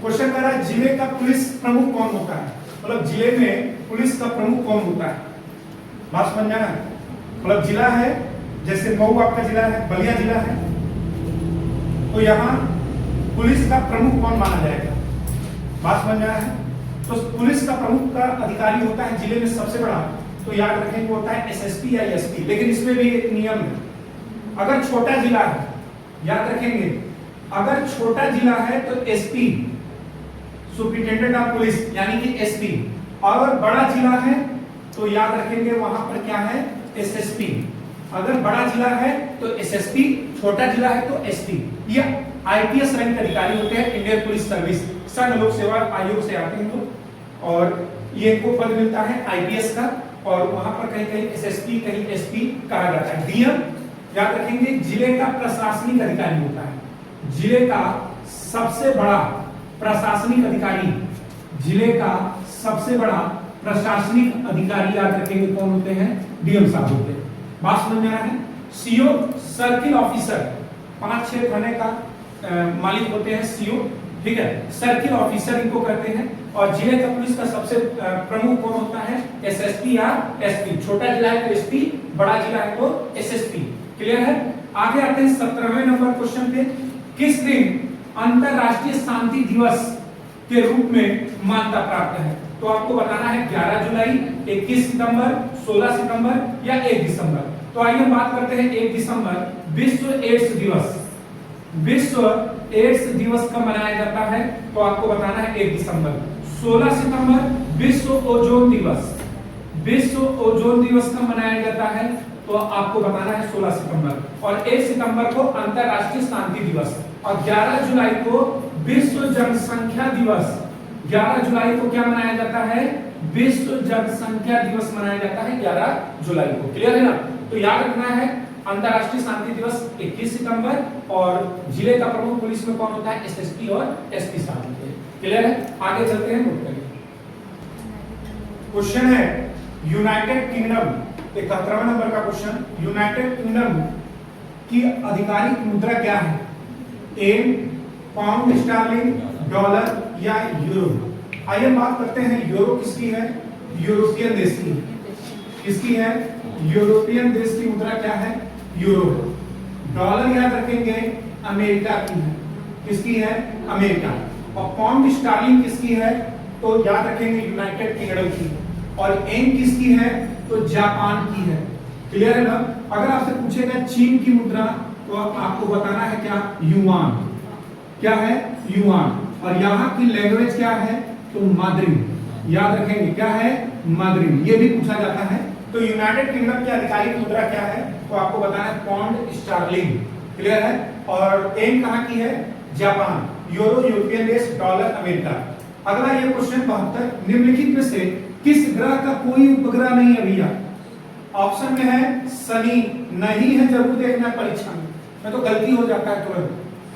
क्वेश्चन कह रहा है जिले का पुलिस प्रमुख कौन होता है? मतलब जिले में पुलिस का प्रमुख कौन होता है? बात समझ में आ रहा है? मतलब जिला है, जैसे मऊ आपका जिला है, बलिया जिला है, तो यहाँ पुलिस का प्रमुख कौन माना जाएगा? बात समझ में आ रहा है? तो पुलिस का प्रमुख का अधिकारी होता है जिले में सबसे बड़ा, तो याद रखेंगे वो होता है एसएसपी या एसपी। लेकिन इसमें भी एक नियम है, अगर छोटा जिला है, याद रखेंगे अगर छोटा जिला है तो एसपी सुपरिटेंडेंट ऑफ पुलिस यानी कि एसपी, और अगर बड़ा जिला है तो याद रखेंगे वहां पर क्या है? एसएसपी। अगर बड़ा जिला है तो एसएसपी, छोटा जिला है तो एसपी। ये आईपीएस रैंक के अधिकारी होते हैं, इंडियन पुलिस सर्विस, संघ लोक सेवा आयोग से आते हैं लोग, और ये इनको पद मिलता है आईपीएस का, और वहां पर कहीं कहीं एसएसपी, कहीं एसपी कहा जाता है। डीएम याद रखेंगे जिले का प्रशासनिक अधिकारी होता है, जिले का सबसे बड़ा प्रशासनिक अधिकारी, जिले का सबसे बड़ा प्रशासनिक अधिकारी याद रखेंगे कौन होते हैं? डीएम साहब होते हैं। बात समझ में आ रहा है? सीओ सर्किल ऑफिसर 5-6 थाने का मालिक होते हैं सीओ, ठीक है, सर्किल ऑफिसर इनको कहते हैं। और जिले का पुलिस का सबसे प्रमुख कौन होता है? एसएसपी या एसपी। छोटा जिला है तो एसपी, बड़ा जिला है तो एसएसपी। क्लियर है? आगे आते हैं 17वें नंबर क्वेश्चन पे। किस दिन अंतरराष्ट्रीय शांति दिवस के रूप में मान्यता प्राप्त है? तो आपको बताना है 11 जुलाई, 21 सितंबर, 16 सितंबर या 1 दिसंबर। तो आइए बात करते हैं 1 दिसंबर, विश्व एड्स दिवस। विश्व एड्स दिवस कब मनाया जाता है? तो आपको बताना है 1 दिसंबर। 16 सितंबर विश्व ओजोन दिवस। विश्व ओजोन दिवस कब मनाया जाता है? तो आपको बताना है 16 सितंबर। और 1 सितंबर को अंतरराष्ट्रीय शांति दिवस, और 11 जुलाई को विश्व जनसंख्या दिवस। 11 जुलाई को क्या मनाया जाता है? विश्व जनसंख्या दिवस मनाया जाता है 11 जुलाई को। क्लियर है ना? तो याद रखना है अंतरराष्ट्रीय शांति दिवस 21 सितंबर, और जिले का प्रमुख पुलिस में कौन होता है? एसएसपी और एसपी साहब होते हैं। क्लियर है? आगे चलते हैं, नोट करिए। क्वेश्चन है यूनाइटेड किंगडम, 71वां नंबर का क्वेश्चन। यूनाइटेड किंगडम की आधिकारिक मुद्रा क्या है? एन, पाउंड स्टर्लिंग, डॉलर या यूरो? आइए बात करते हैं यूरो किसकी है? यूरोपियन देश की। किसकी है? यूरोपियन देश की मुद्रा क्या है? यूरो। डॉलर याद रखेंगे अमेरिका की है। किसकी है? अमेरिका। और पाउंड स्टर्लिंग किसकी है? तो याद रखेंगे यूनाइटेड किंगडम की। और एन किसकी है? तो जापान की है। क्लियर है ना? अगर आपसे पूछेगा चीन की मुद्रा, तो आपको बताना है क्या? युआन। क्या है? युआन। और यहाँ की लैंग्वेज क्या है? तो माद्रिन। याद रखेंगे क्या है? माद्रिन। ये भी पूछा जाता है। तो यूनाइटेड किंगडम की आधिकारिक मुद्रा क्या है? तो आपको बताना है पाउंड स्टर्लिंग। क्लियर है? और एन कहाँ की है? जापान। यूरो यूरोपियन देश, डॉलर अमेरिका। अगला ये क्वेश्चन 72, निम्नलिखित में से किस ग्रह का कोई उपग्रह नहीं है भैया? ऑप्शन में है शनि, नहीं है जरूर देखना परीक्षा में तो गलती हो जाता है, तुरंत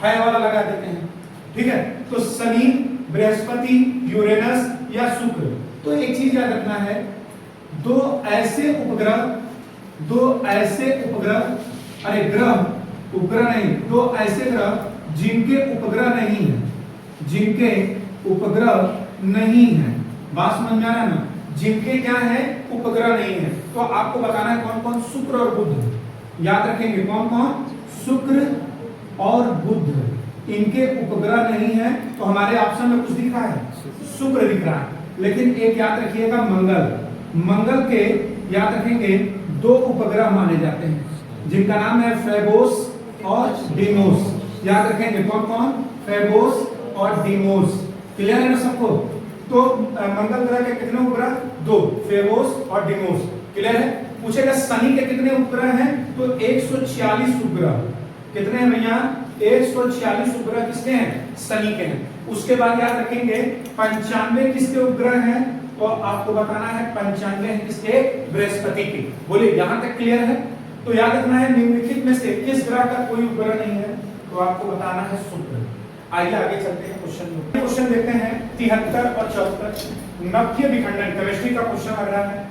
है वाला लगा देते हैं, ठीक है। तो शनि, बृहस्पति, यूरेनस या शुक्र। तो एक चीज याद रखना है, दो ऐसे उपग्रह, अरे ग्रह, उपग्रह नहीं, दो ऐसे ग्रह जिनके उपग्रह नहीं है, बात समझ में आ रहा है ना? जिनके क्या है उपग्रह नहीं है। तो आपको बताना है कौन कौन, शुक्र और बुध। याद रखेंगे कौन कौन, शुक्र और बुध, इनके उपग्रह नहीं है। तो हमारे ऑप्शन में कुछ दिख रहा है, शुक्र दिख रहा है। लेकिन एक याद रखिएगा मंगल, मंगल के याद रखेंगे 2 उपग्रह माने जाते हैं जिनका नाम है फेबोस और डीमोस। याद रखेंगे कौन कौन, फेबोस और डीमोस। क्लियर है ना सबको? तो मंगल ग्रह के कितने उपग्रह, 2, फेबोस और डीमोस। क्लियर है? पूछेगा शनि के कितने उपग्रह हैं, तो 146 उपग्रह। कितने हैं भैया, 146 उपग्रह किसके हैं, शनि के हैं। उसके बाद याद रखेंगे 95 किसके उपग्रह हैं, तो आपको बताना है 95 है किसके, बृहस्पति के। बोलिए यहां तक क्लियर है? तो याद रखना है निम्नलिखित में से किस ग्रह का कोई उपग्रह नहीं है, तो आपको बताना है शुक्र। आइए आगे चलते हैं क्वेश्चन में। क्वेश्चन देखते हैं 73 और 74। नवकीय विखंडन, केमिस्ट्री का क्वेश्चन लग रहा है।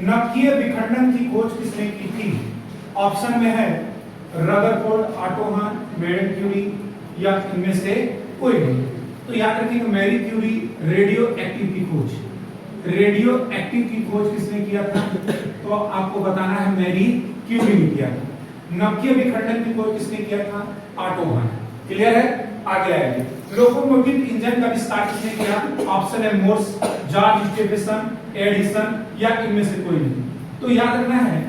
नवकीय विखंडन की खोज किसने की थी? ऑप्शन में है रदरफोर्ड, ऑटो हान, मैरी क्यूरी या इनमें से कोई नहीं। तो याद रखिएगा मैरी क्यूरी रेडियो एक्टिव की खोज, रेडियो एक्टिव की खोज किसने किया था, तो आपको बताना है मैरी क्यूरी ने किया था। नवकीय विखंडन की खोज किसने किया था, ऑटो हान। क्लियर है? आगे आएंगे। लोकोमोटिव इंजन का विस्तार किसने किया? ऑप्शन है मोर्स, जॉर्ज स्टेफेसन, एडिसन या इनमें से कोई नहीं। तो याद रखना है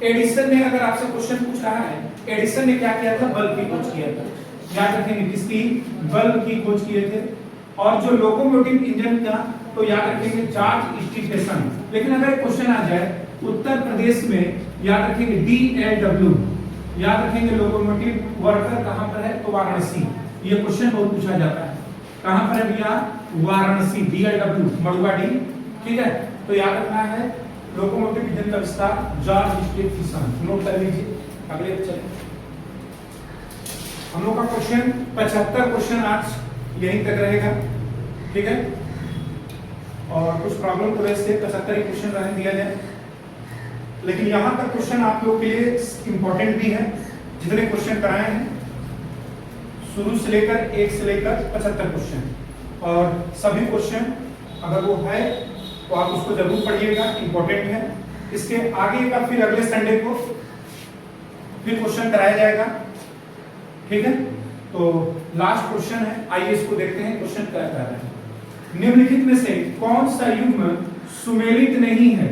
एडिसन ने, अगर आपसे क्वेश्चन पूछ रहा है, एडिसन ने क्या किया था, बल्ब की खोज किया था। याद रखेंगे किसकी, बल्ब की खोज किए थे। और जो लोकोमोटिव इंजन का, तो याद रखेंगे जॉर्ज स्टीफेसन। लेकिन अगर क्वेश्चन आ जाए उत्तर प्रदेश में, याद रखेंगे DLW, याद रखेंगे लोकोमोटिव वर्कर कहां पर है, तो वाराणसी। ये क्वेश्चन बहुत पूछा जाता है, कहां पर है भैया, वाराणसी, DLW मड़ुआडी। ठीक है? तो याद रखना है लोकोमोटिव इंजन का विस्तार जॉर्ज स्टीफेसन, नोट कर लीजिए। अगले चलिए, हम लोग का क्वेश्चन 75 क्वेश्चन आज यहीं तक रहेगा। ठीक है? और कुछ प्रॉब्लम की वजह से 75 क्वेश्चन रहने दिया जाए, लेकिन यहां तक क्वेश्चन आप लोग के लिए इंपॉर्टेंट भी है। जितने क्वेश्चन कराए हैं शुरू से लेकर 1 से लेकर 75 क्वेश्चन, और सभी क्वेश्चन अगर वो है तो आप उसको जरूर पढ़िएगा, इंपॉर्टेंट है। इसके आगे का फिर अगले संडे को फिर क्वेश्चन कराया जाएगा। ठीक है? तो लास्ट क्वेश्चन है, आइए इसको देखते हैं क्वेश्चन क्या कह रहा है। निम्नलिखित में से कौन सा युग्म सुमेलित नहीं है?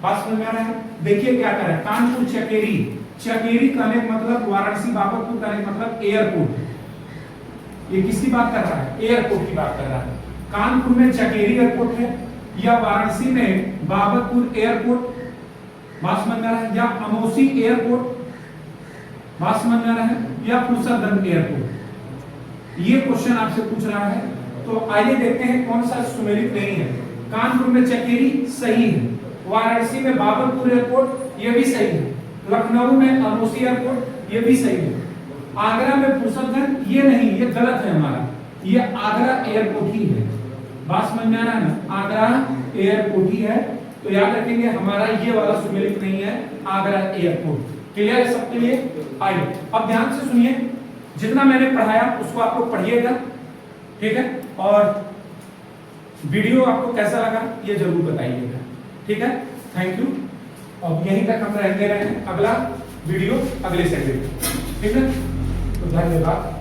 बात समझ में आ रहा है? देखिए क्या कर रहा है, कानपुर चकेरी, चकेरी कहने का मतलब वाराणसी, बाबतपुर कहने का मतलब एयरपोर्ट। ये किसकी बात कर रहा है, एयरपोर्ट की बात कर रहा है। कानपुर में चकेरी एयरपोर्ट है, या वाराणसी में बाबतपुर एयरपोर्ट, बात समझ में आ रहा है, या अमौसी एयरपोर्ट, बात समझ में आ रहा है, या फुर्सतगंज एयरपोर्ट। ये क्वेश्चन आपसे पूछ रहा है। तो आइए देखते हैं कौन सा सुमेलित नहीं है। कानपुर में चकेरी सही है, वाराणसी में बाबतपुर एयरपोर्ट ये भी सही है, लखनऊ में अमौसी एयरपोर्ट ये भी सही है, आगरा में फुर्सतगंज ये नहीं, ये गलत है हमारा, ये आगरा एयरपोर्ट ही है। बात समझ में आ रहा है ना, आगरा एयरपोर्ट ही है। तो याद रखेंगे हमारा ये वाला सुमेलित नहीं है, आगरा एयरपोर्ट। क्लियर है सबके लिए? आइए अब ध्यान से सुनिए, जितना मैंने पढ़ाया उसको आप लोग पढ़िएगा। ठीक है? और वीडियो आपको कैसा लगा ये जरूर बताइएगा। ठीक है? Thank you. अब यहीं तक हम रहते रहे, अगला वीडियो अगले संडे। ठीक है? तो धन्यवाद।